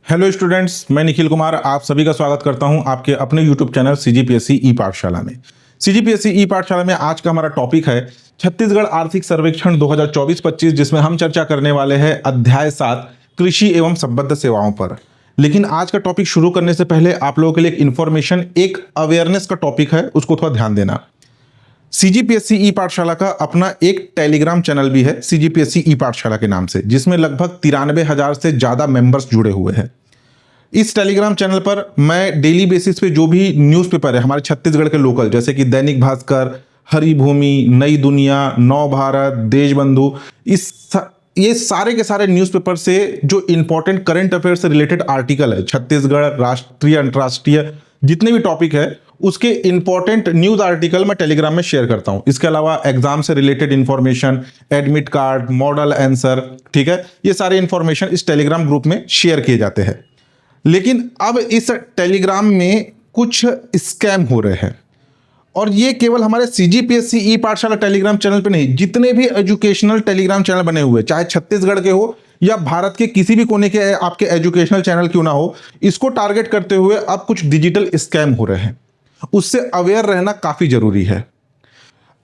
Hello students, मैं निखिल कुमार आप सभी का स्वागत करता हूं आपके अपने यूट्यूब चैनल सीजीपीएससी ई पाठशाला में। सीजीपीएससी ई पाठशाला में आज का हमारा टॉपिक है छत्तीसगढ़ आर्थिक सर्वेक्षण 2024-25, जिसमें हम चर्चा करने वाले हैं अध्याय 7 कृषि एवं संबद्ध सेवाओं पर। लेकिन आज का टॉपिक शुरू करने से पहले आप लोगों के लिए एक इन्फॉर्मेशन, एक अवेयरनेस का टॉपिक है, उसको थोड़ा ध्यान देना। सीजीपीएससी ई पाठशाला का अपना एक टेलीग्राम चैनल भी है सीजीपीएससी ई पाठशाला के नाम से, जिसमें लगभग 93,000 से ज़्यादा मेंबर्स जुड़े हुए हैं। इस टेलीग्राम चैनल पर मैं डेली बेसिस पे जो भी न्यूज़पेपर है हमारे छत्तीसगढ़ के लोकल, जैसे कि दैनिक भास्कर, हरी भूमि, नई दुनिया, नव भारत, देशबंधु, ये सारे के सारे न्यूज़पेपर से जो इंपॉर्टेंट करंट अफेयर से रिलेटेड आर्टिकल है, छत्तीसगढ़, राष्ट्रीय, अंतर्राष्ट्रीय जितने भी टॉपिक है, उसके इंपॉर्टेंट न्यूज आर्टिकल मैं टेलीग्राम में शेयर करता हूं। इसके अलावा एग्जाम से related information, admit card, model answer, ठीक है, ये सारे इंफॉर्मेशन इस टेलीग्राम ग्रुप में शेयर किए जाते हैं। लेकिन अब इस टेलीग्राम में कुछ स्कैम हो रहे हैं, और ये केवल हमारे सीजीपीएससी ई पाठशाला टेलीग्राम चैनल पे नहीं, जितने भी एजुकेशनल टेलीग्राम चैनल बने हुए, चाहे छत्तीसगढ़ के हो या भारत के किसी भी कोने के आपके एजुकेशनल चैनल क्यों ना हो, इसको टारगेट करते हुए अब कुछ डिजिटल स्कैम हो रहे हैं। उससे अवेयर रहना काफी जरूरी है।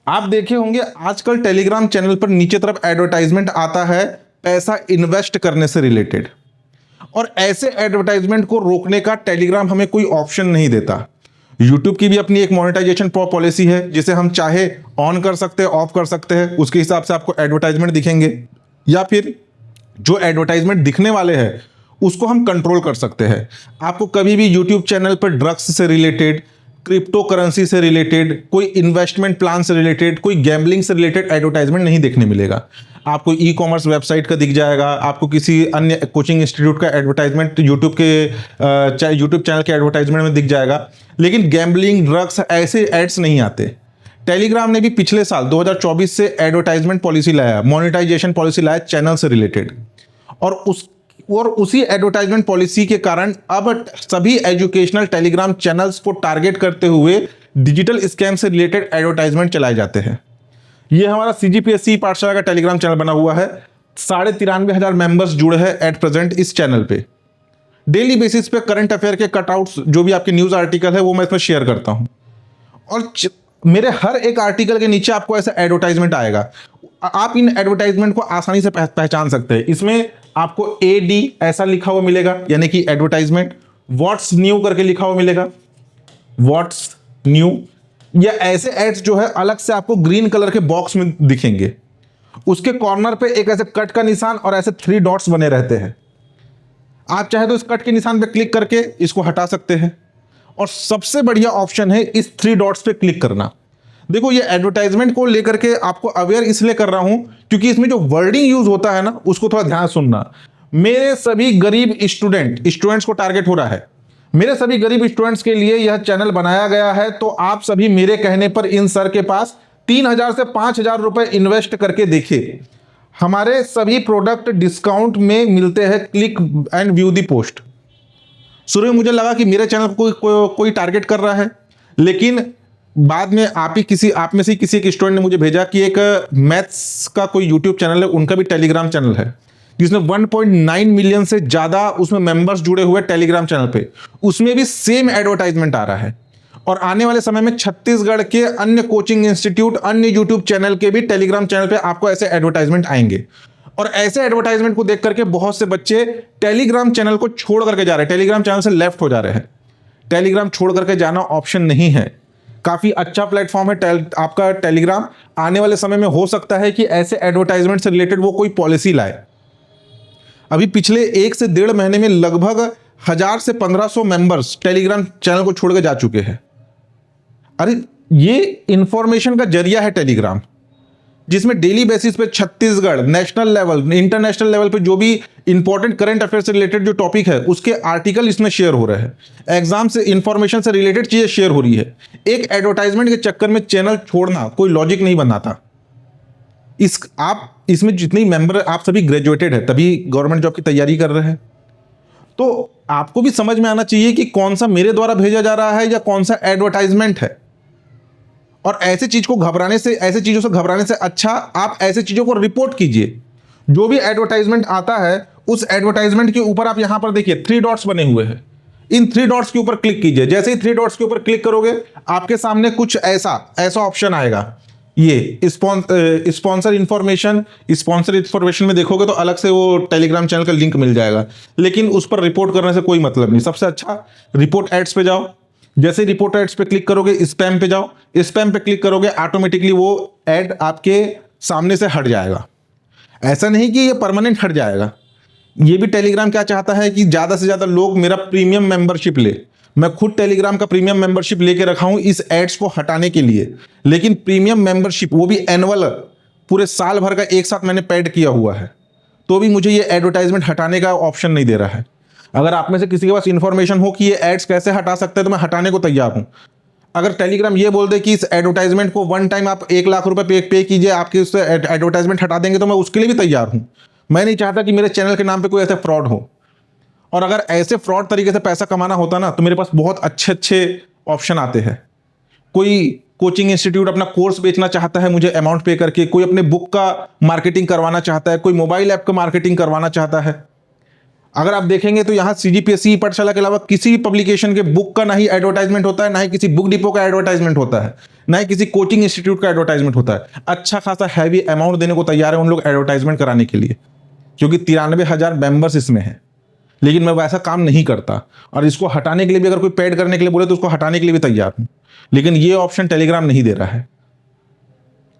आप देखे होंगे आजकल टेलीग्राम चैनल पर नीचे तरफ एडवर्टाइजमेंट आता है पैसा इन्वेस्ट करने से रिलेटेड, और ऐसे एडवर्टाइजमेंट को रोकने का टेलीग्राम हमें कोई ऑप्शन नहीं देता। यूट्यूब की भी अपनी एक मोनेटाइजेशन पॉलिसी है, जिसे हम चाहे ऑन कर सकते हैं, ऑफ कर सकते हैं, उसके हिसाब से आपको एडवर्टाइजमेंट दिखेंगे, या फिर जो एडवर्टाइजमेंट दिखने वाले हैं उसको हम कंट्रोल कर सकते हैं। आपको कभी भी यूट्यूब चैनल पर ड्रग्स से रिलेटेड, क्रिप्टो करेंसी से रिलेटेड, कोई इन्वेस्टमेंट प्लान से रिलेटेड, कोई गैम्बलिंग से रिलेटेड एडवर्टाइजमेंट नहीं देखने मिलेगा। आपको ई कॉमर्स वेबसाइट का दिख जाएगा, आपको किसी अन्य कोचिंग इंस्टीट्यूट का एडवर्टाइजमेंट यूट्यूब चैनल के एडवर्टाइजमेंट में दिख जाएगा। लेकिन गैम्बलिंग, ड्रग्स, ऐसे एड्स नहीं आते। टेलीग्राम ने भी पिछले साल 2024 से एडवर्टाइजमेंट पॉलिसी लाया, मोनेटाइजेशन पॉलिसी लाया चैनल से रिलेटेड, और उसी एडवर्टाइजमेंट पॉलिसी के कारण अब सभी एजुकेशनल टेलीग्राम चैनल्स को टारगेट करते हुए डिजिटल स्कैम से रिलेटेड एडवर्टाइजमेंट चलाए जाते हैं। यह हमारा सीजीपीएससी पाठशाला का टेलीग्राम चैनल बना हुआ है। 93,500 मेंबर्स जुड़े हैं एट प्रेजेंट इस चैनल पे। डेली बेसिस पे करंट अफेयर के कटआउट्स, जो भी आपके न्यूज आर्टिकल है, वो मैं इसमें शेयर करता हूं, और मेरे हर एक आर्टिकल के नीचे आपको ऐसा एडवर्टाइजमेंट आएगा। आप इन एडवर्टाइजमेंट को आसानी से पहचान सकते हैं। इसमें आपको AD ऐसा लिखा हुआ मिलेगा, यानी कि एडवर्टाइजमेंट, व्हाट्स न्यू करके लिखा हुआ मिलेगा, व्हाट्स न्यू, या ऐसे एड्स जो है अलग से आपको ग्रीन कलर के बॉक्स में दिखेंगे। उसके कॉर्नर पे एक ऐसे कट का निशान और ऐसे 3 डॉट्स बने रहते हैं। आप चाहे तो इस कट के निशान पे क्लिक करके इसको हटा सकते हैं, और सबसे बढ़िया ऑप्शन है इस 3 डॉट्स पे क्लिक करना। देखो, ये एडवर्टाइजमेंट को लेकर के आपको अवेयर इसलिए कर रहा हूं क्योंकि इसमें जो वर्डिंग यूज होता है ना, उसको थोड़ा ध्यान सुनना। मेरे सभी गरीब स्टूडेंट्स को टारगेट हो रहा है। मेरे सभी गरीब स्टूडेंट्स के लिए यह चैनल बनाया गया है, तो आप सभी मेरे कहने पर इन सर के पास 3,000 से 5,000 रुपए इन्वेस्ट करके देखिए। हमारे सभी प्रोडक्ट डिस्काउंट में मिलते हैं, click and view the post. शुरू में मुझे लगा कि मेरे चैनल को कोई टारगेट कर रहा है, लेकिन बाद में आप में से किसी एक स्टूडेंट ने मुझे भेजा कि एक मैथ्स का कोई यूट्यूब चैनल है, उनका भी टेलीग्राम चैनल है, जिसमें 1.9 मिलियन से ज्यादा उसमें मेंबर्स जुड़े हुए टेलीग्राम चैनल पे, उसमें भी सेम एडवर्टाइजमेंट आ रहा है। और आने वाले समय में छत्तीसगढ़ के अन्य कोचिंग इंस्टीट्यूट, अन्य यूट्यूब चैनल के भी टेलीग्राम चैनल पे आपको ऐसे एडवर्टाइजमेंट आएंगे, और ऐसे एडवर्टाइजमेंट को देख करके बहुत से बच्चे टेलीग्राम चैनल को छोड़ करके जा रहे हैं, टेलीग्राम चैनल से लेफ्ट हो जा रहे हैं। टेलीग्राम छोड़ करके जाना ऑप्शन नहीं है। काफी अच्छा प्लेटफॉर्म है आपका टेलीग्राम। आने वाले समय में हो सकता है कि ऐसे एडवर्टाइजमेंट से रिलेटेड वो कोई पॉलिसी लाए। अभी पिछले 1 से 1.5 महीने में लगभग 1000 से 1500 मेंबर्स टेलीग्राम चैनल को छोड़ के जा चुके हैं। अरे, ये इंफॉर्मेशन का जरिया है टेलीग्राम, जिसमें डेली बेसिस पे Chhattisgarh, national level, international level पे जो भी इंपॉर्टेंट करंट अफेयर से रिलेटेड जो टॉपिक है, उसके आर्टिकल इसमें शेयर हो रहे हैं। एग्जाम से इंफॉर्मेशन से रिलेटेड चीजें शेयर हो रही है। एक एडवर्टाइजमेंट के चक्कर में चैनल छोड़ना कोई लॉजिक नहीं बनाता। इसमें जितनी मेंबर, आप सभी ग्रेजुएटेड है, तभी गवर्नमेंट जॉब की तैयारी कर रहे हैं, तो आपको भी समझ में आना चाहिए कि कौन सा मेरे द्वारा भेजा जा रहा है या कौन सा एडवर्टाइजमेंट है। और ऐसी चीजों से घबराने से अच्छा आप ऐसी चीजों को रिपोर्ट कीजिए। जो भी एडवर्टाइजमेंट आता है उस एडवर्टाइजमेंट के ऊपर आप यहां पर देखिए 3 डॉट्स बने हुए हैं, इन 3 डॉट्स के ऊपर क्लिक कीजिए। जैसे ही 3 डॉट्स के ऊपर क्लिक करोगे आपके सामने कुछ ऐसा ऑप्शन आएगा, ये स्पॉन्सर इंफॉर्मेशन। स्पॉन्सर इंफॉर्मेशन में देखोगे तो अलग से वो टेलीग्राम चैनल का लिंक मिल जाएगा, लेकिन उस पर रिपोर्ट करने से कोई मतलब नहीं। सबसे अच्छा रिपोर्ट एड्स पे जाओ। जैसे रिपोर्ट एड्स पे क्लिक करोगे स्पैम पे जाओ, स्पैम पे क्लिक करोगे ऑटोमेटिकली वो एड आपके सामने से हट जाएगा। ऐसा नहीं कि ये परमानेंट हट जाएगा, ये भी टेलीग्राम क्या चाहता है कि ज़्यादा से ज़्यादा लोग मेरा प्रीमियम मेंबरशिप ले। मैं खुद टेलीग्राम का प्रीमियम मेंबरशिप लेके रखा हूं इस एड्स को हटाने के लिए, लेकिन प्रीमियम मेंबरशिप वो भी एनुअल, पूरे साल भर का एक साथ मैंने पेड किया हुआ है, तो भी मुझे ये एडवर्टाइजमेंट हटाने का ऑप्शन नहीं दे रहा है। अगर आप में से किसी के पास इंफॉर्मेशन हो कि ये एड्स कैसे हटा सकते हैं तो मैं हटाने को तैयार हूं। अगर टेलीग्राम ये बोल दे कि इस एडवर्टाइजमेंट को वन टाइम आप 1 लाख रुपए पे कीजिए, आपके उससे एडवर्टाइजमेंट हटा देंगे, तो मैं उसके लिए भी तैयार हूं। मैं नहीं चाहता कि मेरे चैनल के नाम पे कोई ऐसा फ्रॉड हो, और अगर ऐसे फ्रॉड तरीके से पैसा कमाना होता ना तो मेरे पास बहुत अच्छे अच्छे ऑप्शन आते हैं। कोई कोचिंग इंस्टीट्यूट अपना कोर्स बेचना चाहता है मुझे अमाउंट पे करके, कोई अपने बुक का मार्केटिंग करवाना चाहता है, कोई मोबाइल ऐप का मार्केटिंग करवाना चाहता है। अगर आप देखेंगे तो यहाँ CGPSC पाठशाला के अलावा किसी पब्लिकेशन के बुक का ना ही एडवर्टाइजमेंट होता है, ना ही किसी बुक डिपो का एडवर्टाइजमेंट होता है, ना ही किसी कोचिंग इंस्टीट्यूट का एडवर्टाइजमेंट होता है। अच्छा खासा हैवी अमाउंट देने को तैयार है उन लोग एडवर्टाइजमेंट कराने के लिए, क्योंकि 93,000 मेंबर्स इसमें है। लेकिन मैं वैसा काम नहीं करता, और इसको हटाने के लिए भी अगर कोई पेड करने के लिए बोले तो उसको हटाने के लिए भी तैयार हूं, लेकिन ये ऑप्शन टेलीग्राम नहीं दे रहा है।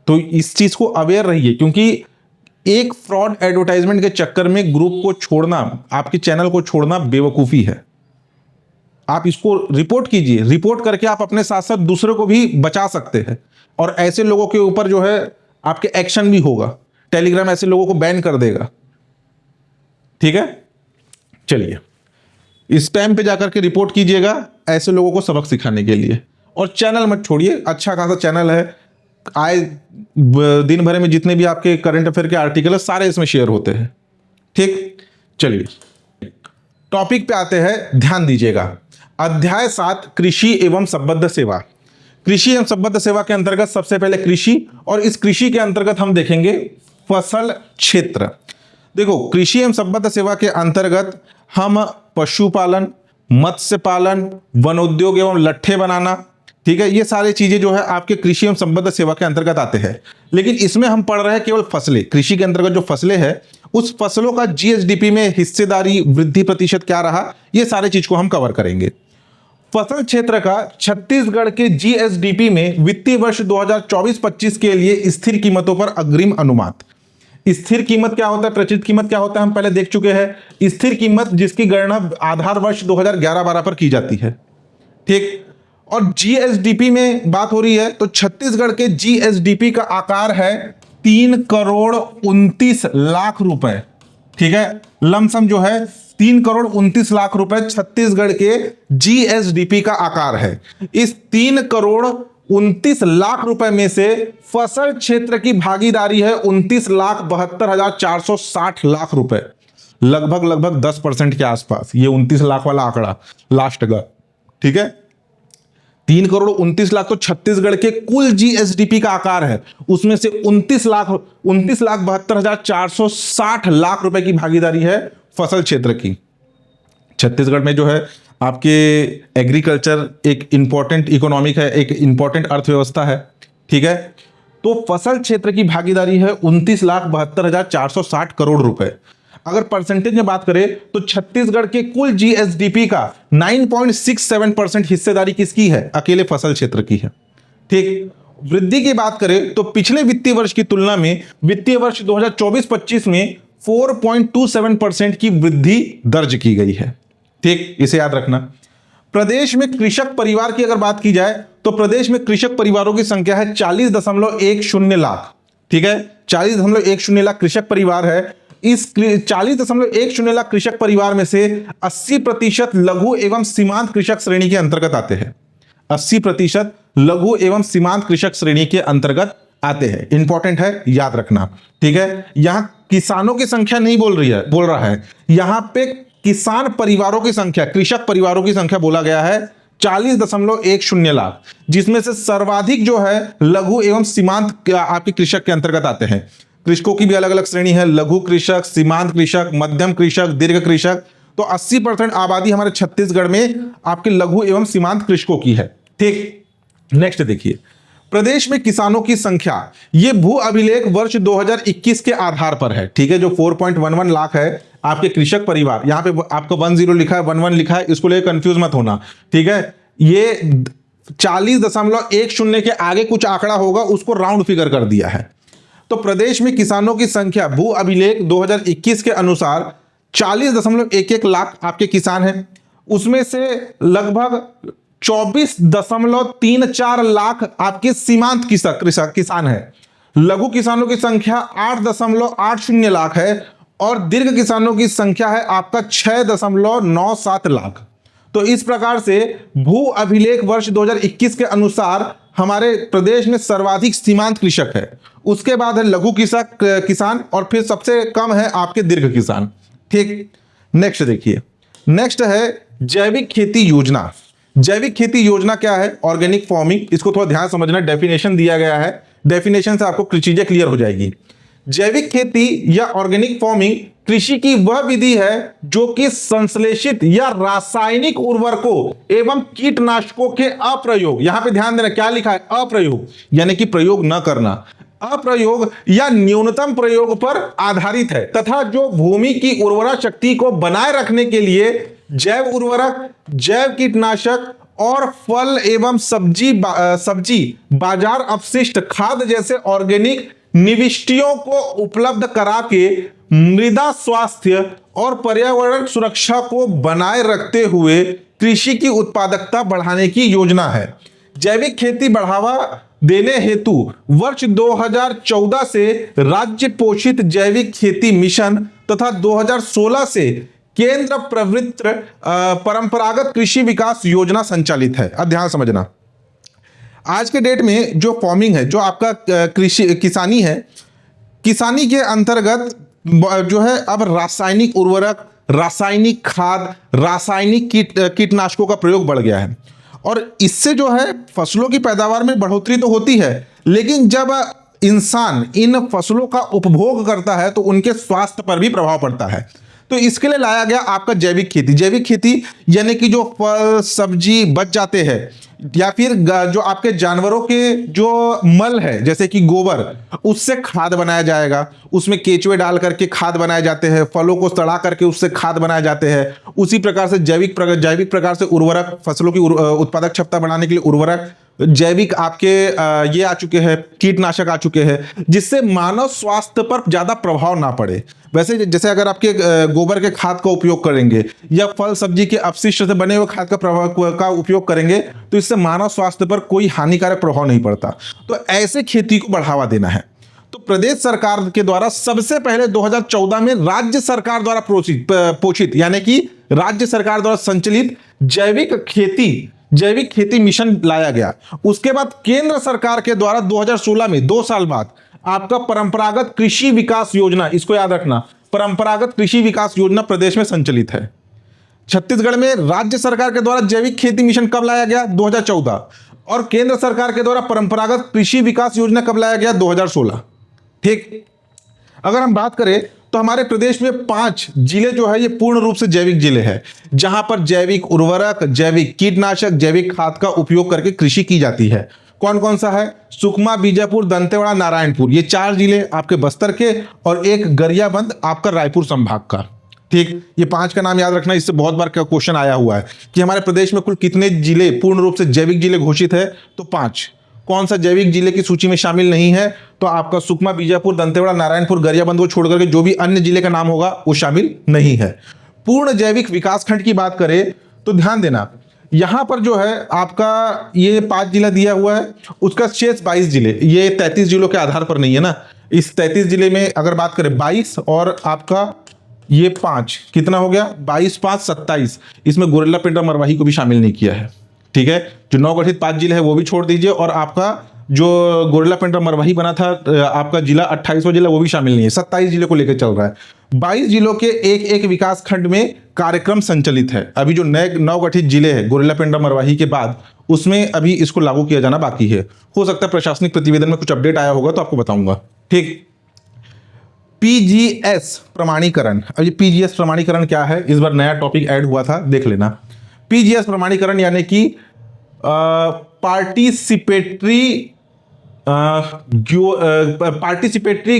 तो इस चीज को अवेयर रहिए, क्योंकि एक फ्रॉड एडवर्टाइजमेंट के चक्कर में ग्रुप को छोड़ना, आपके चैनल को छोड़ना बेवकूफी है। आप इसको रिपोर्ट कीजिए, रिपोर्ट करके आप अपने साथ साथ दूसरे को भी बचा सकते हैं, और ऐसे लोगों के ऊपर जो है आपके एक्शन भी होगा। टेलीग्राम ऐसे लोगों को बैन कर देगा। ठीक है, चलिए स्पैम पे जाकर के रिपोर्ट कीजिएगा ऐसे लोगों को सबक सिखाने के लिए, और चैनल मत छोड़िए। अच्छा खासा चैनल है, आए दिन भर में जितने भी आपके करंट अफेयर के आर्टिकल है सारे इसमें शेयर होते हैं। ठीक, चलिए टॉपिक पे आते हैं, ध्यान दीजिएगा। अध्याय 7 कृषि एवं संबद्ध सेवा। कृषि एवं संबद्ध सेवा के अंतर्गत सबसे पहले कृषि, और इस कृषि के अंतर्गत हम देखेंगे फसल क्षेत्र। देखो, कृषि एवं संबद्ध सेवा के अंतर्गत हम पशुपालन, मत्स्य पालन, वनोद्योग एवं लट्ठे बनाना, ठीक है, ये सारी चीजें जो है आपके कृषि एवं संबद्ध सेवा के अंतर्गत आते हैं। लेकिन इसमें हम पढ़ रहे हैं केवल फसलें। कृषि के अंतर्गत जो फसलें हैं उस फसलों का GSDP में हिस्सेदारी वृद्धि प्रतिशत क्या रहा, ये सारे चीज को हम कवर करेंगे। फसल क्षेत्र का छत्तीसगढ़ के GSDP में वित्तीय वर्ष 2024-25 के लिए स्थिर कीमतों पर अग्रिम अनुमान। स्थिर कीमत क्या होता है, प्रचलित कीमत क्या होता है, हम पहले देख चुके हैं। स्थिर कीमत जिसकी गणना आधार वर्ष 2011-12 पर की जाती है। ठीक, और GSDP में बात हो रही है तो छत्तीसगढ़ के GSDP का आकार है 3,29,00,000 रुपए। ठीक है, लमसम जो है 3,29,00,000 रुपए छत्तीसगढ़ के GSDP का आकार है। इस 3,29,00,000 रुपए में से फसल क्षेत्र की भागीदारी है 29,72,460 लाख रुपए, लगभग 10% के आसपास। ये 29 लाख वाला आंकड़ा लास्ट का, ठीक है। 3,29,00,000 तो छत्तीसगढ़ के कुल GSDP का आकार है, उसमें से 29,72,460 लाख रुपए की भागीदारी है फसल क्षेत्र की। छत्तीसगढ़ में जो है आपके एग्रीकल्चर एक इंपॉर्टेंट इकोनॉमिक है, एक इंपॉर्टेंट अर्थव्यवस्था है। ठीक है, तो फसल क्षेत्र की भागीदारी है 29,72,460 करोड़ रुपए। अगर परसेंटेज में बात करें तो छत्तीसगढ़ के कुल GSDP का 9.67% हिस्सेदारी किसकी है, अकेले फसल क्षेत्र की है। ठीक, वृद्धि की बात करें तो पिछले वित्तीय वर्ष की तुलना में वित्तीय वर्ष 2024-25 में 4.27% की वृद्धि दर्ज की गई है। ठीक, इसे याद रखना। प्रदेश में कृषक परिवार की अगर बात की जाए तो प्रदेश में कृषक परिवारों की संख्या है 40.10 लाख। ठीक है, 40.10 लाख कृषक परिवार है। इस 40.10 लाख कृषक परिवार में से 80% लघु एवं सीमांत कृषक श्रेणी के अंतर्गत आते हैं। 80% लघु एवं सीमांत कृषक श्रेणी के अंतर्गत आते हैं। इंपॉर्टेंट है, याद रखना। ठीक है, यहां किसानों की संख्या नहीं बोल रहा है, यहां पे किसान परिवारों की संख्या, कृषक परिवारों की संख्या बोला गया है 40.10 लाख, जिसमें से सर्वाधिक जो है लघु एवं सीमांत आपके कृषक के अंतर्गत आते हैं। कृषकों की भी अलग अलग श्रेणी है, लघु कृषक, सीमांत कृषक, मध्यम कृषक, दीर्घ कृषक। तो 80% आबादी हमारे छत्तीसगढ़ में आपके लघु एवं सीमांत कृषकों की है। ठीक, नेक्स्ट देखिए, प्रदेश में किसानों की संख्या, ये भू अभिलेख वर्ष 2021 के आधार पर है। ठीक है, जो 4.11 लाख है आपके कृषक परिवार, यहां पे आपको 10 लिखा है, 11 लिखा है, इसको लेकर कंफ्यूज मत होना। ठीक है, ये 40.10 के आगे कुछ आंकड़ा होगा, उसको राउंड फिगर कर दिया है। तो प्रदेश में किसानों की संख्या भू अभिलेख 2021 के अनुसार 40.11 लाख आपके किसान हैं। उसमें से लगभग 24.34 लाख आपके सीमांत किसान है। लघु किसानों की संख्या 8.80 लाख है और दीर्घ किसानों की संख्या है आपका 6.97 लाख। तो इस प्रकार से भू अभिलेख वर्ष 2021 के अनुसार हमारे प्रदेश में सर्वाधिक सीमांत कृषक है, उसके बाद है लघु किसान और फिर सबसे कम है आपके दीर्घ किसान। ठीक, नेक्स्ट देखिए, नेक्स्ट है जैविक खेती योजना। जैविक खेती योजना क्या है? Organic farming. इसको थोड़ा ध्यान समझना, डेफिनेशन दिया गया है, डेफिनेशन से आपको कुछ चीजें क्लियर हो जाएगी। जैविक खेती या ऑर्गेनिक फार्मिंग कृषि की वह विधि है जो कि संश्लेषित या रासायनिक उर्वरकों एवं कीटनाशकों के अप्रयोग, यहां पे ध्यान देना क्या लिखा है, अप्रयोग, यानी कि प्रयोग न करना, अप्रयोग या न्यूनतम प्रयोग पर आधारित है तथा जो भूमि की उर्वरा शक्ति को बनाए रखने के लिए जैव उर्वरक, जैव कीटनाशक और फल एवं सब्जी बाजार अपशिष्ट खाद जैसे ऑर्गेनिक निविष्टियों को उपलब्ध करा के मृदा स्वास्थ्य और पर्यावरण सुरक्षा को बनाए रखते हुए कृषि की उत्पादकता बढ़ाने की योजना है। जैविक खेती बढ़ावा देने हेतु वर्ष 2014 से राज्य पोषित जैविक खेती मिशन तथा 2016 से केंद्र प्रवृत्त परंपरागत कृषि विकास योजना संचालित है। अब ध्यान समझना, आज के डेट में जो फार्मिंग है, जो आपका किसानी है, किसानी के अंतर्गत जो है अब रासायनिक उर्वरक, रासायनिक खाद, रासायनिक कीटनाशकों का प्रयोग बढ़ गया है और इससे जो है फसलों की पैदावार में बढ़ोतरी तो होती है, लेकिन जब इंसान इन फसलों का उपभोग करता है तो उनके स्वास्थ्य पर भी प्रभाव पड़ता है। तो इसके लिए लाया गया आपका जैविक खेती। जैविक खेती यानी कि जो फल सब्जी बच जाते हैं या फिर जो आपके जानवरों के जो मल है जैसे कि गोबर, उससे खाद बनाया जाएगा, उसमें केचुए डाल करके खाद बनाए जाते हैं, फलों को सड़ा करके उससे खाद बनाए जाते हैं। उसी प्रकार से जैविक प्रकार से उर्वरक, फसलों की उत्पादक क्षमता बढ़ाने के लिए उर्वरक, जैविक आपके ये आ चुके हैं, कीटनाशक आ चुके हैं, जिससे मानव स्वास्थ्य पर ज्यादा प्रभाव ना पड़े। वैसे जैसे अगर आपके गोबर के खाद का उपयोग करेंगे या फल सब्जी के अपशिष्ट से बने हुए खाद का उपयोग करेंगे तो इससे मानव स्वास्थ्य पर कोई हानिकारक प्रभाव नहीं पड़ता। तो ऐसे खेती को बढ़ावा देना है। तो प्रदेश सरकार के द्वारा सबसे पहले 2014 में राज्य सरकार द्वारा पोषित यानी कि राज्य सरकार द्वारा संचालित जैविक खेती मिशन लाया गया। उसके बाद केंद्र सरकार के द्वारा 2016 में 2 साल बाद आपका परंपरागत कृषि विकास योजना, इसको याद रखना, परंपरागत कृषि विकास योजना प्रदेश में संचालित है। छत्तीसगढ़ में राज्य सरकार के द्वारा जैविक खेती मिशन कब लाया गया? 2014। और केंद्र सरकार के द्वारा परंपरागत कृषि विकास योजना कब लाया गया? 2016। ठीक, अगर हम बात करें तो हमारे प्रदेश में 5 जिले जो है ये पूर्ण रूप से जैविक जिले हैं, जहां पर जैविक उर्वरक, जैविक कीटनाशक, जैविक खाद का उपयोग करके कृषि की जाती है। कौन कौन सा है? सुकमा, बीजापुर, दंतेवाड़ा, नारायणपुर, ये 4 जिले आपके बस्तर के और एक गरियाबंद आपका रायपुर संभाग का। ठीक, ये 5 का नाम याद रखना, इससे बहुत बार का क्वेश्चन आया हुआ है कि हमारे प्रदेश में कुल कितने जिले पूर्ण रूप से जैविक जिले घोषित है, तो 5। कौन सा जैविक जिले की सूची में शामिल नहीं है? तो आपका सुकमा, बीजापुर, दंतेवाड़ा, नारायणपुर, गरियाबंद को छोड़कर के जो भी अन्य जिले का नाम होगा वो शामिल नहीं है। पूर्ण जैविक विकास खंड की बात करें तो ध्यान देना, यहां पर जो है आपका ये 5 जिला दिया हुआ है, उसका शेष 22 जिले, ये 33 जिलों के आधार पर नहीं है ना। इस 33 जिले में अगर बात करें 22 और आपका ये 5, कितना हो गया? 22, 5, 27। इसमें गोरिल्ला पेंड्रा मरवाही को भी शामिल नहीं किया है। ठीक है, जो नवगठित 5 जिले हैं वो भी छोड़ दीजिए और आपका जो गोरिल्ला पेंड्रा मरवाही बना था आपका जिला 28वां जिला वो भी शामिल नहीं है। 27 जिले को लेकर चल रहा है। 22 जिलों के एक विकास खंड में कार्यक्रम संचालित है। अभी जो नए नवगठित जिले हैं गोरिल्ला पेंड्रा मरवाही के बाद, उसमें अभी इसको लागू किया जाना बाकी है। हो सकता है प्रशासनिक प्रतिवेदन में कुछ अपडेट आया होगा तो आपको बताऊंगा। ठीक, पीजीएस प्रमाणीकरण। अब ये पीजीएस प्रमाणीकरण क्या है, इस बार नया टॉपिक ऐड हुआ था, देख लेना। पीजीएस प्रमाणीकरण यानी कि पार्टिसिपेटरी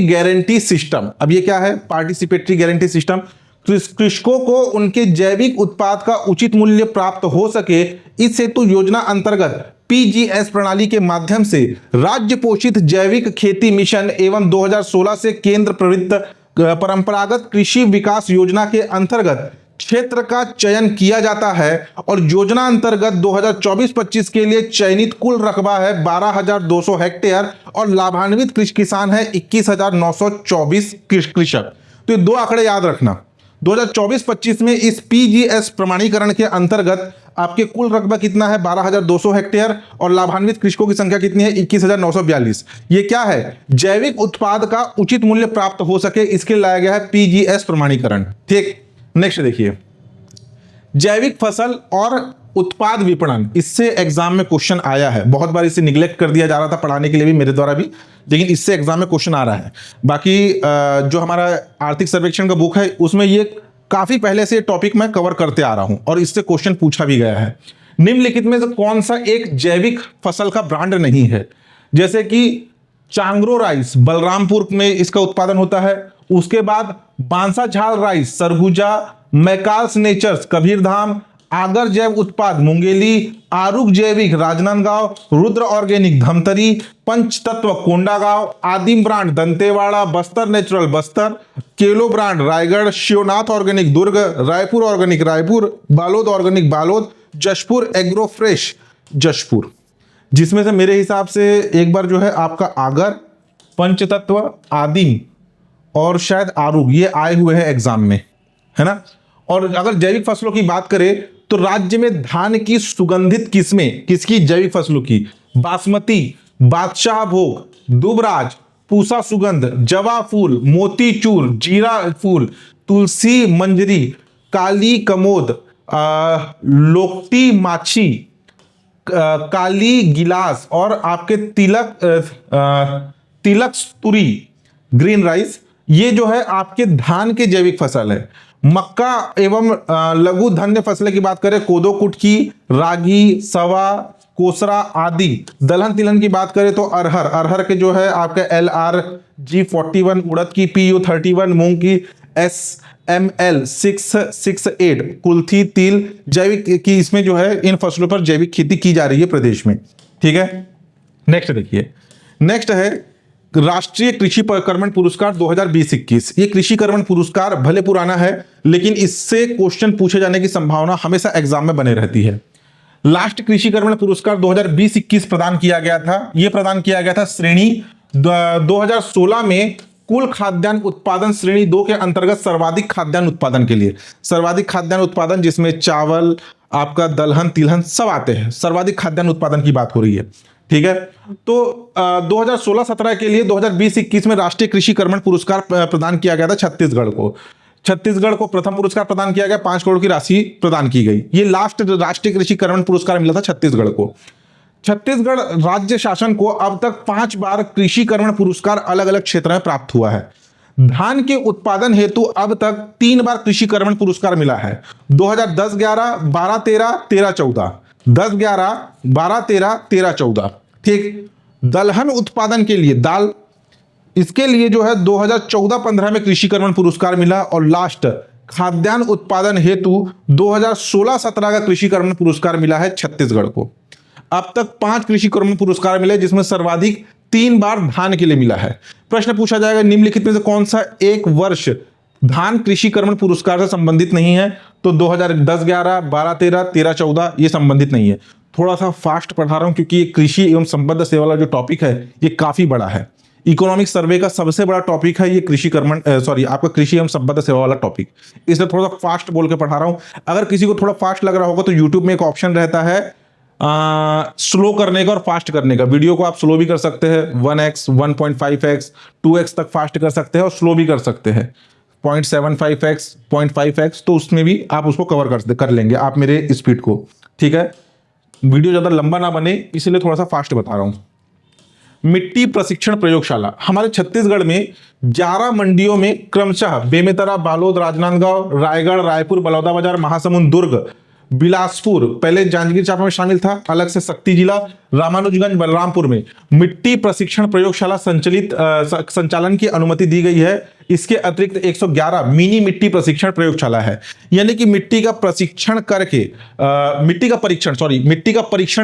गारंटी सिस्टम। अब ये क्या है पार्टिसिपेटरी गारंटी सिस्टम? कृषकों को उनके जैविक उत्पाद का उचित मूल्य प्राप्त हो सके, इस हेतु योजना अंतर्गत पीजीएस प्रणाली के माध्यम से राज्य पोषित जैविक खेती मिशन एवं 2016 से केंद्र प्रवृत्त परंपरागत कृषि विकास योजना के अंतर्गत क्षेत्र का चयन किया जाता है और योजना अंतर्गत 2024-25 के लिए चयनित कुल रकबा है 12,200 हेक्टेयर और लाभान्वित किसान है 21,924 कृषक। तो ये दो आंकड़े याद रखना। 2024-25 में इस पीजीएस प्रमाणीकरण के अंतर्गत आपके कुल रकबा कितना है 12,200 हेक्टेयर और लाभान्वित कृषकों की संख्या कितनी है 21,942। ये क्या है? जैविक उत्पाद का उचित मूल्य प्राप्त हो सके, इसके लिए लाया गया है पीजीएस प्रमाणीकरण। ठीक, नेक्स्ट देखिए, जैविक फसल और उत्पाद विपणन। इससे एग्जाम में क्वेश्चन आया है, बहुत बार इसे निगलेक्ट कर दिया जा रहा था पढ़ाने के लिए भी, मेरे द्वारा भी, लेकिन इससे एग्जाम में क्वेश्चन आ रहा है। बाकी जो हमारा आर्थिक सर्वेक्षण का बुक है उसमें ये काफी पहले से टॉपिक मैं कवर करते आ रहा हूं और इससे क्वेश्चन पूछा भी गया है। निम्नलिखित में से कौन सा एक जैविक फसल का ब्रांड नहीं है? जैसे कि चांगरो राइस बलरामपुर में इसका उत्पादन होता है, उसके बाद बांसा झाल राइस सरगुजा, मैकाल्स नेचर्स कबीरधाम, आगर जैव उत्पाद मुंगेली, आरुक जैविक Rajnandgaon, Rudra organic Dhamtari, Panchtatva Kondagaon, Aadim brand Dantewada, Bastar natural Bastar, Kelo brand Raigarh, Shivnath organic Durg, Raipur organic Raipur, Balod organic Balod, Jashpur agro fresh Jashpur. जिसमें से मेरे हिसाब से एक बार जो है आपका आगर, पंचतत्व, आदिम और शायद आरुग ये आए हुए हैं एग्जाम में, है ना। और अगर जैविक फसलों की बात करें तो राज्य में धान की सुगंधित किस्में किसकी? जैविक फसलों की। बासमती, बादशाह भोग, दुबराज, पूसा सुगंध, जवा फूल, मोतीचूर, जीरा फूल, तुलसी मंजरी, काली कमोद, लोकटी माछी, काली गिलास और आपके तिलक स्तुरी ग्रीन राइस, ये जो है आपके धान के जैविक फसल है। मक्का एवं लघु धान्य फसलें की बात करें, कोदो कुटकी, रागी, सवा, कोसरा आदि। दलहन तिलहन की बात करें तो अरहर, अरहर के जो है आपके LRG41, उड़द की PU31, मूंग की SML 668, कुल्थी, तिल जैविक की इसमें जो है इन फसलों पर जैविक खेती की जा रही है प्रदेश में। ठीक है, नेक्स्ट देखिए, नेक्स्ट है राष्ट्रीय कृषि कर्मण पुरस्कार 2020-21। ये कृषि कर्मण पुरस्कार भले पुराना है लेकिन इससे क्वेश्चन पूछे जाने की संभावना हमेशा एग्जाम में बने रहती है। लास्ट कृषि कर्मण पुरस्कार 2020-21 प्रदान किया गया था। यह प्रदान किया गया था श्रेणी 2016 में कुल खाद्यान्न उत्पादन श्रेणी 2 के अंतर्गत सर्वाधिक खाद्यान्न उत्पादन के लिए। सर्वाधिक खाद्यान्न उत्पादन जिसमें चावल, आपका दलहन तिलहन सब आते हैं, सर्वाधिक खाद्यान्न उत्पादन की बात हो रही है। ठीक है, तो 2016-17 के लिए 2020-21 में राष्ट्रीय कृषि कर्मण पुरस्कार प्रदान किया गया था छत्तीसगढ़ को। छत्तीसगढ़ को प्रथम पुरस्कार प्रदान किया गया, 5 करोड़ की राशि प्रदान की गई। ये लास्ट राष्ट्रीय कृषि कर्मण पुरस्कार मिला था छत्तीसगढ़ को। छत्तीसगढ़ राज्य शासन को अब तक 5 बार कृषि कर्मण पुरस्कार अलग अलग क्षेत्र में प्राप्त हुआ है। धान के उत्पादन हेतु अब तक 3 बार कृषि कर्मण पुरस्कार मिला है, 2010-11, 12-13, 13-14, 10-11, 12-13, 13-14। ठीक, दलहन उत्पादन के लिए दाल, इसके लिए जो है 2014-15 में कृषि कर्मण पुरस्कार मिला और लास्ट खाद्यान्न उत्पादन हेतु 2016-17 का कृषि कर्मण पुरस्कार मिला है छत्तीसगढ़ को। अब तक 5 कृषि कर्मण पुरस्कार मिले जिसमें सर्वाधिक 3 बार धान के लिए मिला है। प्रश्न पूछा जाएगा निम्नलिखित में से कौन सा एक वर्ष धान कृषि कर्मण पुरस्कार से संबंधित नहीं है? तो 2010-11, 12-13, 13-14 ये संबंधित नहीं है। थोड़ा सा फास्ट पढ़ा रहा हूं क्योंकि ये कृषि एवं संबद्ध सेवा वाला जो टॉपिक है ये काफी बड़ा है। इकोनॉमिक सर्वे का सबसे बड़ा टॉपिक है ये कृषि कर्मण आपका कृषि एवं संबद्ध सेवा वाला टॉपिक, इसलिए थोड़ा सा फास्ट बोल के पढ़ा रहा हूं। अगर किसी को थोड़ा फास्ट लग रहा होगा तो यूट्यूब में एक ऑप्शन रहता है स्लो करने का और फास्ट करने का। वीडियो को आप स्लो भी कर सकते हैं, 1x, 1.5x, 2x तक फास्ट कर सकते हैं और स्लो भी कर सकते हैं, 0.75x, 0.5x, तो उसमें भी आप उसको कवर कर लेंगे आप मेरे स्पीड को। ठीक है, वीडियो ज़्यादा लंबा ना बने इसलिए थोड़ा सा फास्ट बता रहा हूँ। मिट्टी प्रशिक्षण प्रयोगशाला। हमारे छत्तीसगढ़ में 11 मंडियों में क्रमशः बेमेतरा, बालोद, राजनांदगांव, रायगढ़, रायपुर, बलौदाबाजार, महासमुंद, दुर्ग, बिलासपुर, पहले जांजगीर चांपा में शामिल था, अलग से शक्ति जिला, रामानुजगंज, बलरामपुर में मिट्टी प्रशिक्षण प्रयोगशाला संचालन की अनुमति दी गई है। इसके अतिरिक्त 111 मिनी मिट्टी प्रशिक्षण प्रयोगशाला है, यानी कि मिट्टी का परीक्षण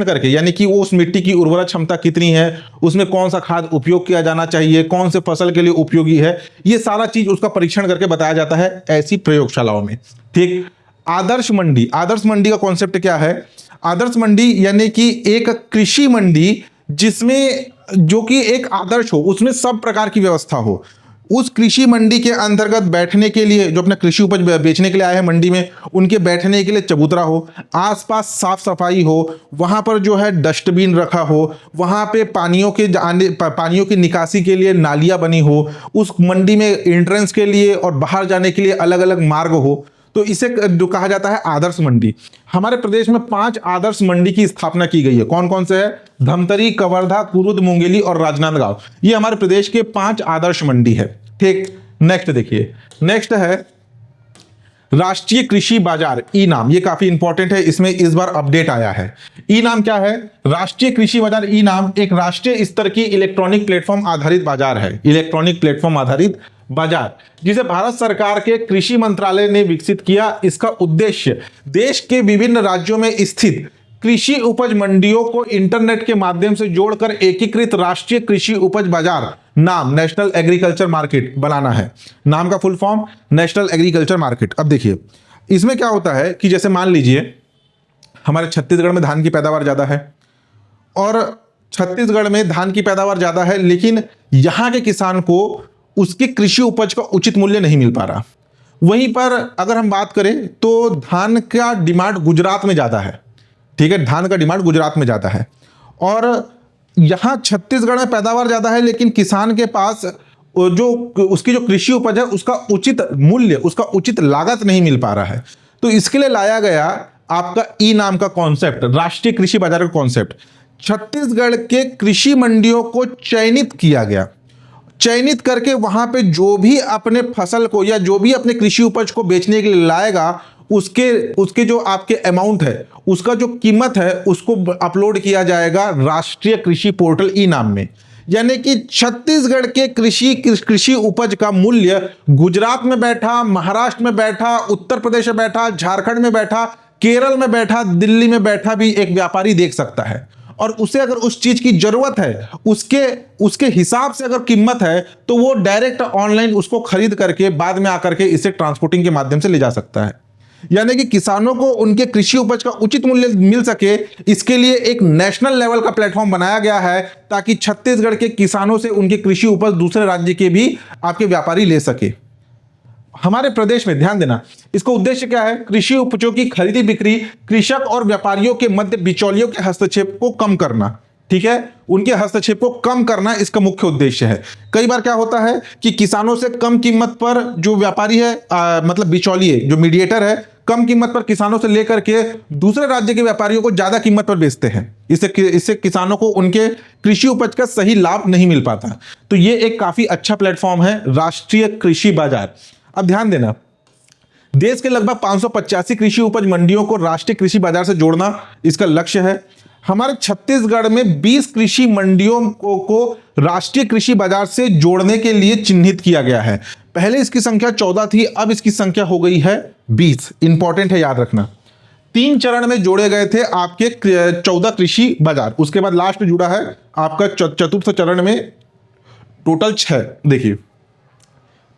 करके, यानी कि वो उस मिट्टी की उर्वरक क्षमता कितनी है, उसमें कौन सा खाद उपयोग किया जाना चाहिए, कौन से फसल के लिए उपयोगी है, ये सारा चीज उसका परीक्षण करके बताया जाता है ऐसी प्रयोगशालाओं में। ठीक। आदर्श मंडी का कॉन्सेप्ट क्या है? आदर्श मंडी यानी कि एक कृषि मंडी जिसमें जो कि एक आदर्श हो, उसमें सब प्रकार की व्यवस्था हो। उस कृषि मंडी के अंतर्गत बैठने के लिए, जो अपना कृषि उपज बेचने के लिए आए हैं मंडी में, उनके बैठने के लिए चबूतरा हो, आसपास साफ सफाई हो, वहां पर जो है डस्टबिन रखा हो, वहां पे पानियों की निकासी के लिए नालियां बनी हो, उस मंडी में एंट्रेंस के लिए और बाहर जाने के लिए अलग अलग मार्ग हो, तो इसे जो कहा जाता है आदर्श मंडी। हमारे प्रदेश में 5 आदर्श मंडी की स्थापना की गई है। कौन कौन से है? धमतरी, कवर्धा, कुरुद, मुंगेली और राजनांदगांव। ये हमारे प्रदेश के 5 आदर्श मंडी है। ठीक। नेक्स्ट देखिए, नेक्स्ट है राष्ट्रीय कृषि बाजार, ई नाम। ये काफी इंपॉर्टेंट है, इसमें इस बार अपडेट आया है। ई नाम क्या है? राष्ट्रीय कृषि बाजार ई नाम एक राष्ट्रीय स्तर की इलेक्ट्रॉनिक प्लेटफॉर्म आधारित बाजार है। इलेक्ट्रॉनिक प्लेटफॉर्म आधारित बाजार, जिसे भारत सरकार के कृषि मंत्रालय ने विकसित किया। इसका उद्देश्य देश के विभिन्न राज्यों में स्थित कृषि उपज मंडियों को इंटरनेट के माध्यम से जोड़कर एकीकृत राष्ट्रीय कृषि उपज बाजार, नाम नेशनल एग्रीकल्चर मार्केट, बनाना है। नाम का full form national agriculture market. अब देखिए इसमें क्या होता है कि जैसे मान लीजिए हमारे छत्तीसगढ़ में धान की पैदावार ज्यादा है, और छत्तीसगढ़ में धान की पैदावार ज्यादा है, लेकिन यहां के किसान को उसकी कृषि उपज का उचित मूल्य नहीं मिल पा रहा। वहीं पर अगर हम बात करें तो धान का डिमांड गुजरात में ज़्यादा है। ठीक है, धान का डिमांड गुजरात में ज़्यादा है, और यहाँ छत्तीसगढ़ में पैदावार ज़्यादा है, लेकिन किसान के पास जो उसकी जो कृषि उपज है उसका उचित मूल्य, उसका उचित लागत नहीं मिल पा रहा है। तो इसके लिए लाया गया आपका ई नाम का कॉन्सेप्ट, राष्ट्रीय कृषि बाजार का कॉन्सेप्ट। छत्तीसगढ़ के कृषि मंडियों को चयनित किया गया, चयनित करके वहां पे जो भी अपने फसल को या जो भी अपने कृषि उपज को बेचने के लिए लाएगा, उसके जो आपके अमाउंट है, उसका जो कीमत है, उसको अपलोड किया जाएगा राष्ट्रीय कृषि पोर्टल ई नाम में। यानी कि छत्तीसगढ़ के कृषि उपज का मूल्य गुजरात में बैठा, महाराष्ट्र में बैठा, उत्तर प्रदेश में बैठा, झारखंड में बैठा, केरल में बैठा, दिल्ली में बैठा भी एक व्यापारी देख सकता है, और उसे अगर उस चीज की जरूरत है, उसके हिसाब से अगर कीमत है, तो वो डायरेक्ट ऑनलाइन उसको खरीद करके बाद में आकर के इसे ट्रांसपोर्टिंग के माध्यम से ले जा सकता है। यानी कि किसानों को उनके कृषि उपज का उचित मूल्य मिल सके, इसके लिए एक नेशनल लेवल का प्लेटफॉर्म बनाया गया है, ताकि छत्तीसगढ़ के किसानों से उनके कृषि उपज दूसरे राज्य के भी आपके व्यापारी ले सके। हमारे प्रदेश में ध्यान देना, इसका उद्देश्य क्या है? कृषि उपजों की खरीदी बिक्री, कृषक और व्यापारियों के मध्य बिचौलियों के हस्तक्षेप को कम करना। ठीक है, उनके हस्तक्षेप को कम करना इसका मुख्य उद्देश्य है। कई बार क्या होता है कि किसानों से कम कीमत पर जो व्यापारी है, मतलब बिचौलिए जो मीडिएटर है, कम कीमत पर किसानों से लेकर के दूसरे राज्य के व्यापारियों को ज्यादा कीमत पर बेचते हैं। इससे किसानों को उनके कृषि उपज का सही लाभ नहीं मिल पाता। तो ये एक काफी अच्छा प्लेटफॉर्म है, राष्ट्रीय कृषि बाजार। अब ध्यान देना, देश के लगभग 585 कृषि उपज मंडियों को राष्ट्रीय कृषि बाजार से जोड़ना इसका लक्ष्य है। हमारे छत्तीसगढ़ में 20 कृषि मंडियों को राष्ट्रीय कृषि बाजार से जोड़ने के लिए चिन्हित किया गया है। पहले इसकी संख्या 14 थी, अब इसकी संख्या हो गई है 20। इंपॉर्टेंट है, याद रखना। 3 चरण में जोड़े गए थे आपके 14 कृषि बाजार, उसके बाद लास्ट जुड़ा है आपका चतुर्थ चरण में टोटल 6। देखिए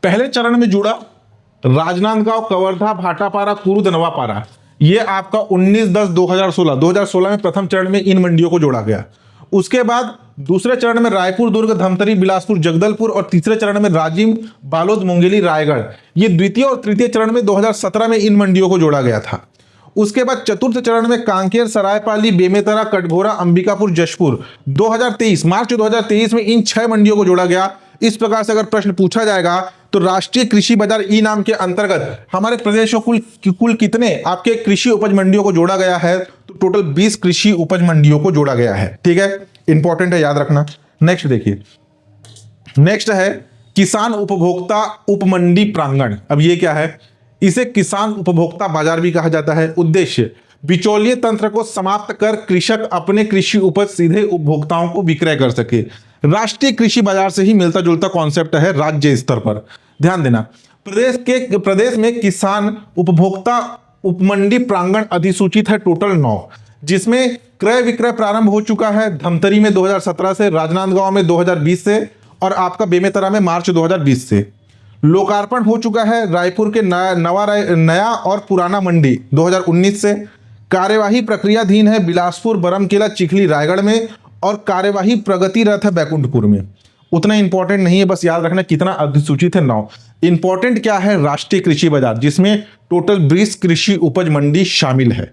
पहले चरण में जुड़ा राजनांदगांव, कवर्धा, भाटापारा, कुरुद, नवापारा। ये आपका 19/10/2016 में प्रथम चरण में इन मंडियों को जोड़ा गया। उसके बाद दूसरे चरण में रायपुर, दुर्ग, धमतरी, बिलासपुर, जगदलपुर, और तीसरे चरण में राजिम, बालोद, मुंगेली, रायगढ़। ये द्वितीय और तृतीय चरण में 2017 में इन मंडियों को जोड़ा गया था। उसके बाद चतुर्थ चरण में कांकेर, सरायपाली, बेमेतरा, कटघोरा, अंबिकापुर, जशपुर। 2023 मार्च 2023 में इन 6 मंडियों को जोड़ा गया। इस प्रकार से अगर प्रश्न पूछा जाएगा तो राष्ट्रीय कृषि बाजार ई नाम के अंतर्गत हमारे प्रदेश को कुल कितने आपके कृषि उपज मंडियों को जोड़ा गया है? तो टोटल 20 कृषि उपज मंडियों को जोड़ा गया है। ठीक है, इंपॉर्टेंट है, याद रखना। नेक्स्ट देखिए, नेक्स्ट है किसान उपभोक्ता उपमंडी प्रांगण। अब ये क्या है? इसे किसान उपभोक्ता बाजार भी कहा जाता है। उद्देश्य, बिचौलिए तंत्र को समाप्त कर कृषक अपने कृषि उपज सीधे उपभोक्ताओं को विक्रय कर सके। राष्ट्रीय कृषि बाजार से ही मिलता जुलता कॉन्सेप्ट है राज्य स्तर पर। ध्यान देना, प्रदेश में किसान उपभोक्ता उपमंडी प्रांगण अधिसूचित है टोटल 9, जिसमें क्रय विक्रय प्रारंभ हो चुका है धमतरी में 2017 से, राजनांदगांव में 2020 से, और आपका बेमेतरा में मार्च 2020 से। लोकार्पण हो चुका है रायपुर के नया और पुराना मंडी 2019 से। कार्यवाही प्रक्रियाधीन है बिलासपुर, बरमकेला, चिखली, रायगढ़ में, और कार्यवाही प्रगतिरत है बैकुंठपुर में। उतना इंपॉर्टेंट नहीं है, बस याद रखना कितना अधिसूचित है 9। इंपॉर्टेंट क्या है? राष्ट्रीय कृषि बाजार, जिसमें टोटल 20 कृषि उपज मंडी शामिल है।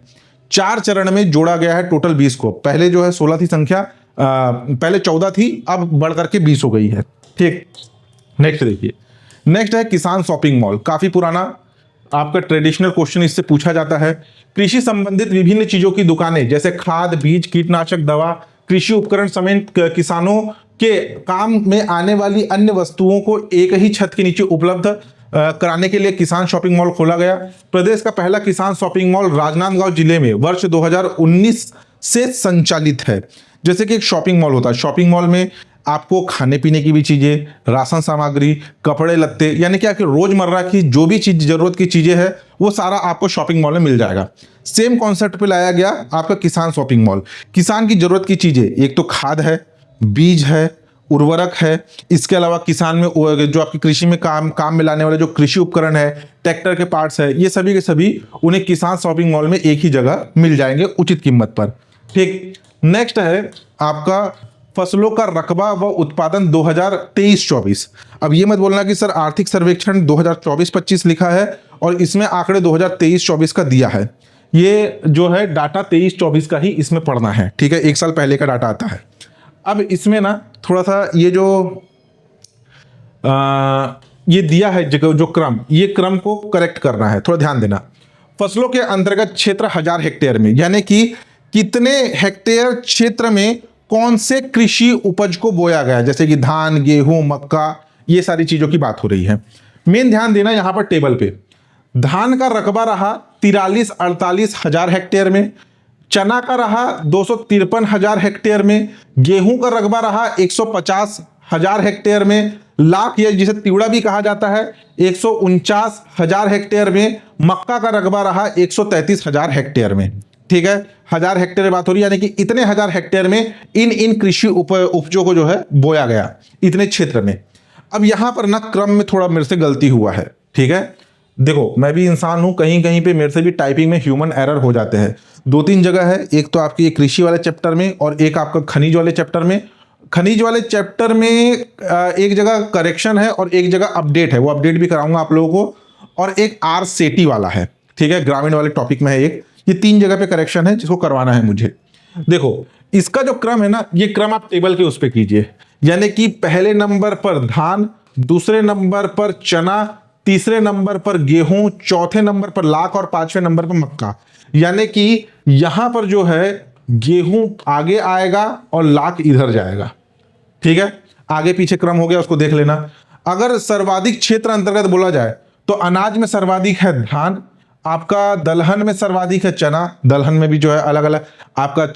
4 चरण में जोड़ा गया है टोटल 20 को। पहले जो है 16 थी संख्या, पहले 14 थी, अब बढ़ करके 20 हो गई है। ठीक, नेक्स्ट देखिए, नेक्स्ट है किसान शॉपिंग मॉल। काफी पुराना आपका ट्रेडिशनल क्वेश्चन इससे पूछा जाता है। कृषि संबंधित विभिन्न चीजों की दुकानें जैसे खाद, बीज, कीटनाशक दवा, कृषि उपकरण समेत किसानों के काम में आने वाली अन्य वस्तुओं को एक ही छत के नीचे उपलब्ध कराने के लिए किसान शॉपिंग मॉल खोला गया। प्रदेश का पहला किसान शॉपिंग मॉल राजनांदगांव जिले में वर्ष 2019 से संचालित है। जैसे कि एक शॉपिंग मॉल होता है, शॉपिंग मॉल में आपको खाने पीने की भी चीजें, राशन सामग्री, कपड़े लत्ते, यानी कि आपके रोजमर्रा की जो भी चीज जरूरत की चीजें है वो सारा आपको शॉपिंग मॉल में मिल जाएगा। सेम कॉन्सेप्ट पे लाया गया आपका किसान शॉपिंग मॉल। किसान की जरूरत की चीजें, एक तो खाद है, बीज है, उर्वरक है, इसके अलावा किसान में जो आपकी कृषि में काम में लाने वाले जो कृषि उपकरण है, ट्रैक्टर के पार्ट्स है, ये सभी के सभी उन्हें किसान शॉपिंग मॉल में एक ही जगह मिल जाएंगे उचित कीमत पर। ठीक, नेक्स्ट है आपका फसलों का रकबा व उत्पादन 2023-24। अब ये मत बोलना कि सर आर्थिक सर्वेक्षण 2024-25 लिखा है और इसमें आंकड़े 2023-24 का दिया है। ये जो है डाटा 23-24 का ही इसमें पढ़ना है। ठीक है, एक साल पहले का डाटा आता है। अब इसमें ना थोड़ा सा ये जो ये दिया है जो क्रम, ये क्रम को करेक्ट करना है, थोड़ा ध्यान देना। फसलों के अंतर्गत क्षेत्र 1000 हेक्टेयर में, यानी कि कितने हेक्टेयर क्षेत्र में कौन से कृषि उपज को बोया गया, जैसे कि धान, गेहूं, मक्का, ये सारी चीजों की बात हो रही है। मेन ध्यान देना यहां पर टेबल पे। धान का रकबा रहा 43-48 हजार हेक्टेयर में, चना का रहा 253 हजार हेक्टेयर में, गेहूं का रकबा रहा 150 हजार हेक्टेयर में, लाख या जिसे तिवड़ा भी कहा जाता है 149 हजार हेक्टेयर में, मक्का का रकबा रहा 133 हजार हेक्टेयर में। ठीक है, हजार हेक्टेयर बात हो रही है, यानी कि इतने हजार हेक्टेयर में इन कृषि उपजों को जो है बोया गया इतने क्षेत्र में। अब यहां पर ना क्रम में थोड़ा मेरे से गलती हुआ है। ठीक है, देखो मैं भी इंसान हूं, कहीं कहीं पे मेरे से भी टाइपिंग में ह्यूमन एरर हो जाते हैं। 2-3 जगह है, एक तो आपकी कृषि वाले चैप्टर में और एक आपका खनिज वाले चैप्टर में। खनिज वाले चैप्टर में एक जगह करेक्शन है और एक जगह अपडेट है, वो अपडेट भी कराऊंगा आप लोगों को, और एक RCT वाला है। ठीक है, ग्रामीण वाले टॉपिक में है एक। ये 3 जगह पे करेक्शन है जिसको करवाना है मुझे। देखो इसका जो क्रम है ना, ये क्रम आप टेबल के उस पे कीजिए, यानी कि पहले नंबर पर धान, दूसरे नंबर पर चना, तीसरे नंबर पर गेहूं, चौथे नंबर पर लाख और 5वें नंबर पर मक्का। यानी कि यहां पर जो है गेहूं आगे आएगा और लाख इधर जाएगा। ठीक है, आगे पीछे क्रम हो गया, उसको देख लेना। अगर सर्वाधिक क्षेत्र अंतर्गत बोला जाए तो अनाज में सर्वाधिक है धान, आपका दलहन में सर्वाधिक है चना। दलहन में भी जो है अलग अलग आपका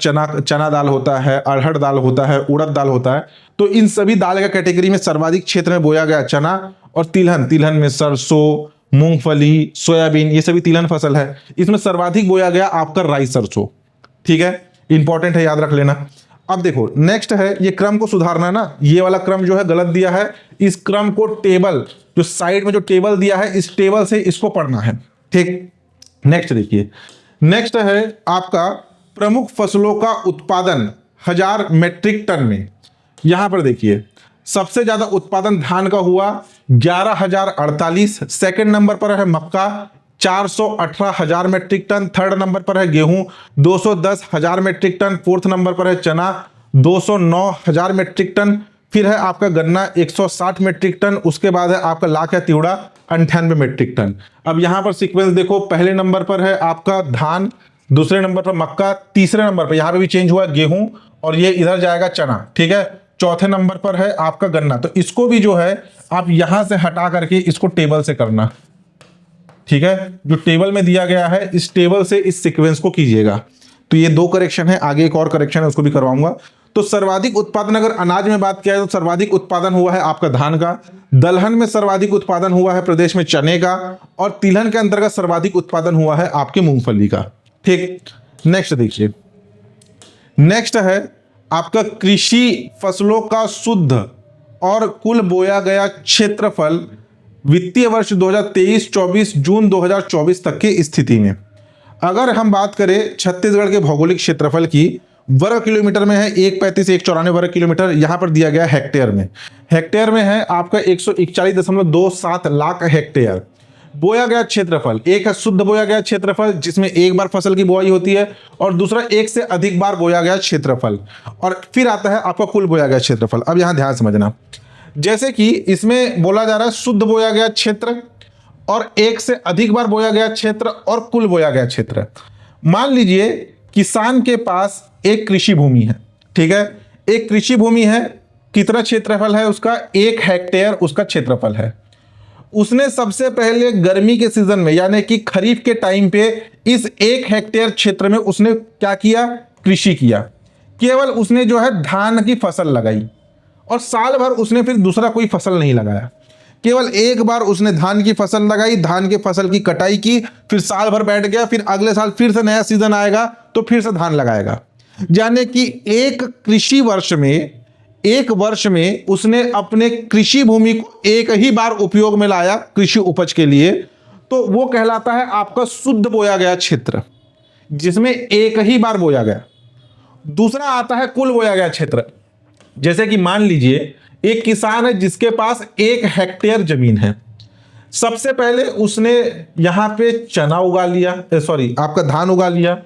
चना दाल होता है, अरहर दाल होता है, उड़द दाल होता है। तो इन सभी दाल का कैटेगरी में सर्वाधिक क्षेत्र में बोया गया चना। और तिलहन में सरसों, मूंगफली, सोयाबीन, ये सभी तिलहन फसल है। इसमें सर्वाधिक बोया गया आपका राई सरसों। ठीक है, इंपॉर्टेंट है, याद रख लेना। अब देखो नेक्स्ट है, ये क्रम को सुधारना है ना, ये वाला क्रम जो है गलत दिया है। इस क्रम को टेबल जो साइड में जो टेबल दिया है, इस टेबल से इसको पढ़ना है। ठीक, नेक्स्ट देखिए, नेक्स्ट है आपका प्रमुख फसलों का उत्पादन 1000 मीट्रिक टन में। यहां पर देखिए सबसे ज्यादा उत्पादन धान का हुआ 11,048, सेकंड नंबर पर है मक्का 418,000 मीट्रिक टन, थर्ड नंबर पर है गेहूं 210,000 मीट्रिक टन, फोर्थ नंबर पर है चना 209,000 मीट्रिक टन, फिर है आपका गन्ना 160 मीट्रिक टन, उसके बाद है आपका लाख या तिवड़ा 98 मीट्रिक टन। अब यहां पर सीक्वेंस देखो, पहले नंबर पर है आपका धान, दूसरे नंबर पर मक्का, तीसरे नंबर पर यहां पे भी चेंज हुआ गेहूं, और ये इधर जाएगा चना। ठीक है, चौथे नंबर पर है आपका गन्ना। तो इसको भी जो है आप यहां से हटा करके इसको टेबल से करना, ठीक है। जो टेबल में दिया गया है इस टेबल से इस सीक्वेंस को कीजिएगा। तो ये 2 करेक्शन है, आगे एक और करेक्शन है उसको भी करवाऊंगा। तो सर्वाधिक उत्पादन अगर अनाज में बात किया जाए तो सर्वाधिक उत्पादन हुआ है आपका धान का, दलहन में सर्वाधिक उत्पादन हुआ है प्रदेश में चने का, और तिलहन के अंतर्गत सर्वाधिक उत्पादन हुआ है आपके मूंगफली का। ठीक, नेक्स्ट देखिए। नेक्स्ट है आपका कृषि फसलों का शुद्ध और कुल बोया गया क्षेत्रफल वित्तीय वर्ष 2023-24 जून 2024 तक की स्थिति में। अगर हम बात करें छत्तीसगढ़ के भौगोलिक क्षेत्रफल की, वर्ग किलोमीटर में है 135 194 वर्ग किलोमीटर, यहां पर दिया गया हेक्टेयर में। हेक्टेयर में है आपका 141.27 लाख हेक्टेयर। बोया गया क्षेत्रफल, एक है शुद्ध बोया गया क्षेत्रफल जिसमें एक बार फसल की बुआई होती है, और दूसरा एक से अधिक बार बोया गया क्षेत्रफल, और फिर आता है आपका कुल बोया गया क्षेत्रफल। अब यहां ध्यान समझना, जैसे कि इसमें बोला जा रहा है शुद्ध बोया गया क्षेत्र और एक से अधिक बार बोया गया क्षेत्र और कुल बोया गया क्षेत्र। मान लीजिए किसान के पास एक कृषि भूमि है, ठीक है, एक कृषि भूमि है, कितना क्षेत्रफल है उसका, 1 हेक्टेयर उसका क्षेत्रफल है। उसने सबसे पहले गर्मी के सीजन में यानी कि खरीफ के टाइम पे इस 1 हेक्टेयर क्षेत्र में उसने क्या किया, कृषि किया। केवल उसने जो है धान की फसल लगाई, और साल भर उसने फिर दूसरा कोई फसल नहीं लगाया। केवल एक बार उसने धान की फसल लगाई, धान की फसल की कटाई की, फिर साल भर बैठ गया, फिर अगले साल फिर से नया सीजन आएगा तो फिर से धान लगाएगा। यानी कि एक कृषि वर्ष में, एक वर्ष में उसने अपने कृषि भूमि को एक ही बार उपयोग में लाया कृषि उपज के लिए, तो वो कहलाता है आपका शुद्ध बोया गया क्षेत्र, जिसमें एक ही बार बोया गया। दूसरा आता है कुल बोया गया क्षेत्र। जैसे कि मान लीजिए एक किसान है जिसके पास 1 हेक्टेयर जमीन है। सबसे पहले उसने यहां पे चना उगा लिया, आपका धान उगा लिया।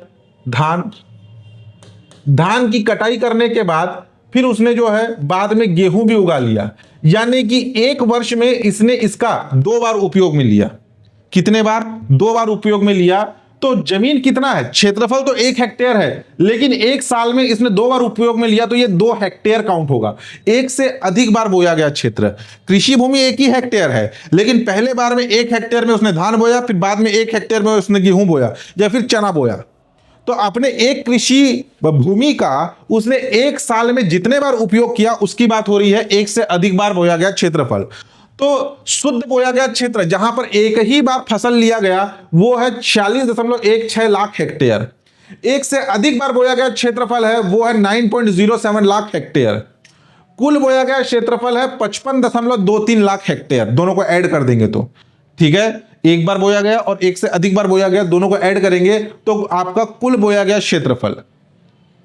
धान की कटाई करने के बाद फिर उसने जो है बाद में गेहूं भी उगा लिया। यानी कि एक वर्ष में इसने इसका 2 बार उपयोग में लिया। कितने बार, 2 बार उपयोग में लिया। तो जमीन कितना है, क्षेत्रफल तो 1 हेक्टेयर है, लेकिन एक साल में इसने 2 बार उपयोग में लिया, तो ये 2 हेक्टेयर काउंट होगा। एक से अधिक बार बोया गया क्षेत्र, कृषि भूमि 1 ही हेक्टेयर है, लेकिन पहले बार में 1 हेक्टेयर में उसने धान बोया, फिर बाद में 1 हेक्टेयर में उसने गेहूं बोया या फिर चना बोया। तो अपने एक कृषि भूमि का उसने एक साल में जितने बार उपयोग किया उसकी बात हो रही है, 1 से अधिक बार बोया गया क्षेत्रफल। तो शुद्ध बोया गया क्षेत्र जहां पर एक ही बार फसल लिया गया वो है 46.16 लाख हेक्टेयर। एक से अधिक बार बोया गया क्षेत्रफल है वो है 9.07 लाख हेक्टेयर। कुल बोया गया क्षेत्रफल है 55.23 लाख हेक्टेयर। दोनों को ऐड कर देंगे तो ठीक है, एक बार बोया गया और एक से अधिक बार बोया गया, दोनों को ऐड करेंगे तो आपका कुल बोया गया क्षेत्रफल,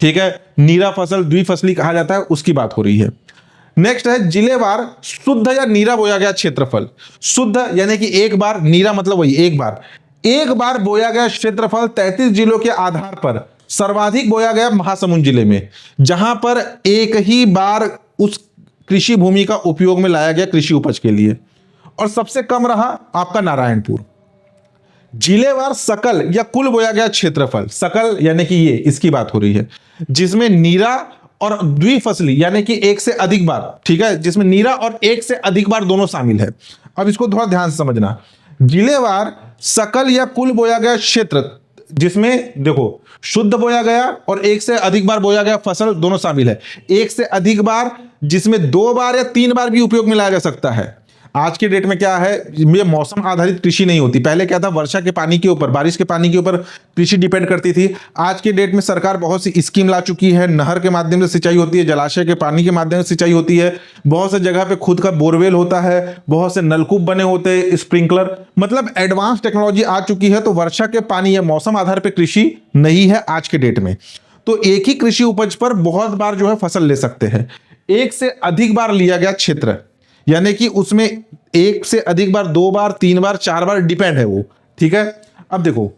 ठीक है, नीरा फसल द्विफसली कहा जाता है, उसकी बात हो रही है। नेक्स्ट है जिलेवार शुद्ध या नीरा बोया गया क्षेत्रफल। शुद्ध यानी कि एक बार, नीरा मतलब वही एक बार बोया गया क्षेत्रफल 33 जिलों के आधार पर सर्वाधिक बोया गया महासमुंद जिले में, जहां पर एक ही बार उस कृषि भूमि का उपयोग में लाया गया कृषि उपज के लिए, और सबसे कम रहा आपका नारायणपुर। जिलेवार सकल या कुल बोया गया क्षेत्रफल, सकल यानी कि ये इसकी बात हो रही है, जिसमें नीरा और द्विफसली यानी कि एक से अधिक बार, ठीक है, जिसमें नीरा और एक से अधिक बार दोनों शामिल है। अब इसको थोड़ा ध्यान से समझना, जिलेवार सकल या कुल बोया गया क्षेत्र जिसमें देखो शुद्ध बोया गया और एक से अधिक बार बोया गया फसल दोनों शामिल है। एक से अधिक बार जिसमें 2 बार या 3 बार भी उपयोग में लाया जा सकता है। आज के डेट में क्या है, ये मौसम आधारित कृषि नहीं होती। पहले क्या था, वर्षा के पानी के ऊपर, बारिश के पानी के ऊपर कृषि डिपेंड करती थी। आज के डेट में सरकार बहुत सी स्कीम ला चुकी है, नहर के माध्यम से सिंचाई होती है, जलाशय के पानी के माध्यम से सिंचाई होती है, बहुत से जगह पे खुद का बोरवेल होता है, बहुत से नलकूप बने होते हैं, स्प्रिंकलर, मतलब एडवांस टेक्नोलॉजी आ चुकी है। तो वर्षा के पानी या मौसम आधार पर कृषि नहीं है आज के डेट में। तो एक ही कृषि उपज पर बहुत बार जो है फसल ले सकते हैं। एक से अधिक बार लिया गया क्षेत्र यानी कि उसमें एक से अधिक बार, 2 बार, 3 बार, 4 बार डिपेंड है वो, ठीक है। अब देखो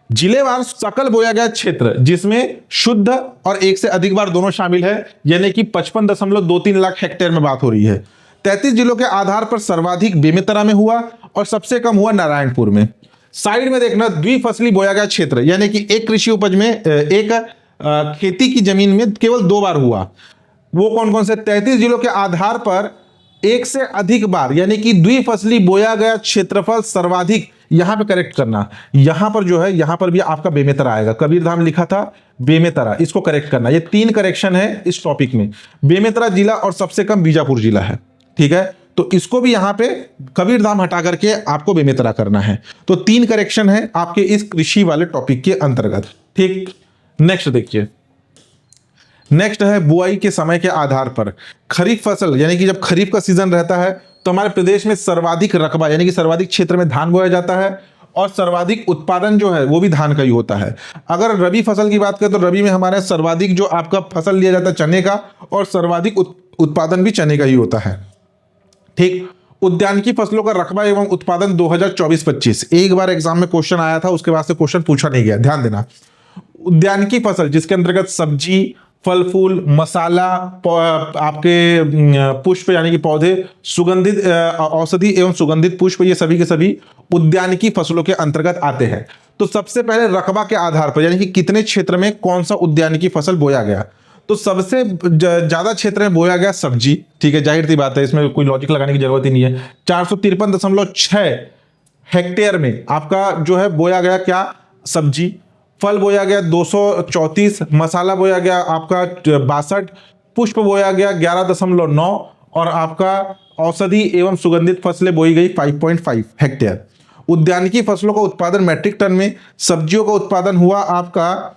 जिलेवार सकल बोया गया क्षेत्र जिसमें शुद्ध और एक से अधिक बार दोनों शामिल है, यानी कि 55.23 लाख हेक्टेयर में बात हो रही है। 33 जिलों के आधार पर सर्वाधिक बेमेतरा में हुआ और सबसे कम हुआ नारायणपुर में। साइड में देखना द्विफसली बोया गया क्षेत्र यानी कि एक कृषि उपज में, एक खेती की जमीन में केवल 2 बार हुआ। वो कौन कौन से 33 जिलों के आधार पर एक से अधिक बार यानी कि द्विफसली बोया गया क्षेत्रफल सर्वाधिक, यहां पे करेक्ट करना, यहां पर जो है यहां पर भी आपका बेमेतरा आएगा, कबीरधाम लिखा था बेमेतरा, इसको करेक्ट करना। ये 3 करेक्शन है इस टॉपिक में। बेमेतरा जिला और सबसे कम बीजापुर जिला है, ठीक है, तो इसको भी यहां पे कबीरधाम हटा करके आपको बेमेतरा करना है। तो 3 करेक्शन है आपके इस कृषि वाले टॉपिक के अंतर्गत, ठीक। नेक्स्ट देखिए, नेक्स्ट है बुआई के समय के आधार पर खरीफ फसल, यानी कि जब खरीफ का सीजन रहता है तो हमारे प्रदेश में सर्वाधिक रकबा यानी कि सर्वाधिक क्षेत्र में धान बोया जाता है और सर्वाधिक उत्पादन जो है वो भी धान का ही होता है। अगर रबी फसल की बात करें तो रबी में हमारे सर्वाधिक जो आपका फसल लिया जाता है चने का और सर्वाधिक उत्पादन भी चने का ही होता है, ठीक। उद्यानिकी फसलों का रकबा एवं उत्पादन 2024-25 एक बार एग्जाम में क्वेश्चन आया था, उसके बाद से क्वेश्चन पूछा नहीं गया, ध्यान देना। उद्यानिकी फसल जिसके अंतर्गत सब्जी, फल फूल, मसाला, आपके पुष्प यानी कि पौधे, सुगंधित औषधि एवं सुगंधित पुष्प, ये सभी के सभी उद्यानिकी फसलों के अंतर्गत आते हैं। तो सबसे पहले रकबा के आधार पर यानी कि कितने क्षेत्र में कौन सा उद्यानिकी फसल बोया गया, तो सबसे ज्यादा क्षेत्र में बोया गया सब्जी, ठीक है, जाहिर सी बात है, इसमें कोई लॉजिक लगाने की जरूरत ही नहीं है। 453.6 हेक्टेयर में आपका जो है बोया गया क्या, सब्जी। फल बोया गया 234, मसाला बोया गया आपका 62, पुष्प बोया गया 11.9 और आपका औषधि एवं सुगंधित फसलें बोई गई 5.5 हेक्टेयर। उद्यानिकी फसलों का उत्पादन मैट्रिक टन में, सब्जियों का उत्पादन हुआ आपका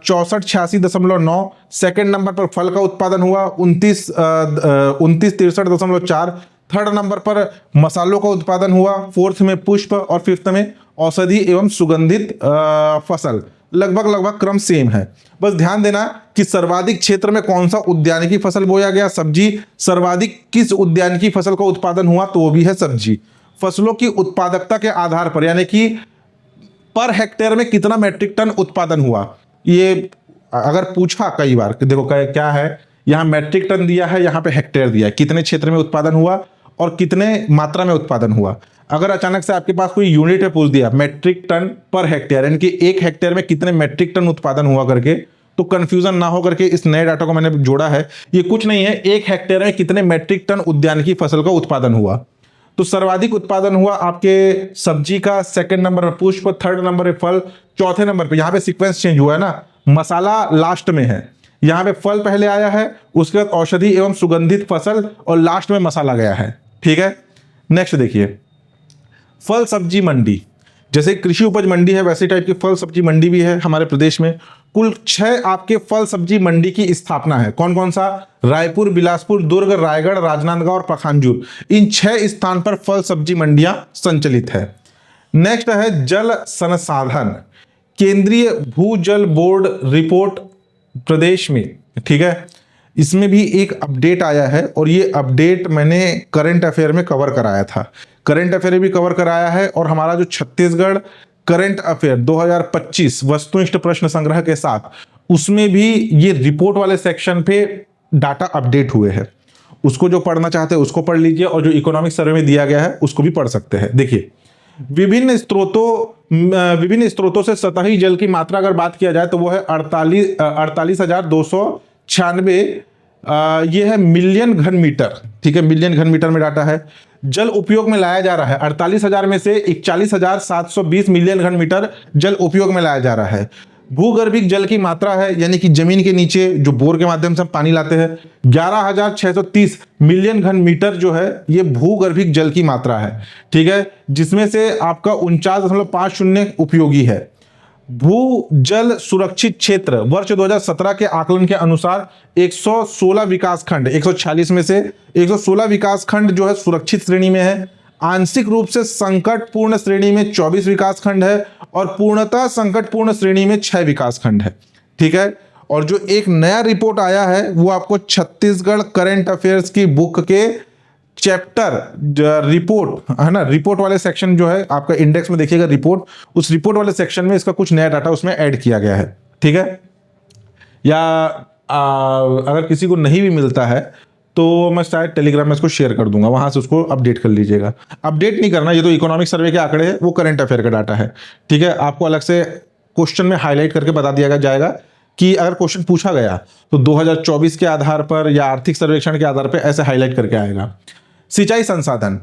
6486.9, सेकेंड नंबर पर फल का उत्पादन हुआ 2963.4, थर्ड नंबर पर मसालों का उत्पादन हुआ, फोर्थ में पुष्प और फिफ्थ में औषधि एवं सुगंधित फसल। लगभग क्रम सेम है, बस ध्यान देना कि सर्वाधिक क्षेत्र में कौन सा उद्यानिकी फसल बोया गया, सब्जी। सर्वाधिक किस उद्यानिकी फसल का उत्पादन हुआ, तो वो भी है सब्जी। फसलों की उत्पादकता के आधार पर यानी कि पर हेक्टेयर में कितना मैट्रिक टन उत्पादन हुआ, ये अगर पूछा कई बार कि देखो क्या है, यहाँ मैट्रिक टन दिया है, यहाँ पे हेक्टेयर दिया है, कितने क्षेत्र में उत्पादन हुआ और कितने मात्रा में उत्पादन हुआ। अगर अचानक से आपके पास कोई यूनिट में पूछ दिया मैट्रिक टन पर हेक्टेयर यानी कि 1 हेक्टेयर में कितने मैट्रिक टन उत्पादन हुआ करके, तो कंफ्यूजन ना हो करके इस नए डाटा को मैंने जोड़ा है। ये कुछ नहीं है, 1 हेक्टेयर में कितने मैट्रिक टन उद्यानिकी फसल का उत्पादन हुआ। तो सर्वाधिक उत्पादन हुआ आपके सब्जी का, सेकंड नंबर पर पुष्प, थर्ड नंबर पे फल, चौथे नंबर पे यहाँ पे सीक्वेंस चेंज हुआ है ना, मसाला लास्ट में है, यहाँ पे फल पहले आया है, उसके बाद औषधि एवं सुगंधित फसल और लास्ट में मसाला गया है, ठीक है। नेक्स्ट देखिए, फल सब्जी मंडी, जैसे कृषि उपज मंडी है वैसे टाइप की फल सब्जी मंडी भी है हमारे प्रदेश में। कुल 6 आपके फल सब्जी मंडी की स्थापना है। कौन कौन सा, रायपुर, बिलासपुर, दुर्ग, रायगढ़, राजनांदगांव और पखांजूर, इन 6 स्थान पर फल सब्जी मंडियां संचालित है। नेक्स्ट है जल संसाधन, केंद्रीय भूजल बोर्ड रिपोर्ट प्रदेश में, ठीक है, इसमें भी एक अपडेट आया है और ये अपडेट मैंने करंट अफेयर में कवर कराया था, करंट अफेयर भी कवर कराया है और हमारा जो छत्तीसगढ़ करंट अफेयर 2025 वस्तुनिष्ठ प्रश्न संग्रह के साथ, उसमें भी ये रिपोर्ट वाले सेक्शन पे डाटा अपडेट हुए हैं। उसको जो पढ़ना चाहते हैं उसको पढ़ लीजिए और जो इकोनॉमिक सर्वे में दिया गया है उसको भी पढ़ सकते हैं। देखिए, विभिन्न स्रोतों से सतही जल की मात्रा अगर बात किया जाए तो वो है 48,296, ये है मिलियन घन मीटर, ठीक है, मिलियन घन मीटर में डाटा है। जल उपयोग में लाया जा रहा है 48,000 में से 41,720 मिलियन घन मीटर जल उपयोग में लाया जा रहा है। भूगर्भिक जल की मात्रा है यानी कि जमीन के नीचे जो बोर के माध्यम से हम पानी लाते हैं 11,630 मिलियन घन मीटर जो है ये भूगर्भिक जल की मात्रा है, ठीक है, जिसमें से आपका 49.50 उपयोगी है। भूजल सुरक्षित क्षेत्र वर्ष 2017 के आकलन के अनुसार 116 विकासखंड, 146 में से 116 विकासखंड जो है सुरक्षित श्रेणी में है। आंशिक रूप से संकटपूर्ण श्रेणी में 24 विकासखंड है और पूर्णतः संकटपूर्ण श्रेणी में 6 विकासखंड है, ठीक है। और जो एक नया रिपोर्ट आया है वो आपको छत्तीसगढ़ करंट अफेयर्स की बुक के चैप्टर रिपोर्ट है ना, रिपोर्ट वाले सेक्शन जो है आपका इंडेक्स में देखिएगा रिपोर्ट, उस रिपोर्ट वाले सेक्शन में इसका कुछ नया डाटा उसमें ऐड किया गया है, ठीक है। या अगर किसी को नहीं भी मिलता है तो मैं शायद टेलीग्राम में इसको शेयर कर दूंगा, वहां से उसको अपडेट कर लीजिएगा। अपडेट नहीं करना, ये तो इकोनॉमिक सर्वे के आंकड़े हैं, वो करंट अफेयर का डाटा है, ठीक है। आपको अलग से क्वेश्चन में हाईलाइट करके बता दिया जाएगा कि अगर क्वेश्चन पूछा गया तो 2024 के आधार पर या आर्थिक सर्वेक्षण के आधार पर ऐसे हाईलाइट करके आएगा। सिंचाई संसाधन,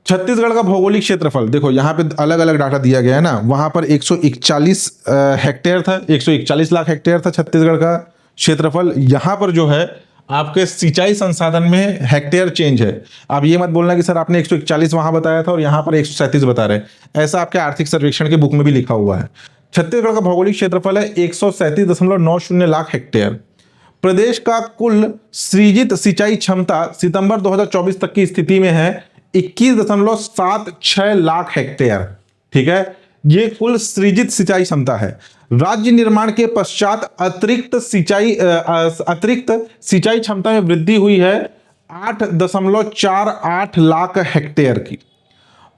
छत्तीसगढ़ का भौगोलिक क्षेत्रफल, देखो यहाँ पे अलग अलग डाटा दिया गया है ना। वहां पर 141 हेक्टेयर था, 141 लाख हेक्टेयर था छत्तीसगढ़ का क्षेत्रफल। यहाँ पर जो है आपके सिंचाई संसाधन में हेक्टेयर चेंज है। आप ये मत बोलना कि सर आपने 141 वहां बताया था और यहाँ पर 137 बता रहे, ऐसा आपके आर्थिक सर्वेक्षण के बुक में भी लिखा हुआ है। छत्तीसगढ़ का भौगोलिक क्षेत्रफल है 137.90 लाख हेक्टेयर। प्रदेश का कुल सृजित सिंचाई क्षमता सितंबर 2024 तक की स्थिति में है 21.76 लाख हेक्टेयर। ठीक है, ये कुल सृजित सिंचाई क्षमता है। राज्य निर्माण के पश्चात अतिरिक्त सिंचाई क्षमता में वृद्धि हुई है 8.48 लाख हेक्टेयर की।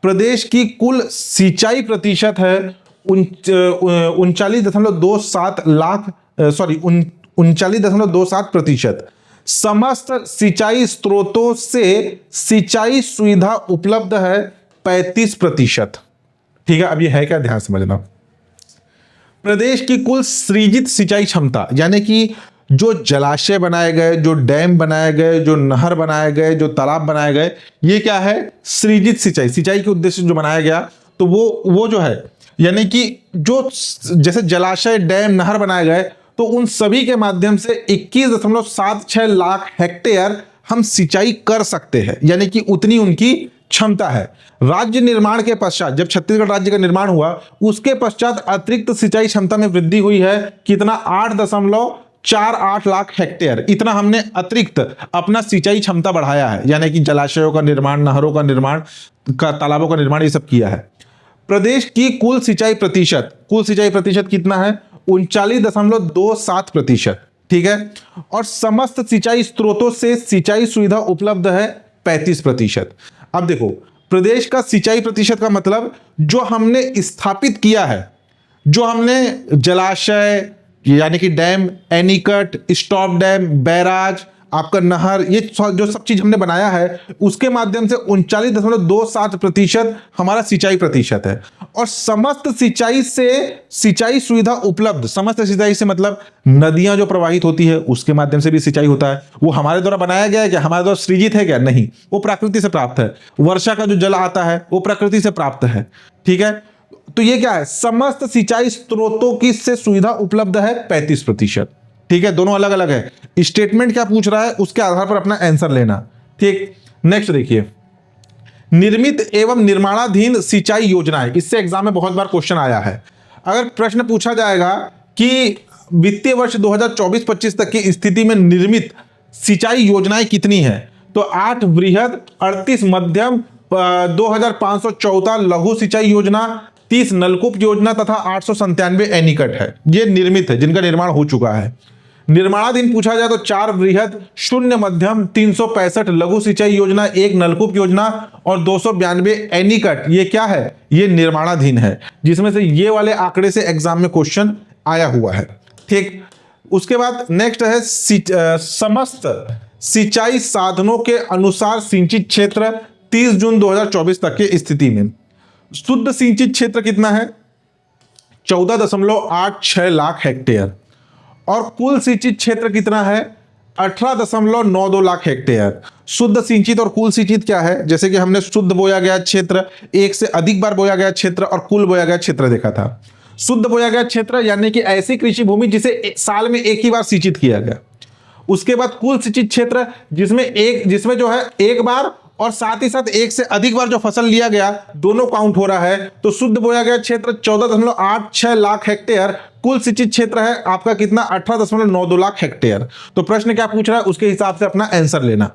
प्रदेश की कुल सिंचाई प्रतिशत है 39.27%। समस्त सिंचाई स्रोतों से सिंचाई सुविधा उपलब्ध है 35%। ठीक है, अब ये है क्या, ध्यान समझना। प्रदेश की कुल सृजित सिंचाई क्षमता यानी कि जो जलाशय बनाए गए, जो डैम बनाए गए, जो नहर बनाए गए, जो तालाब बनाए गए, ये क्या है, सृजित सिंचाई, सिंचाई के उद्देश्य से जो बनाया गया, तो वो जो है यानी कि जो जैसे जलाशय, डैम, नहर बनाए गए, तो उन सभी के माध्यम से 21.76 लाख हेक्टेयर हम सिंचाई कर सकते हैं, यानी कि उतनी उनकी क्षमता है। राज्य निर्माण के पश्चात, जब छत्तीसगढ़ राज्य का निर्माण हुआ, उसके पश्चात अतिरिक्त सिंचाई क्षमता में वृद्धि हुई है कितना, 8.48 लाख हेक्टेयर। इतना हमने अतिरिक्त अपना सिंचाई क्षमता बढ़ाया है, यानी कि जलाशयों का निर्माण, नहरों का निर्माण, तालाबों का निर्माण, ये सब किया है। प्रदेश की कुल सिंचाई प्रतिशत कितना है, 39.27%। ठीक है, और समस्त सिंचाई स्रोतों से सिंचाई सुविधा उपलब्ध है 35%। अब देखो, प्रदेश का सिंचाई प्रतिशत का मतलब जो हमने स्थापित किया है, जो हमने जलाशय यानी कि dam, anicut, stop dam, barrage, आपका नहर, ये जो सब चीज हमने बनाया है, उसके माध्यम से 39.27% हमारा सिंचाई प्रतिशत है। और समस्त सिंचाई से सिंचाई सुविधा उपलब्ध, समस्त सिंचाई से मतलब नदियां जो प्रवाहित होती है उसके माध्यम से भी सिंचाई होता है। वो हमारे द्वारा बनाया गया है क्या, हमारे द्वारा सृजित है क्या, नहीं, वो प्रकृति से प्राप्त है। वर्षा का जो जल आता है वो प्रकृति से प्राप्त है। ठीक है, तो ये क्या है, समस्त सिंचाई स्रोतों की से सुविधा उपलब्ध है 35%। ठीक है, दोनों अलग अलग है। स्टेटमेंट क्या पूछ रहा है उसके आधार पर अपना आंसर लेना। ठीक, नेक्स्ट देखिए, निर्मित एवं निर्माणाधीन सिंचाई योजनाएं, इससे एग्जाम में बहुत बार क्वेश्चन आया है। अगर प्रश्न पूछा जाएगा कि वित्तीय वर्ष 2024-25 तक की स्थिति में निर्मित सिंचाई योजनाएं कितनी है, तो 8 बृहद, 38 मध्यम, 2514 लघु सिंचाई योजना, 30 नलकूप योजना तथा 897 एनीकट है। ये निर्मित है, जिनका निर्माण हो चुका है। निर्माणाधीन पूछा जाए तो 4 बृहद, 0 मध्यम, 365 लघु सिंचाई योजना, 1 नलकूप योजना और 292 एनीकट, ये क्या है, ये निर्माणाधीन है, जिसमें से ये वाले आंकड़े से एग्जाम में क्वेश्चन आया हुआ है। ठीक, उसके बाद नेक्स्ट है समस्त सिंचाई साधनों के अनुसार सिंचित क्षेत्र 30 जून 2024 तक की स्थिति में। शुद्ध सिंचित क्षेत्र कितना है, 14.86 लाख हेक्टेयर। और कुल सिंचित क्षेत्र कितना है, 18.92 लाख हेक्टेयर। शुद्ध सिंचित और कुल सिंचित क्या है, जैसे कि हमने शुद्ध बोया गया क्षेत्र, एक से अधिक बार बोया गया क्षेत्र, और कुल बोया गया क्षेत्र देखा था। शुद्ध बोया गया क्षेत्र यानी कि ऐसी कृषि भूमि जिसे साल में एक ही बार सिंचित किया गया। उसके बाद कुल सिंचित क्षेत्र जिसमें जो है एक बार और साथ ही साथ एक से अधिक बार जो फसल लिया गया, दोनों काउंट हो रहा है। तो शुद्ध बोया गया क्षेत्र 14.86 लाख हेक्टेयर, कुल सिंचित क्षेत्र है आपका कितना, 18.92 लाख हेक्टेयर। तो प्रश्न क्या पूछ रहा है उसके हिसाब से अपना आंसर लेना।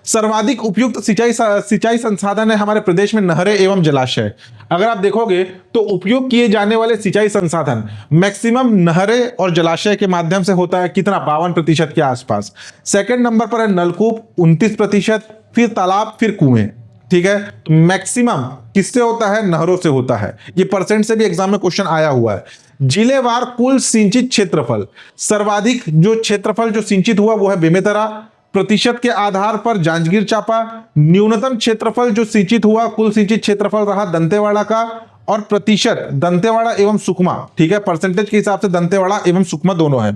सर्वाधिक उपयुक्त सिंचाई संसाधन है हमारे प्रदेश में नहरें एवं जलाशय। अगर आप देखोगे तो उपयोग किए जाने वाले सिंचाई संसाधन मैक्सिमम नहरें और जलाशय के माध्यम से होता है, कितना, 52% के आसपास। सेकंड नंबर पर है नलकूप 29%, फिर तालाब, फिर कुएं। ठीक है, तो मैक्सिमम किससे होता है, नहरों से होता है। ये परसेंट से भी एग्जाम में क्वेश्चन आया हुआ है। जिलेवार कुल सिंचित क्षेत्रफल, सर्वाधिक जो क्षेत्रफल जो सिंचित हुआ वो है बेमेतरा, प्रतिशत के आधार पर जांजगीर चांपा। न्यूनतम क्षेत्रफल जो सिंचित हुआ, कुल सिंचित क्षेत्रफल रहा दंतेवाड़ा का, और प्रतिशत दंतेवाड़ा एवं सुकमा, ठीक है, परसेंटेज के हिसाब से दंतेवाड़ा एवं सुकमा दोनों है,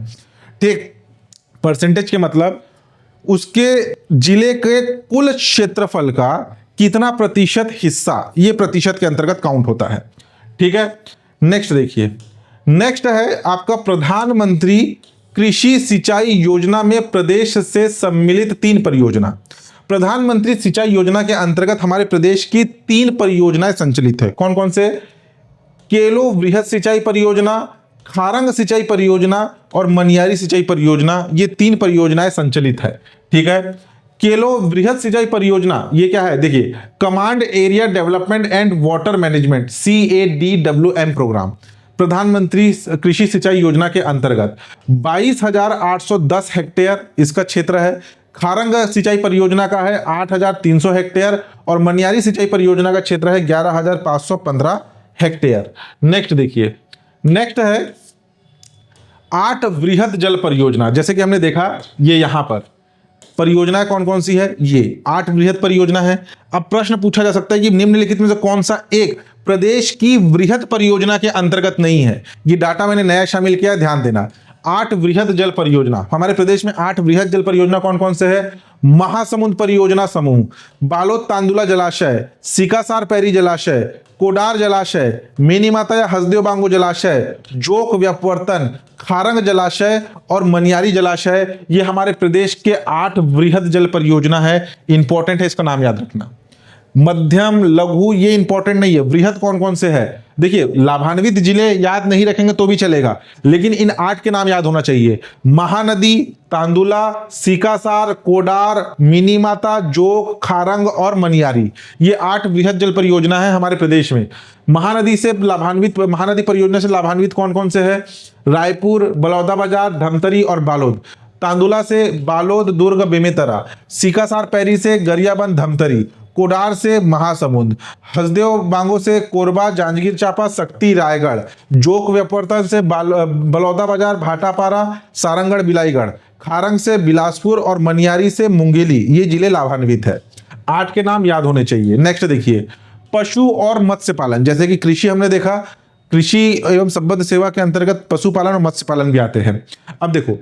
ठीक। परसेंटेज के मतलब उसके जिले के कुल क्षेत्रफल का कितना प्रतिशत हिस्सा ये प्रतिशत के अंतर्गत काउंट होता है, ठीक है। नेक्स्ट देखिए, नेक्स्ट है आपका प्रधानमंत्री कृषि सिंचाई योजना में प्रदेश से सम्मिलित 3 परियोजना। प्रधानमंत्री सिंचाई योजना के अंतर्गत हमारे प्रदेश की 3 परियोजनाएं संचालित है। कौन कौन से? केलो वृहद सिंचाई परियोजना, खारंग सिंचाई परियोजना और मनियारी सिंचाई परियोजना, ये 3 परियोजनाएं संचालित है, ठीक है। केलो वृहद सिंचाई परियोजना ये क्या है? देखिए, command area development and water management, CADWM programme, Pradhan Mantri Krishi सिंचाई योजना के अंतर्गत 22,810 हेक्टेयर इसका क्षेत्र है। खारंग सिंचाई परियोजना का है 8,300 हेक्टेयर और मनियारी सिंचाई परियोजना का क्षेत्र है 11,515 हेक्टेयर। नेक्स्ट देखिए, नेक्स्ट है 8 वृहद जल परियोजना। जैसे कि हमने देखा ये यहां पर परियोजना कौन कौन सी है, ये 8 वृहद परियोजना है। अब प्रश्न पूछा जा सकता है कि निम्नलिखित में से कौन सा एक प्रदेश की वृहद परियोजना के अंतर्गत नहीं है। ये डाटा मैंने नया शामिल किया, ध्यान देना। 8 वृहद जल परियोजना, हमारे प्रदेश में 8 वृहद जल परियोजना कौन कौन से है? महासमुंद परियोजना समूह, बालोद तांदुला जलाशय, सिकासार पैरी जलाशय, कोडार जलाशय, मिनी माता या हसदेव बांगो जलाशय, जोक व्यपवर्तन, खारंग जलाशय और मनियारी जलाशय, ये हमारे प्रदेश के 8 वृहद जल परियोजना है। इंपॉर्टेंट है, इसका नाम याद रखना। मध्यम, लघु ये इंपॉर्टेंट नहीं है। वृहद कौन कौन से है? देखिए, लाभान्वित जिले याद नहीं रखेंगे तो भी चलेगा, लेकिन इन 8 के नाम याद होना चाहिए। महानदी, तांदुला, सिकासार, कोडार, मिनी माता, जोक, खारंग और मनियारी, ये 8 वृहद जल परियोजना है हमारे प्रदेश में। महानदी से लाभान्वित, महानदी परियोजना से लाभान्वित कौन कौन से है? रायपुर, बलौदाबाजार, धमतरी और बालोद। तांदुला से बालोद, दुर्ग, बेमेतरा। सिकासार पैरी से गरियाबंद, धमतरी। कोडार से महासमुंद। हसदेव बांगो से कोरबा, जांजगीर चांपा, शक्ति, रायगढ़। जोक व्यपवर्तन से बलौदाबाजार, भाटापारा, सारंगढ़, बिलाईगढ़। खारंग से बिलासपुर और मनियारी से मुंगेली, ये जिले लाभान्वित है। 8 के नाम याद होने चाहिए। नेक्स्ट देखिए, पशु और मत्स्य पालन। जैसे कि कृषि हमने देखा, कृषि एवं संबद्ध सेवा के अंतर्गत पशुपालन और मत्स्य पालन भी आते हैं। अब देखो,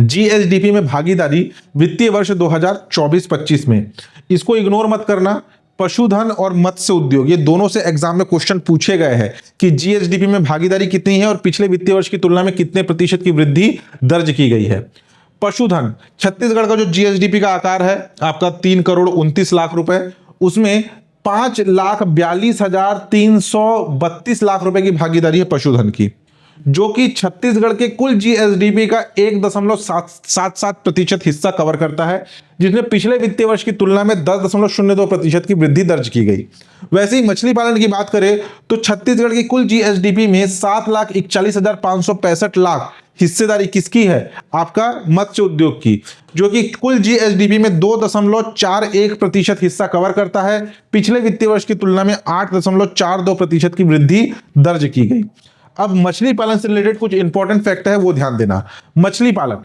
GSDP में भागीदारी वित्तीय वर्ष 2024-25 में, इसको इग्नोर मत करना। पशुधन और मत्स्य उद्योग ये दोनों से एग्जाम में क्वेश्चन पूछे गए हैं कि GSDP में भागीदारी कितनी है और पिछले वित्तीय वर्ष की तुलना में कितने प्रतिशत की वृद्धि दर्ज की गई है। पशुधन, छत्तीसगढ़ का जो GSDP का आकार है आपका 3,29,00,000 रुपए, उसमें 5,42,332 लाख रुपए की भागीदारी है पशुधन की, जो कि छत्तीसगढ़ के कुल GSDP का 1.77% हिस्सा कवर करता है, जिसमें पिछले वित्तीय वर्ष की तुलना में 10.02% की वृद्धि दर्ज की गई। वैसे ही मछली पालन की बात करें तो छत्तीसगढ़ की कुल GSDP में 7,41,565 लाख हिस्सेदारी किसकी है? आपका मत्स्य उद्योग की, जो कि कुल GSDP में 2.41% हिस्सा कवर करता है। पिछले वित्तीय वर्ष की तुलना में 8.42% की वृद्धि दर्ज की गई। अब मछली पालन से रिलेटेड कुछ इंपॉर्टेंट फैक्ट है, वो ध्यान देना। मछली पालन,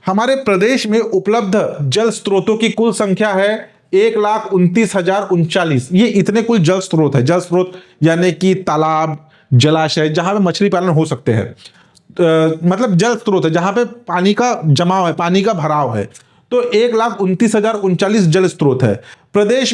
हमारे प्रदेश में उपलब्ध जल स्रोतों की कुल संख्या है 1,29,039। ये इतने कुल जल स्रोत है। जल स्रोत यानी कि तालाब, जलाशय, जहां पे मछली पालन हो सकते हैं। मतलब जल स्रोत है जहां पे पानी का जमाव है, पानी का भराव है। तो 1,29,039 जल स्रोत है। प्रदेश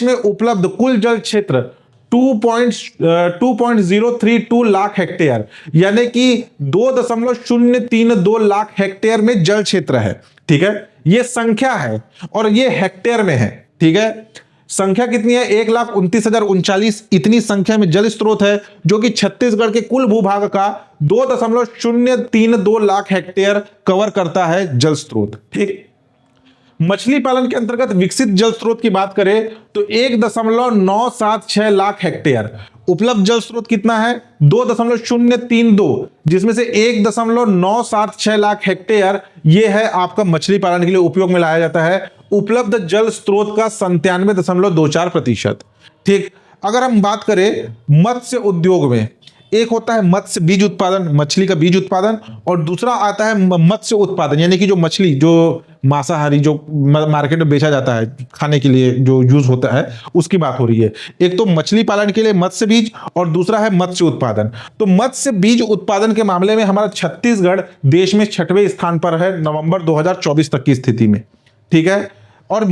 में उपलब्ध कुल जल क्षेत्र 2.032 लाख हेक्टेयर, यानी कि 2.032 लाख हेक्टेयर में जल क्षेत्र है। ठीक है, ये संख्या है और ये हेक्टेयर में है। ठीक है, संख्या कितनी है? 1,29,039। इतनी संख्या में जल स्रोत है, जो कि छत्तीसगढ़ के कुल भूभाग का 2.032 लाख हेक्टेयर कवर करता है जल स्रोत। ठीक, मछली पालन के अंतर्गत विकसित जल स्रोत की बात करें तो 1.976 लाख हेक्टेयर। उपलब्ध जल स्रोत कितना है? 2.032, जिसमें से 1.976 लाख हेक्टेयर ये है आपका मछली पालन के लिए उपयोग में लाया जाता है। उपलब्ध जल स्रोत का 97.24%। ठीक, अगर हम बात करें मत्स्य उद्योग में, एक होता है मत्स्य बीज उत्पादन, मछली का बीज उत्पादन, और दूसरा आता है मत्स्य उत्पादन, यानी कि जो मछली जो मांसाहारी जो मार्केट में बेचा जाता है खाने के लिए जो यूज होता है उसकी बात हो रही है। एक तो मछली पालन के लिए मत्स्य बीज और दूसरा है मत्स्य उत्पादन। तो मत्स्य बीज उत्पादन के मामले में हमारा छत्तीसगढ़ देश में 6वें स्थान पर है नवंबर 2024 तक की स्थिति में, ठीक है। और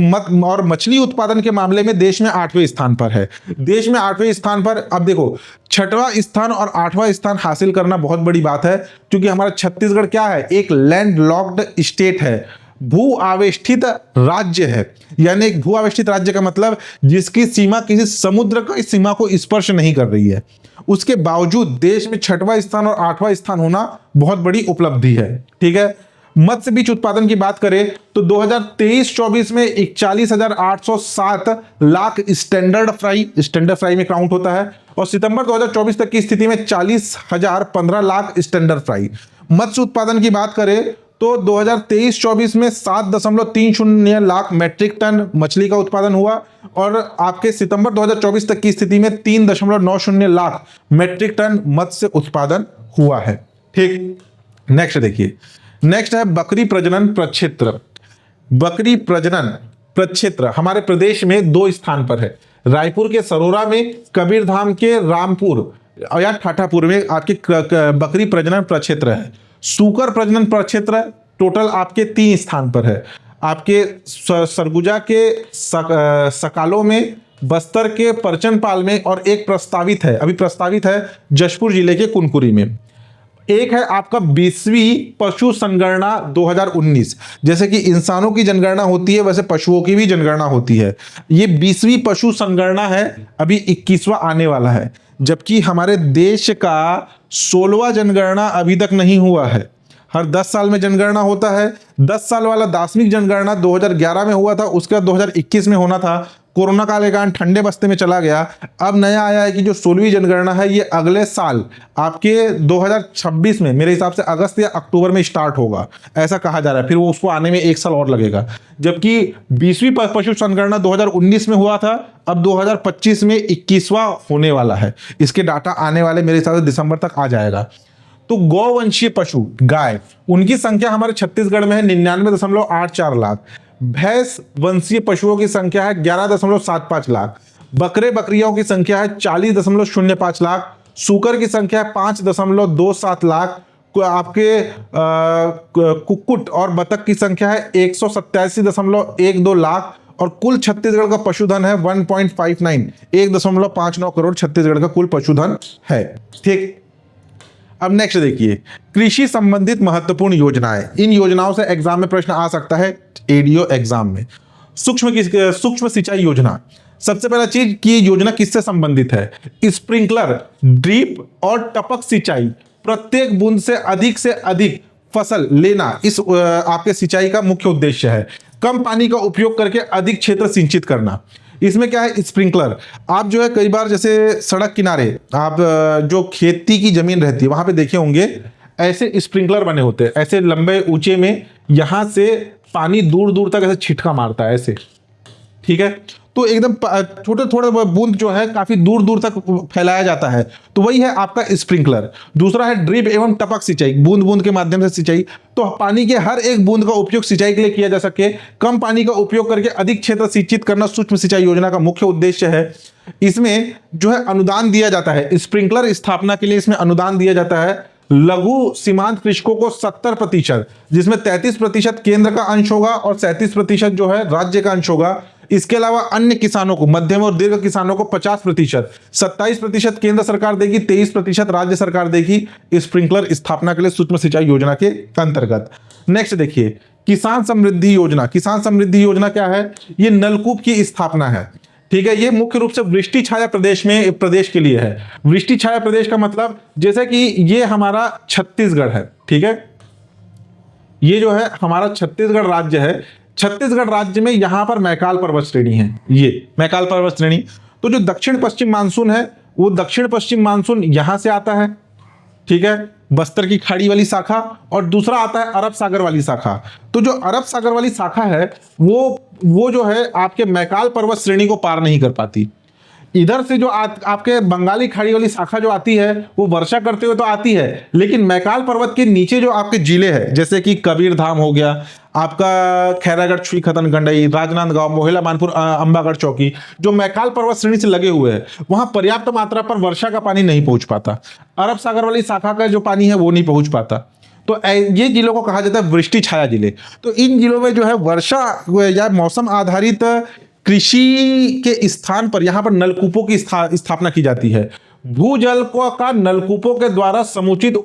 मछली उत्पादन के मामले में देश में 8वें स्थान पर है। देश में 8वें स्थान पर, अब देखो 6वां स्थान और 8वां स्थान हासिल करना बहुत बड़ी बात है, क्योंकि हमारा छत्तीसगढ़ क्या है, एक लैंड लॉक्ड स्टेट है, भू आवेष्टित राज्य है। यानी एक भू आवेष्टित राज्य का मतलब जिसकी सीमा किसी समुद्र की सीमा को स्पर्श नहीं कर रही है। उसके बावजूद देश में 6वां स्थान और 8वां स्थान होना बहुत बड़ी उपलब्धि है, ठीक है। मत्स्य बीज उत्पादन की बात करें तो 2023-24 में 41,807 लाख स्टैंडर्ड फ्राई में काउंट होता है, और सितंबर 2024 तक की स्थिति में 40,015 लाख स्टैंडर्ड फ्राई। मत्स्य उत्पादन की बात करें तो 2023-24 में 7.30 लाख मैट्रिक टन मछली का उत्पादन हुआ, और आपके सितंबर 2024 तक की स्थिति में 3.90 लाख मैट्रिक टन मत्स्य उत्पादन हुआ है, ठीक। नेक्स्ट देखिए, नेक्स्ट है बकरी प्रजनन प्रक्षेत्र। बकरी प्रजनन प्रक्षेत्र हमारे प्रदेश में 2 स्थान पर है, रायपुर के सरोरा में, कबीरधाम के रामपुर या ठाठापुर में आपके बकरी प्रजनन प्रक्षेत्र है। सूकर प्रजनन प्रक्षेत्र टोटल आपके 3 स्थान पर है, आपके सरगुजा के सकालो में, बस्तर के परचनपाल में, और एक प्रस्तावित है, अभी प्रस्तावित है जशपुर जिले के कुनकुरी में। एक है आपका 20वीं पशु संगणना 2019, जैसे कि इंसानों की जनगणना होती है वैसे पशुओं की भी जनगणना होती है। ये 20वीं पशु संगणना है, अभी 21वां आने वाला है, जबकि हमारे देश का 16वां जनगणना अभी तक नहीं हुआ है। हर 10 साल में जनगणना होता है। 10 साल वाला दार्शनिक जनगणना 2011 में हुआ था, उसके बाद 2021 में होना था, कोरोना काल के कारण ठंडे बस्ते में चला गया। अब नया आया है कि जो 16वीं जनगणना है ये अगले साल आपके 2026 में, मेरे हिसाब से अगस्त या अक्टूबर में स्टार्ट होगा, ऐसा कहा जा रहा है। फिर वो उसको आने में 1 साल और लगेगा, जबकि 20वीं पशु संगणना 2019 में हुआ था, अब 2025 में 21वां होने वाला है। इसके डाटा आने वाले मेरे हिसाब से दिसंबर तक आ जाएगा। तो गौवंशीय पशु गाय, उनकी संख्या हमारे छत्तीसगढ़ में है 99.84 लाख। भैंस वंशीय पशुओं की संख्या है 11.75 लाख। बकरे बकरियों की संख्या है 40.05 लाख। सूकर की संख्या है 5.27 लाख। आपके कुक्कुट और बतख की संख्या है 187.12 लाख, और कुल छत्तीसगढ़ का पशुधन है 1.59 करोड़ छत्तीसगढ़ का कुल पशुधन है, ठीक। अब नेक्स्ट देखिए, कृषि संबंधित महत्वपूर्ण योजनाएं। इन योजनाओं से एग्जाम में प्रश्न आ सकता है, एडीओ एग्जाम में। सूक्ष्म सिंचाई योजना, सबसे पहला चीज कि योजना किससे संबंधित है? स्प्रिंकलर, ड्रिप और टपक सिंचाई, प्रत्येक बूंद से अधिक फसल लेना इस आपके सिंचाई का मुख्य उद्देश्य है। कम पानी का उपयोग करके अधिक क्षेत्र सिंचित करना। इसमें क्या है, स्प्रिंकलर, आप जो है कई बार जैसे सड़क किनारे आप जो खेती की जमीन रहती है वहां पे देखे होंगे ऐसे स्प्रिंकलर बने होते हैं, ऐसे लंबे ऊंचे में, यहां से पानी दूर दूर तक ऐसे छिटका मारता है ऐसे, ठीक है। तो एकदम छोटे छोटे बूंद जो है काफी दूर दूर तक फैलाया जाता है, तो वही है आपका स्प्रिंकलर। दूसरा है ड्रिप एवं टपक सिंचाई, बूंद बूंद के माध्यम से सिंचाई, तो पानी के हर एक बूंद का उपयोग सिंचाई के लिए किया जा सके, कम पानी का उपयोग करके अधिक क्षेत्र सिंचित करना सूक्ष्म सिंचाई योजना का मुख्य उद्देश्य है। इसमें जो है अनुदान दिया जाता है, स्प्रिंकलर स्थापना के लिए इसमें अनुदान दिया जाता है लघु सीमांत कृषकों को 70%, जिसमें 33% केंद्र का अंश होगा और 37% जो है राज्य का अंश होगा। इसके अलावा अन्य किसानों को, मध्यम और दीर्घ किसानों को 50%, 27% केंद्र सरकार देगी, 23% राज्य सरकार देगी स्प्रिंकलर स्थापना के लिए सूक्ष्म सिंचाई योजना के अंतर्गत। नेक्स्ट देखिए, किसान समृद्धि योजना। किसान समृद्धि योजना क्या है? ये नलकूप की स्थापना है, ठीक है। ये मुख्य रूप से वृष्टि छाया प्रदेश के लिए है। वृष्टि छाया प्रदेश का मतलब जैसे कि ये हमारा छत्तीसगढ़ है, ठीक है। ये जो है हमारा छत्तीसगढ़ राज्य है। छत्तीसगढ़ राज्य में यहां पर मैकाल पर्वत श्रेणी है, ये मैकाल पर्वत श्रेणी। तो जो दक्षिण पश्चिम मानसून है वो दक्षिण पश्चिम मानसून यहां से आता है, ठीक है, बस्तर की खाड़ी वाली शाखा, और दूसरा आता है अरब सागर वाली शाखा। तो जो अरब सागर वाली शाखा है वो जो है आपके मैकाल पर्वत श्रेणी को पार नहीं कर पाती। इधर से जो आपके बंगाली खाड़ी वाली शाखा जो आती है वो वर्षा करते हुए तो आती है, लेकिन मैकाल पर्वत के नीचे जो आपके जिले हैं जैसे कि कबीरधाम हो गया, आपका खैरागढ़, छुईखतन, गंडई, राजनांदगांव, मोहिला, मानपुर, अंबागढ़ चौकी, जो मैकाल पर्वत श्रेणी से लगे हुए हैं, वहां पर्याप्त मात्रा पर वर्षा का पानी नहीं पहुंच पाता। अरब सागर वाली शाखा का जो पानी है वो नहीं पहुंच पाता। तो ये जिलों को कहा जाता है वृष्टि छाया जिले। तो इन जिलों में जो है वर्षा या मौसम आधारित कृषि के स्थान पर यहां पर नलकूपों की स्थापना की जाती है। भूजल को का नलकूपों के द्वारा समुचित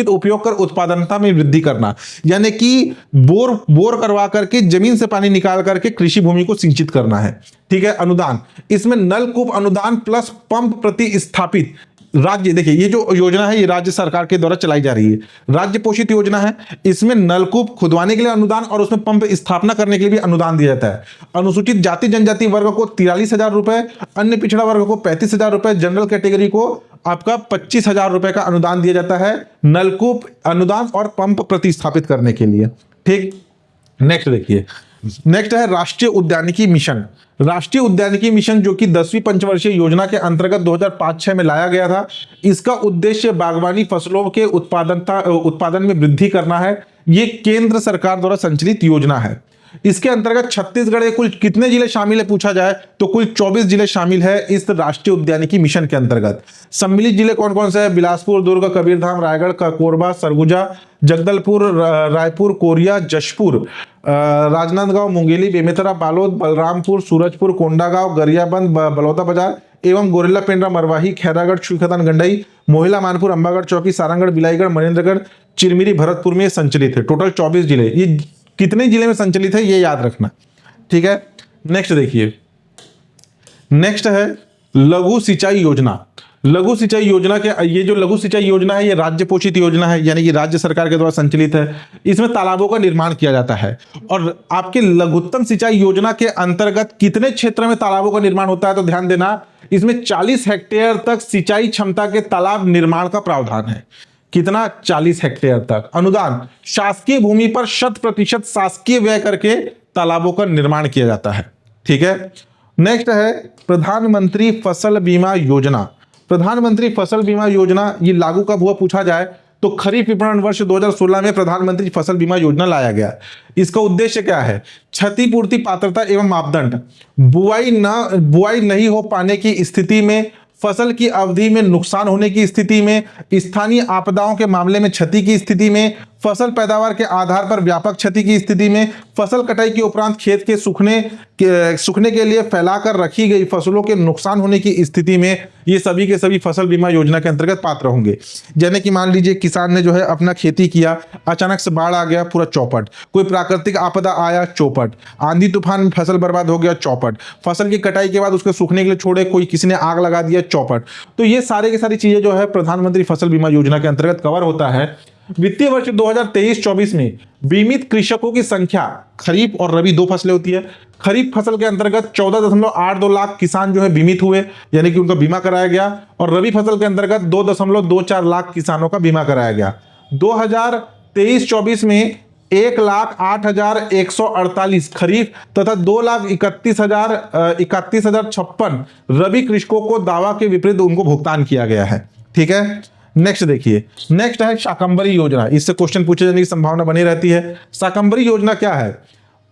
उपयोग कर उत्पादनता में वृद्धि करना, यानी कि बोर करवा करके जमीन से पानी निकाल करके कृषि भूमि को सिंचित करना है। ठीक है। अनुदान, इसमें नलकूप अनुदान प्लस पंप प्रति स्थापित राज्य, देखिए ये जो योजना है ये राज्य सरकार के द्वारा चलाई जा रही है, राज्य पोषित योजना है। इसमें नलकूप खुदवाने के लिए अनुदान और उसमें पंप स्थापना करने के लिए भी अनुदान दिया जाता है। अनुसूचित जाति जनजाति वर्ग को 43,000 रुपए, अन्य पिछड़ा वर्ग को 35,000 रुपए, जनरल कैटेगरी को आपका 25,000 रुपए का अनुदान दिया जाता है नलकूप अनुदान और पंप प्रतिस्थापित करने के लिए। ठीक। नेक्स्ट देखिए, नेक्स्ट है राष्ट्रीय उद्यानिकी मिशन। राष्ट्रीय उद्यानिकी मिशन जो कि 10वीं पंचवर्षीय योजना के अंतर्गत 2005-6 में लाया गया था। इसका उद्देश्य बागवानी फसलों के उत्पादन में वृद्धि करना है। ये केंद्र सरकार द्वारा संचालित योजना है। इसके अंतर्गत छत्तीसगढ़ के कुल कितने जिले शामिल है पूछा जाए तो कुल 24 जिले शामिल है इस राष्ट्रीय उद्यानिकी मिशन के अंतर्गत। सम्मिलित जिले कौन कौन से हैं? बिलासपुर, दुर्ग, कबीरधाम, रायगढ़, कोरबा, सरगुजा, जगदलपुर, रायपुर, कोरिया, जशपुर, राजनांदगांव, मुंगेली, बेमेतरा, बालोद, बलरामपुर, सूरजपुर, कोंडागांव, गरियाबंद, बलौदा बाजार एवं गोरेला पेंड्रा, मरवाही, खैरागढ़, छुईखतन, गंडई, मोहिला, मानपुर, अंबागढ़ चौकी, सारंगढ़, बिलाईगढ़, मनेन्द्रगढ़, चिरमिरी, भरतपुर में संचालित है। टोटल 24 जिले। ये कितने जिले में संचालित है ये याद रखना। ठीक है। नेक्स्ट देखिए, नेक्स्ट है लघु सिंचाई योजना। लघु सिंचाई योजना के ये जो लघु सिंचाई योजना है ये राज्य पोषित योजना है, यानी कि राज्य सरकार के द्वारा संचालित है। इसमें तालाबों का निर्माण किया जाता है। और आपके लघुत्तम सिंचाई योजना के अंतर्गत कितने क्षेत्र में तालाबों का निर्माण होता है तो ध्यान देना, इसमें 40 हेक्टेयर तक सिंचाई क्षमता के तालाब निर्माण का प्रावधान है। कितना? 40 हेक्टेयर तक। अनुदान, शासकीय भूमि पर 100% शासकीय व्यय करके तालाबों का निर्माण किया जाता है। ठीक है। नेक्स्ट है प्रधानमंत्री फसल बीमा योजना। प्रधानमंत्री फसल बीमा योजना ये लागू कब हुआ पूछा जाए तो खरीफ विपणन वर्ष 2016 में प्रधानमंत्री फसल बीमा योजना लाया गया। इसका उद्देश्य क्या है? क्षतिपूर्ति पात्रता एवं मापदंड, बुआई नहीं हो पाने की स्थिति में, फसल की अवधि में नुकसान होने की स्थिति में, स्थानीय आपदाओं के मामले में क्षति की स्थिति में, फसल पैदावार के आधार पर व्यापक क्षति की स्थिति में, फसल कटाई के उपरांत खेत के सूखने के लिए फैलाकर रखी गई फसलों के नुकसान होने की स्थिति में, ये सभी के सभी फसल बीमा योजना के अंतर्गत पात्र होंगे। जैसे कि मान लीजिए किसान ने जो है अपना खेती किया, अचानक से बाढ़ आ गया, पूरा चौपट, कोई प्राकृतिक आपदा आया, चौपट, आंधी तूफान में फसल बर्बाद हो गया, चौपट, फसल की कटाई के बाद उसके सूखने के लिए छोड़े, कोई किसी ने आग लगा दिया, चौपट। तो ये सारे की सारी चीजें जो है प्रधानमंत्री फसल बीमा योजना के अंतर्गत कवर होता है। वित्तीय वर्ष 2023-24 में बीमित कृषकों की संख्या, खरीफ और रबी दो फसलें होती है। खरीफ फसल के अंतर्गत 14.82 लाख किसान जो है बीमित हुए, यानी कि उनका बीमा कराया गया, और रबी फसल के अंतर्गत 2.24 लाख किसानों का बीमा कराया गया। 2023-24 में 1,08,148 खरीफ तथा 2,31,056 रबी कृषकों को दावा के विपरीत उनको भुगतान किया गया है। ठीक है। नेक्स्ट देखिए, नेक्स्ट है शाकंभरी योजना। इससे क्वेश्चन पूछे जाने की संभावना बनी रहती है। शाकंभरी योजना क्या है?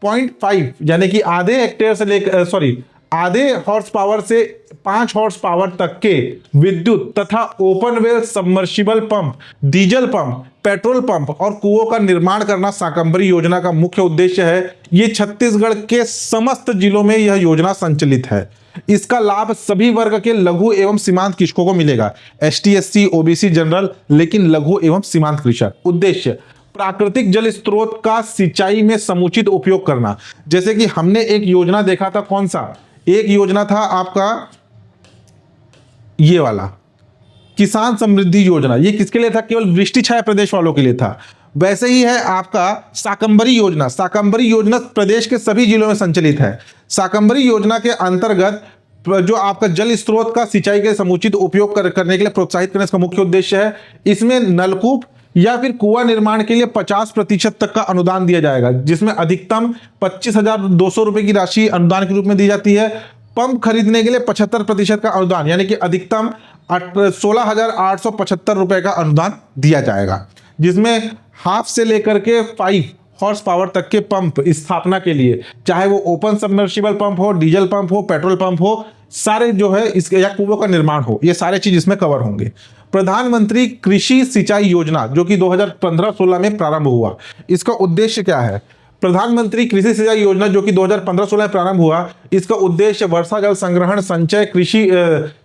0.5 यानी कि आधे हेक्टेयर से लेकर आधे हॉर्स पावर से 5 हॉर्स पावर तक के विद्युत तथा open well submersible pump, diesel pump, petrol pump और कुओं का निर्माण करना शाकंभरी योजना का मुख्य उद्देश्य है। ये छत्तीसगढ़ के समस्त जिलों में यह योजना संचालित है। इसका लाभ सभी वर्ग के लघु एवं सीमांत कृषकों को मिलेगा, ST, SC, OBC, जनरल, लेकिन लघु एवं सीमांत कृषक। उद्देश्य प्राकृतिक जल स्रोत का सिंचाई में समुचित उपयोग करना। जैसे कि हमने एक योजना देखा था, कौन सा? एक योजना था आपका ये वाला किसान समृद्धि योजना। ये किसके लिए था? केवल वृष्टि छाया प्रदेश वालों के लिए था। वैसे ही है आपका शाकंभरी योजना। शाकंभरी योजना प्रदेश के सभी जिलों में संचालित है। शाकंभरी योजना के अंतर्गत जो आपका जल स्रोत का सिंचाई के समुचित उपयोग करने के लिए प्रोत्साहित करने का मुख्य उद्देश्य है। इसमें नलकूप या फिर कुआं निर्माण के लिए 50% तक का अनुदान दिया जाएगा, जिसमें अधिकतम 25,200 रुपए की राशि अनुदान के रूप में दी जाती है। पंप खरीदने के लिए 75% का अनुदान, यानी कि अधिकतम 16,875 रुपए का अनुदान दिया जाएगा, जिसमें हाफ से लेकर के 5 हॉर्स पावर तक के पंप स्थापना के लिए, चाहे वो ओपन सबमर्सिबल पंप हो, डीजल पंप हो, पेट्रोल पंप हो, सारे जो है इसके या कुओं का निर्माण हो, ये सारे चीज इसमें कवर होंगे। प्रधानमंत्री कृषि सिंचाई योजना जो कि 2015-16 में प्रारंभ हुआ, इसका उद्देश्य क्या है? प्रधानमंत्री कृषि सिंचाई योजना जो कि 2015-16 में प्रारंभ हुआ, इसका उद्देश्य वर्षा जल संग्रहण, संचय, कृषि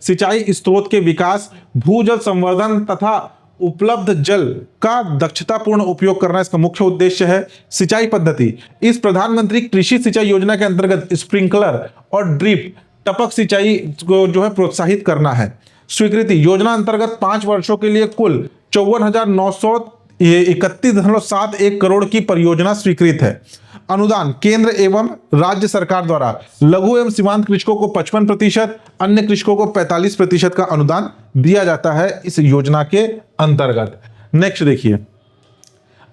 सिंचाई स्रोत के विकास, भूजल संवर्धन तथा उपलब्ध जल का दक्षतापूर्ण उपयोग करना इसका मुख्य उद्देश्य है। सिंचाई पद्धति, इस प्रधानमंत्री कृषि सिंचाई योजना के अंतर्गत स्प्रिंकलर और ड्रिप टपक सिंचाई को जो है प्रोत्साहित करना है। स्वीकृति, योजना अंतर्गत 5 वर्षों के लिए कुल 54,931.71 करोड़ की परियोजना स्वीकृत है। अनुदान, केंद्र एवं राज्य सरकार द्वारा लघु एवं सीमांत कृषकों को 55%, अन्य कृषकों को 45% का अनुदान दिया जाता है इस योजना के अंतर्गत। नेक्स्ट देखिए,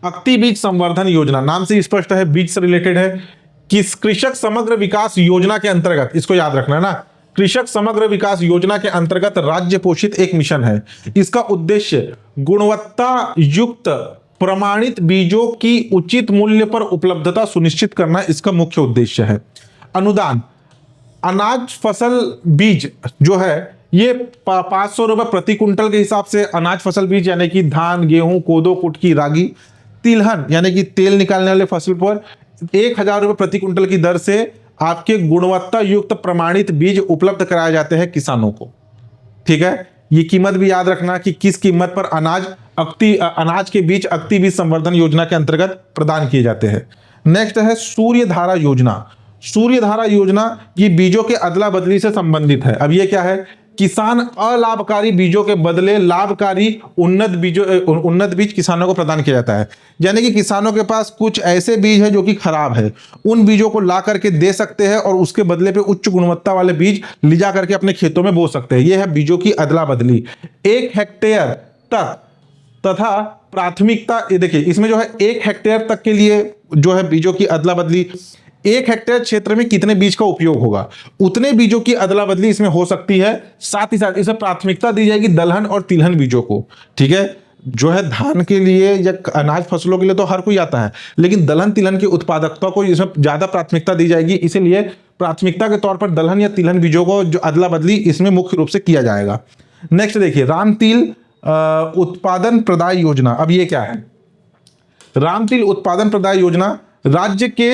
अक्ति बीज संवर्धन योजना, नाम से स्पष्ट है, बीज से रिलेटेड है। किस कृषक समग्र विकास योजना के अंतर्गत, इसको याद रखना है ना, कृषक समग्र विकास योजना के अंतर्गत राज्य पोषित एक मिशन है। इसका उद्देश्य गुणवत्ता युक्त प्रमाणित बीजों की उचित मूल्य पर उपलब्धता सुनिश्चित करना इसका मुख्य उद्देश्य है। अनुदान, अनाज फसल बीज जो है ये 500 रुपए प्रति कुंटल के हिसाब से अनाज फसल बीज, यानी कि धान, गेहूं, कोदो, कुटकी, रागी। तिलहन यानी कि तेल निकालने वाले फसल पर 1,000 रुपए प्रति कुंटल की दर से आपके गुणवत्ता युक्त प्रमाणित बीज उपलब्ध कराए जाते हैं किसानों को। ठीक है, ये कीमत भी याद रखना कि किस कीमत पर अनाज के बीज अक्ति बीज संवर्धन योजना के अंतर्गत प्रदान किए जाते हैं। नेक्स्ट है सूर्य धारा योजना। सूर्य धारा योजना ये बीजों के अदला बदली से संबंधित है। अब ये क्या है? किसान अलाभकारी बीजों के बदले लाभकारी उन्नत बीज किसानों को प्रदान किया जाता है। यानी कि किसानों के पास कुछ ऐसे बीज है जो कि खराब है, उन बीजों को ला करके दे सकते हैं और उसके बदले पे उच्च गुणवत्ता वाले बीज ले जा करके अपने खेतों में बो सकते हैं। यह है बीजों की अदला बदली। 1 हेक्टेयर तक तथा प्राथमिकता, ये देखिए इसमें जो है 1 हेक्टेयर तक के लिए जो है बीजों की अदला बदली, 1 हेक्टेयर क्षेत्र में कितने बीज का उपयोग होगा उतने बीजों की अदला बदली इसमें हो सकती है। साथ ही साथ इसमें प्राथमिकता दी जाएगी दलहन और तिलहन बीजों को। ठीक है, जो है धान के लिए या अनाज फसलों के लिए तो हर कोई आता है, लेकिन दलहन तिलहन की उत्पादकता को इसमें ज्यादा प्राथमिकता दी जाएगी, इसीलिए प्राथमिकता के तौर पर दलहन या तिलहन बीजों को जो अदला बदली इसमें मुख्य रूप से किया जाएगा। नेक्स्ट देखिए, रामतिल उत्पादन प्रदाय योजना। अब ये क्या है? रामतिल उत्पादन प्रदाय योजना राज्य के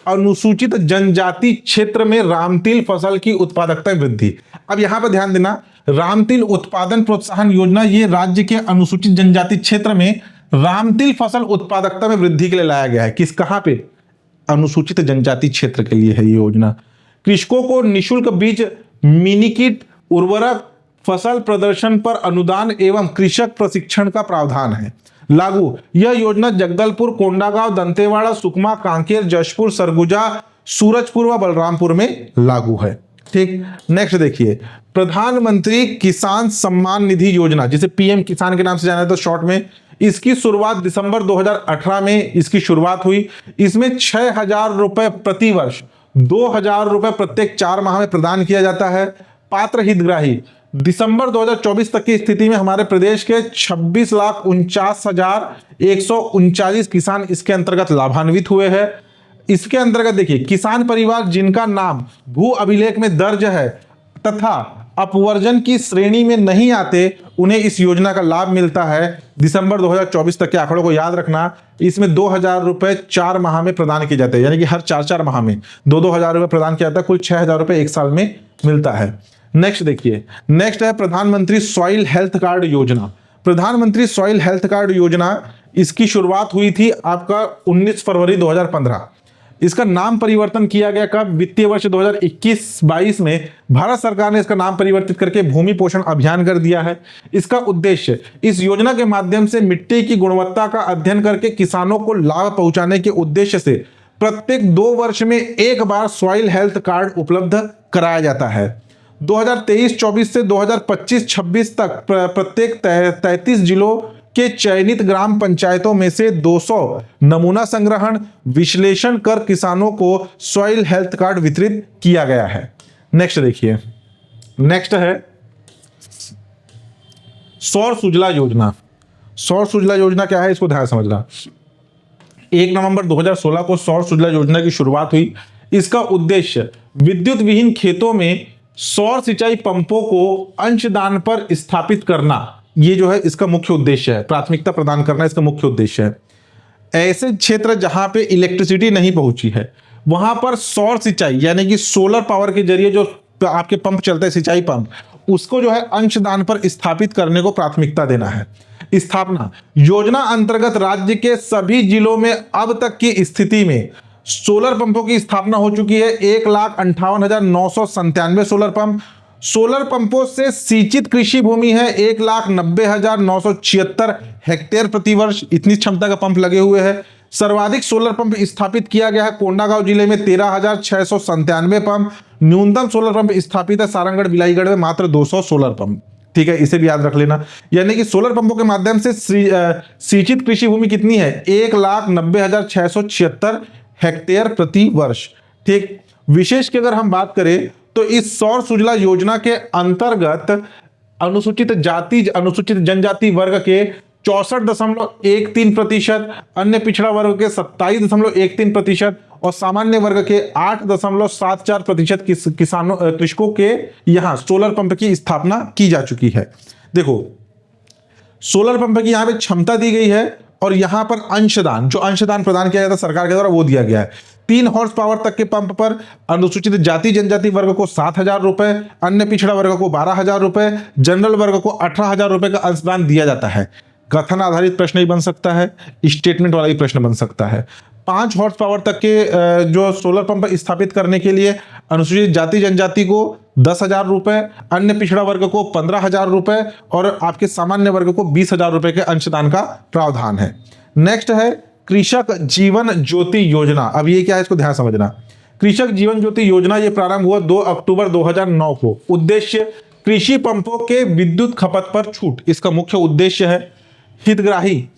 अनुसूचित जनजाति क्षेत्र में रामतिल फसल की उत्पादकता वृद्धि। अब यहां पर ध्यान देना, रामतिल उत्पादन प्रोत्साहन योजना ये राज्य के अनुसूचित जनजाति क्षेत्र में रामतिल फसल उत्पादकता में वृद्धि के लिए लाया गया है। कहां पे? अनुसूचित जनजाति क्षेत्र के लिए है ये योजना। कृषकों को निःशुल्क बीज, मिनीकिट, उर्वरक, फसल प्रदर्शन पर अनुदान एवं कृषक प्रशिक्षण का प्रावधान है। लागू, यह योजना जगदलपुर, कोंडागांव, दंतेवाड़ा, सुकमा, कांकेर, जशपुर, सरगुजा, सूरजपुर व बलरामपुर में लागू है। ठीक, नेक्स्ट देखिए, प्रधानमंत्री किसान सम्मान निधि योजना जिसे पीएम किसान के नाम से जाना जाता है शॉर्ट में, इसकी शुरुआत दिसंबर 2018 में इसकी शुरुआत हुई। इसमें 6,000 रुपए प्रति वर्ष, 2,000 रुपए प्रत्येक 4 माह में प्रदान किया जाता है। पात्र हितग्राही, दिसंबर 2024 तक की स्थिति में हमारे प्रदेश के 26,49,139 किसान इसके अंतर्गत लाभान्वित हुए हैं। इसके अंतर्गत देखिए, किसान परिवार जिनका नाम भू अभिलेख में दर्ज है तथा अपवर्जन की श्रेणी में नहीं आते, उन्हें इस योजना का लाभ मिलता है। दिसंबर 2024 तक के आंकड़ों को याद रखना। इसमें 2,000 रुपए 4 माह में प्रदान किए जाते हैं, यानी कि हर 4 माह में 2,000 रुपए प्रदान किया जाता है। कुल 6,000 रुपए 1 साल में मिलता है। नेक्स्ट देखिए, नेक्स्ट है प्रधानमंत्री सॉइल हेल्थ कार्ड योजना। प्रधानमंत्री सॉइल हेल्थ कार्ड योजना इसकी शुरुआत हुई थी आपका 19 फरवरी 2015। इसका नाम परिवर्तन किया गया कब? वित्तीय वर्ष 2021-22 में भारत सरकार ने इसका नाम परिवर्तित करके भूमि पोषण अभियान कर दिया है। इसका उद्देश्य इस योजना के माध्यम से मिट्टी की गुणवत्ता का अध्ययन करके किसानों को लाभ पहुंचाने के उद्देश्य से प्रत्येक 2 वर्ष में एक बार सॉइल हेल्थ कार्ड उपलब्ध कराया जाता है। 2023-24 से 2025-26 तक प्रत्येक 33 जिलों के चयनित ग्राम पंचायतों में से 200 नमूना संग्रहण विश्लेषण कर किसानों को सॉइल हेल्थ कार्ड वितरित किया गया है। नेक्स्ट देखिए, नेक्स्ट है सौर सुजला योजना। सौर सुजला योजना क्या है, इसको ध्यान समझना। 1 नवंबर 2016 को सौर सुजला योजना की शुरुआत हुई। इसका उद्देश्य विद्युत विहीन खेतों में सौर सिंचाई पंपों को अंशदान पर स्थापित करना, ये जो है इसका मुख्य उद्देश्य है। प्राथमिकता प्रदान करना इसका मुख्य उद्देश्य है। ऐसे क्षेत्र जहां पे इलेक्ट्रिसिटी नहीं पहुंची है, वहां पर सौर सिंचाई यानी कि सोलर पावर के जरिए जो आपके पंप चलते हैं, सिंचाई पंप, उसको जो है अंशदान पर स्थापित करने को प्राथमिकता देना है। स्थापना योजना अंतर्गत राज्य के सभी जिलों में अब तक की स्थिति में सोलर पंपों की स्थापना हो चुकी है। 1,58,997 सोलर पंप। सोलर पंपों से सिंचित कृषि भूमि है 1,90,976 हेक्टेयर प्रति वर्ष, इतनी क्षमता का पंप लगे हुए हैं। सर्वाधिक सोलर पंप स्थापित किया गया है कोंडागांव जिले में 13,697 पंप। न्यूनतम सोलर पंप स्थापित है सारंगढ़ बिलाईगढ़ में मात्र 200 सोलर पंप। ठीक है, इसे भी याद रख लेना। यानी कि सोलर पंपों के माध्यम से सिंचित कृषि भूमि कितनी है, 1,90,676 हेक्टेयर प्रति वर्ष। ठीक, विशेष की अगर हम बात करें तो इस सौर सुजला योजना के अंतर्गत अनुसूचित जाति अनुसूचित जनजाति वर्ग के 64.13%, अन्य पिछड़ा वर्ग के 27.13% और सामान्य वर्ग के 8.74% किसानों कृषकों के यहां सोलर पंप की स्थापना की जा चुकी है। देखो, सोलर पंप की यहां पे क्षमता दी गई है और यहां पर अंशदान, जो अंशदान प्रदान किया जाता है सरकार के द्वारा, वो दिया गया है। 3 हॉर्स पावर तक के पंप पर अनुसूचित जाति जनजाति वर्ग को 7,000 रुपए, अन्य पिछड़ा वर्ग को 12,000 रुपए, जनरल वर्ग को 18,000 रुपए का अंशदान दिया जाता है। कथन आधारित प्रश्न ही बन सकता है, स्टेटमेंट वाला भी प्रश्न बन सकता है। 5 हॉर्स पावर तक के जो सोलर पंप स्थापित करने के लिए अनुसूचित जाति जनजाति को 10,000 रुपए, अन्य पिछड़ा वर्ग को 15,000 रुपए और आपके सामान्य वर्ग को 20,000 रुपए के अंशदान का प्रावधान है। नेक्स्ट है कृषक जीवन ज्योति योजना। अब ये क्या है, इसको ध्यान समझना। कृषक जीवन ज्योति योजना ये प्रारंभ हुआ 2 अक्टूबर 2009 को। उद्देश्य कृषि पंपों के विद्युत खपत पर छूट, इसका मुख्य उद्देश्य है। हितग्राही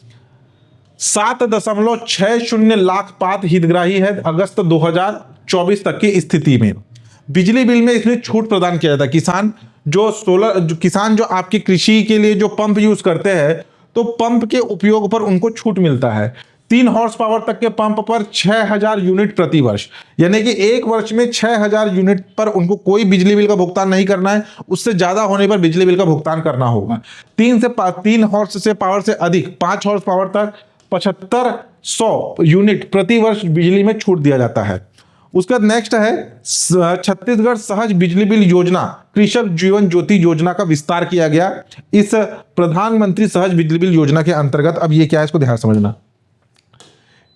7.60 लाख पात्र हितग्राही है अगस्त 2024 तक की स्थिति में। बिजली बिल में इसमें छूट प्रदान किया जाता है। किसान जो आपकी कृषि के लिए जो पंप यूज करते हैं, तो पंप के उपयोग पर उनको छूट मिलता है। 3 हॉर्स पावर तक के पंप पर 6,000 यूनिट प्रति वर्ष, यानी कि एक वर्ष में 6,000 यूनिट पर उनको कोई बिजली बिल का भुगतान नहीं करना है। उससे ज्यादा होने पर बिजली बिल का भुगतान करना होगा। 3 हॉर्स से पावर से अधिक 5 हॉर्स पावर तक 7,500 यूनिट प्रति वर्ष बिजली में छूट दिया जाता है। उसके बाद नेक्स्ट है छत्तीसगढ़ सहज बिजली बिल योजना, कृषक जीवन ज्योति योजना का विस्तार किया गया इस प्रधानमंत्री सहज बिजली बिल योजना के अंतर्गत। अब ये क्या है, इसको ध्यान समझना।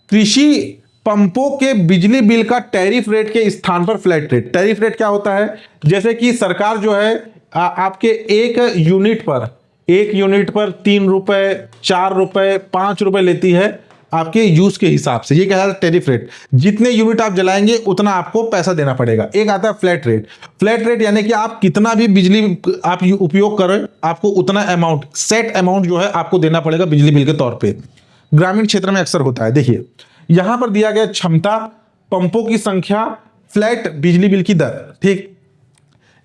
कृषि पंपों के बिजली बिल का टैरिफ रेट के स्थान पर फ्लैट रेट। टैरिफ रेट क्या होता है, जैसे कि सरकार जो है आपके एक यूनिट पर 3 रुपए, 4 रुपए, 5 रुपए लेती है आपके यूज के हिसाब से। ये क्या है, टैरिफ रेट। जितने यूनिट आप जलाएंगे उतना आपको पैसा देना पड़ेगा। एक आता है फ्लैट रेट। फ्लैट रेट यानी कि आप कितना भी बिजली आप उपयोग करें, आपको उतना अमाउंट, सेट अमाउंट जो है आपको देना पड़ेगा बिजली बिल के तौर पे। ग्रामीण क्षेत्र में अक्सर होता है। देखिए यहां पर दिया गया क्षमता, पंपों की संख्या, फ्लैट बिजली बिल की दर। ठीक,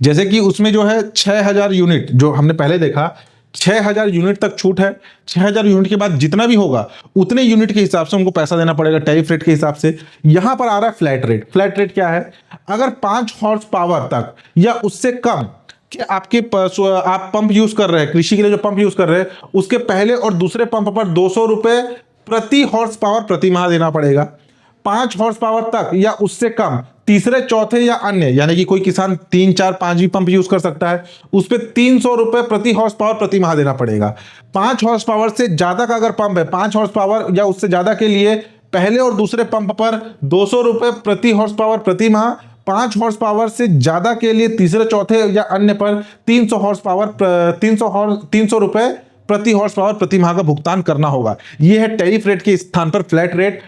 जैसे कि उसमें जो है 6,000 यूनिट, जो हमने पहले देखा 6,000 यूनिट तक छूट है। 6,000 यूनिट के बाद जितना भी होगा उतने यूनिट के हिसाब से उनको पैसा देना पड़ेगा टैरिफ रेट के हिसाब से। यहां पर आ रहा है फ्लैट रेट। फ्लैट रेट क्या है, अगर 5 हॉर्स पावर तक या उससे कम कि आप पंप यूज कर रहे हैं, कृषि के लिए जो पंप यूज कर रहे हैं, उसके पहले और दूसरे पंप पर 200 रुपए प्रति हॉर्स पावर प्रति माह देना पड़ेगा। 5 हॉर्स पावर तक या उससे कम तीसरे, चौथे या अन्य, यानी कि कोई किसान 3, 4, 5 भी पंप यूज कर सकता है, उस पर 300 रुपए प्रति हॉर्स पावर प्रति माह देना पड़ेगा। 5 हॉर्स पावर से ज्यादा का अगर पंप है, 5 हॉर्स पावर या उससे ज्यादा के लिए पहले और दूसरे पंप पर 200 रुपए प्रति हॉर्स पावर प्रति माह। 5 हॉर्स पावर से ज्यादा के लिए तीसरे, चौथे या अन्य पर 300 रुपए प्रति हॉर्स पावर प्रति माह का भुगतान करना होगा। यह है टैरिफ रेट के स्थान पर फ्लैट रेट।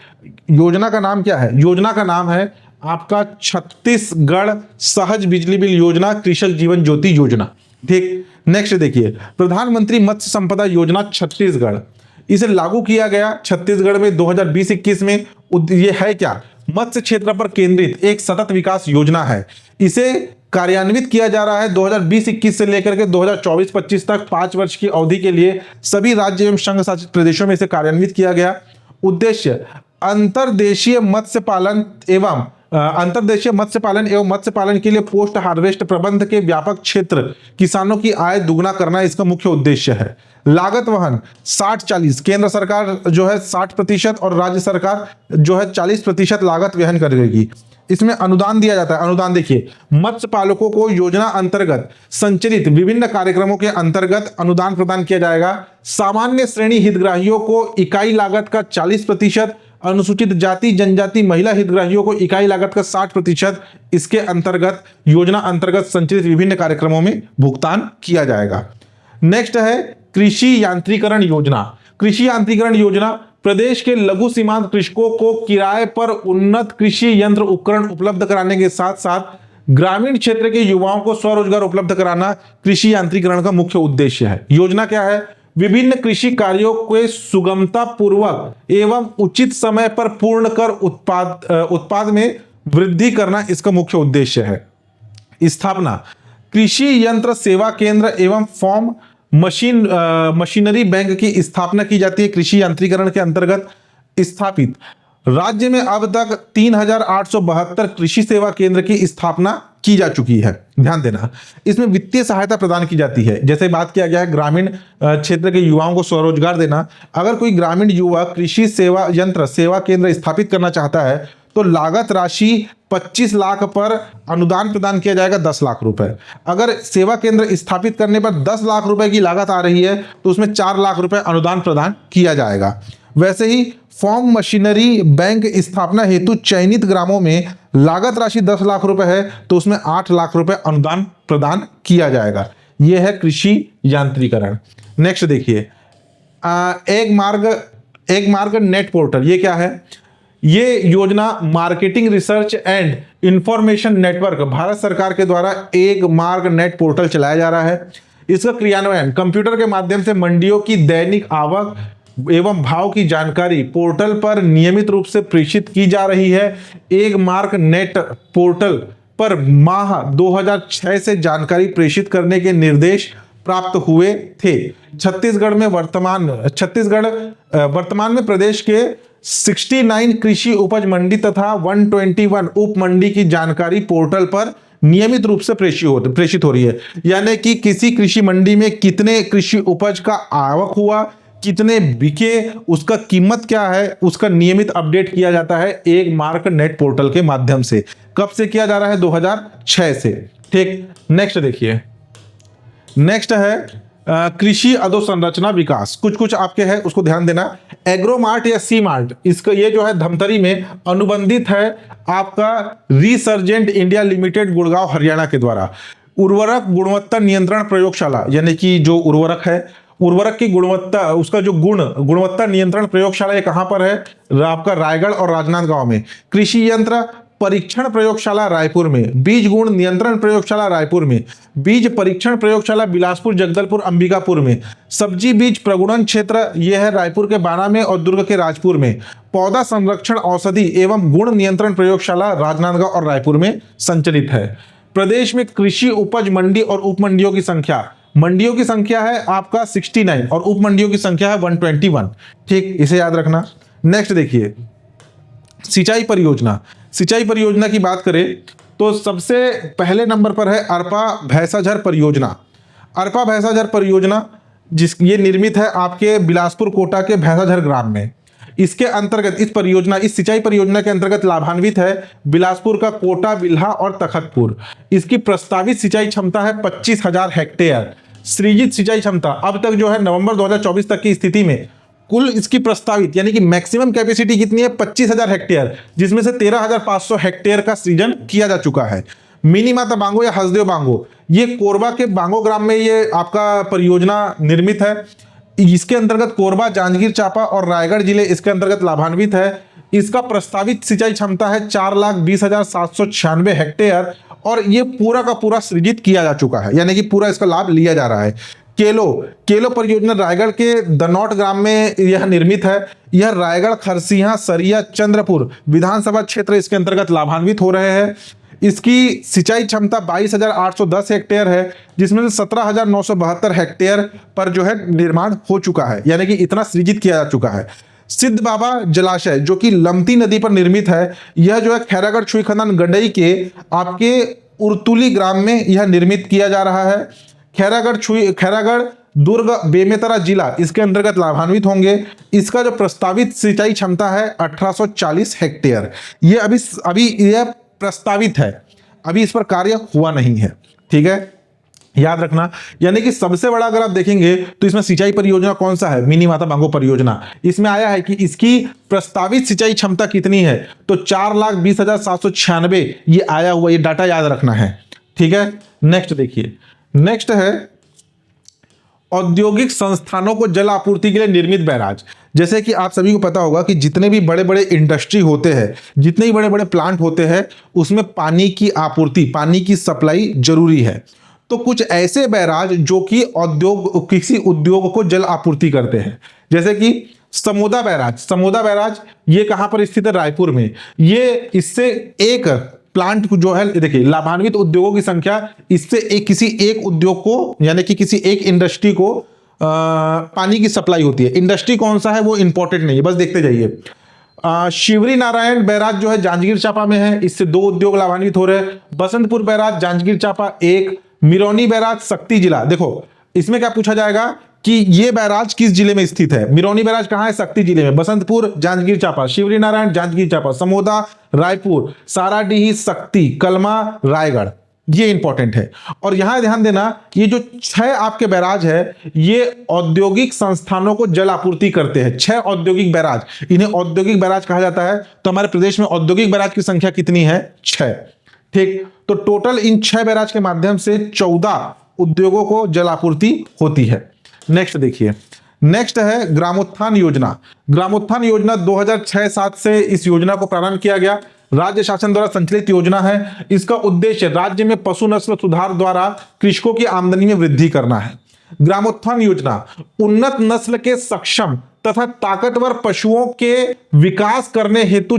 योजना का नाम क्या है, योजना का नाम है आपका छत्तीसगढ़ सहज बिजली बिल योजना, कृषक जीवन ज्योति योजना। ठीक, नेक्स्ट देखिए प्रधानमंत्री मत्स्य संपदा योजना छत्तीसगढ़, इसे लागू किया गया छत्तीसगढ़ में 2020-21 में। ये है क्या, मत्स्य क्षेत्र पर केंद्रित एक सतत विकास योजना है। इसे कार्यान्वित किया जा रहा है 2020-21 से लेकर के 2024-25 तक 5 वर्ष की अवधि के लिए सभी राज्य एवं संघ शासित प्रदेशों में इसे कार्यान्वित किया गया। उद्देश्य अंतर्देशीय मत्स्य पालन एवं मत्स्य पालन के लिए पोस्ट हार्वेस्ट प्रबंध के व्यापक क्षेत्र किसानों की आय दुगना करना इसका मुख्य उद्देश्य है। लागत वहन 60-40, केंद्र सरकार जो है 60% और राज्य सरकार जो है 40% लागत वहन करेगी। इसमें अनुदान दिया जाता है। अनुदान देखिए, मत्स्य पालकों को योजना अंतर्गत संचालित विभिन्न कार्यक्रमों के अंतर्गत अनुदान प्रदान किया जाएगा। सामान्य श्रेणी हितग्राहियों को इकाई लागत का 40%, अनुसूचित जाति जनजाति महिला हितग्राहियों को इकाई लागत का 60% इसके अंतर्गत योजना अंतर्गत संचालित विभिन्न कार्यक्रमों में भुगतान किया जाएगा। नेक्स्ट है कृषि यांत्रिकरण योजना। कृषि यांत्रिकरण योजना प्रदेश के लघु सीमांत कृषकों को किराए पर उन्नत कृषि यंत्र उपकरण उपलब्ध कराने के साथ साथ ग्रामीण क्षेत्र के युवाओं को स्वरोजगार उपलब्ध कराना कृषि यांत्रिकरण का मुख्य उद्देश्य है। योजना क्या है? विभिन्न कृषि कार्यों के सुगमता पूर्वक एवं उचित समय पर पूर्ण कर उत्पाद में वृद्धि करना इसका मुख्य उद्देश्य है। स्थापना कृषि यंत्र सेवा केंद्र एवं फॉर्म मशीनरी बैंक की स्थापना की जाती है। कृषि यांत्रिकरण के अंतर्गत स्थापित राज्य में अब तक 3872 कृषि सेवा केंद्र की स्थापना की जा चुकी है। ध्यान देना, इसमें वित्तीय सहायता प्रदान की जाती है। जैसे बात किया गया है ग्रामीण क्षेत्र के युवाओं को स्वरोजगार देना। अगर कोई ग्रामीण युवा कृषि सेवा यंत्र सेवा केंद्र स्थापित करना चाहता है तो लागत राशि 25 लाख पर अनुदान प्रदान किया जाएगा 10 लाख रुपए। अगर सेवा केंद्र स्थापित करने पर 10 लाख रुपए की लागत आ रही है तो उसमें 4 लाख रुपए अनुदान प्रदान किया जाएगा। वैसे ही फॉर्म मशीनरी बैंक स्थापना हेतु चयनित ग्रामों में लागत राशि 10 लाख रुपए है तो उसमें 8 लाख रुपए अनुदान प्रदान किया जाएगा। यह है कृषि यांत्रिकरण। नेक्स्ट देखिए, एक मार्ग नेट पोर्टल। ये क्या है? ये योजना marketing research and information network Bharat सरकार के द्वारा एक मार्ग नेट पोर्टल चलाया जा रहा है। इसका क्रियान्वयन कंप्यूटर के माध्यम से मंडियों की दैनिक आवक एवं भाव की जानकारी पोर्टल पर नियमित रूप से प्रेषित की जा रही है। एक मार्ग नेट पोर्टल पर माह 2006 से जानकारी प्रेषित करने के निर्देश प्राप्त हुए थे। छत्तीसगढ़ वर्तमान में प्रदेश के 69 कृषि उपज मंडी तथा 121 उप मंडी की जानकारी पोर्टल पर नियमित रूप से प्रेषित हो रही है। यानी कि किसी कृषि मंडी में कितने कृषि उपज का आवक हुआ, कितने बिके, उसका कीमत क्या है, उसका नियमित अपडेट किया जाता है एक मार्ग नेट पोर्टल के माध्यम से। कब से किया जा रहा है? 2006 से। ठीक, नेक्स्ट देखिए, नेक्स्ट है कृषि अधोसंरचना विकास। कुछ आपके है उसको ध्यान देना। एग्रोमार्ट या सी मार्ट, इसका ये जो है धमतरी में अनुबंधित है आपका resurgent India limited Gurgaon Haryana के द्वारा। उर्वरक गुणवत्ता नियंत्रण प्रयोगशाला, यानी कि जो उर्वरक है, उर्वरक की गुणवत्ता, उसका जो गुणवत्ता नियंत्रण प्रयोगशाला ये कहां पर है? आपका रायगढ़ और राजनांदगांव में। कृषि यंत्र परीक्षण प्रयोगशाला रायपुर में। बीज गुण नियंत्रण प्रयोगशाला रायपुर में। बीज परीक्षण प्रयोगशाला बिलासपुर, जगदलपुर, अंबिकापुर में। सब्जी बीज प्रगुणन क्षेत्र यह है रायपुर के बाना में और दुर्ग के राजपुर में। पौधा संरक्षण औषधि एवं गुण नियंत्रण प्रयोगशाला राजनांदगांव और रायपुर में संचालित है। प्रदेश में कृषि उपज मंडी और उप मंडियों की संख्या, मंडियों की संख्या है आपका 69 और उप मंडियों की संख्या है 121। ठीक, इसे याद रखना। नेक्स्ट देखिए, सिंचाई परियोजना। सिंचाई परियोजना की बात करें तो सबसे पहले नंबर पर है अरपा भैंसाझर परियोजना। अरपा भैंसाझर परियोजना ये निर्मित है आपके बिलासपुर कोटा के भैंसाझर ग्राम में। इसके अंतर्गत इस सिंचाई परियोजना के अंतर्गत लाभान्वित है बिलासपुर का कोटा, बिल्हा और तखतपुर। इसकी प्रस्तावित सिंचाई क्षमता है 25,000 हेक्टेयर। सृजित सिंचाई क्षमता अब तक जो है नवंबर 2024 तक की स्थिति में कुल इसकी प्रस्तावित यानी कि मैक्सिमम कैपेसिटी कितनी है? 25,000 हेक्टेयर, जिसमें से 13,500 हेक्टेयर का सृजन किया जा चुका है। मिनी माता बांगो या हसदेव बांगो, ये कोरबा के बांगो ग्राम में ये आपका परियोजना निर्मित है। इसके अंतर्गत कोरबा, जांजगीर चांपा और रायगढ़ जिले इसके अंतर्गत लाभान्वित है। इसका प्रस्तावित सिंचाई क्षमता है 4,20,796 हेक्टेयर और ये पूरा का पूरा सृजित किया जा चुका है, यानी कि पूरा इसका लाभ लिया जा रहा है। केलो परियोजना रायगढ़ के दनौट ग्राम में यह निर्मित है। यह रायगढ़, खरसिया, सरिया, चंद्रपुर विधानसभा क्षेत्र इसके अंतर्गत लाभान्वित हो रहे हैं। इसकी सिंचाई क्षमता 22,810 हेक्टेयर है, जिसमें से 17,972 हेक्टेयर पर जो है निर्माण हो चुका है, यानी कि इतना सृजित किया जा चुका है। सिद्ध बाबा जलाशय जो कि लमती नदी पर निर्मित है, यह जो है खैरागढ़ छुई खदान गंडई के आपके उर्तुली ग्राम में यह निर्मित किया जा रहा है। खैरागढ़ दुर्ग बेमेतरा जिला इसके अंतर्गत लाभान्वित होंगे। इसका जो प्रस्तावित सिंचाई क्षमता है 1840 हेक्टेयर। ये अभी यह प्रस्तावित है, अभी इस पर कार्य हुआ नहीं है, ठीक है, याद रखना। यानी कि सबसे बड़ा अगर आप देखेंगे तो इसमें सिंचाई परियोजना कौन सा है, मिनी माता बांगो परियोजना। इसमें आया है कि इसकी प्रस्तावित सिंचाई क्षमता कितनी है, तो 4,20,796 ये आया हुआ, ये डाटा याद रखना है, ठीक है। नेक्स्ट देखिए, नेक्स्ट है औद्योगिक संस्थानों को जल आपूर्ति के लिए निर्मित बैराज। जैसे कि आप सभी को पता होगा कि जितने भी बड़े बड़े इंडस्ट्री होते हैं, जितने भी बड़े बड़े प्लांट होते हैं, उसमें पानी की आपूर्ति, पानी की सप्लाई जरूरी है। तो कुछ ऐसे बैराज जो कि किसी उद्योग को जल आपूर्ति करते हैं, जैसे कि समोदा बैराज ये कहां पर स्थित है, रायपुर में। ये इससे एक प्लांट जो है, देखिए लाभान्वित उद्योगों की संख्या, इससे किसी एक उद्योग को यानी कि किसी एक इंडस्ट्री को पानी की सप्लाई होती है। इंडस्ट्री कौन सा है वो इंपॉर्टेंट नहीं है, बस देखते जाइए। शिवरी नारायण बैराज जो है जांजगीर चांपा में है, इससे 2 उद्योग लाभान्वित हो रहे हैं। बसंतपुर बैराज जांजगीर चांपा 1, मिरौनी बैराज शक्ति जिला। देखो इसमें क्या पूछा जाएगा कि ये बैराज किस जिले में स्थित है। मिरौनी बैराज कहां है, शक्ति जिले में। बसंतपुर जांजगीर चांपा, शिवरी नारायण जांजगीर चांपा, समोदा रायपुर, साराडीही शक्ति, कलमा रायगढ़, ये इंपॉर्टेंट है। और यहां ध्यान देना, ये जो 6 आपके बैराज है, ये औद्योगिक संस्थानों को जल आपूर्ति करते हैं। 6 औद्योगिक बैराज, इन्हें औद्योगिक बैराज कहा जाता है। तो हमारे प्रदेश में औद्योगिक बैराज की संख्या कितनी है, 6, ठीक। तो टोटल इन 6 बैराज के माध्यम से 14 उद्योगों को जल आपूर्ति होती है। नेक्स्ट देखिए, नेक्स्ट है ग्रामोत्थान योजना। ग्रामोत्थान योजना 2006-7 से इस योजना को प्रारंभ किया गया। राज्य शासन द्वारा संचालित योजना है। इसका उद्देश्य राज्य में पशु नस्ल सुधार द्वारा कृषकों की आमदनी में वृद्धि करना है। ग्रामोत्थान योजना उन्नत नस्ल के सक्षम तथा ताकतवर पशुओं के विकास करने हेतु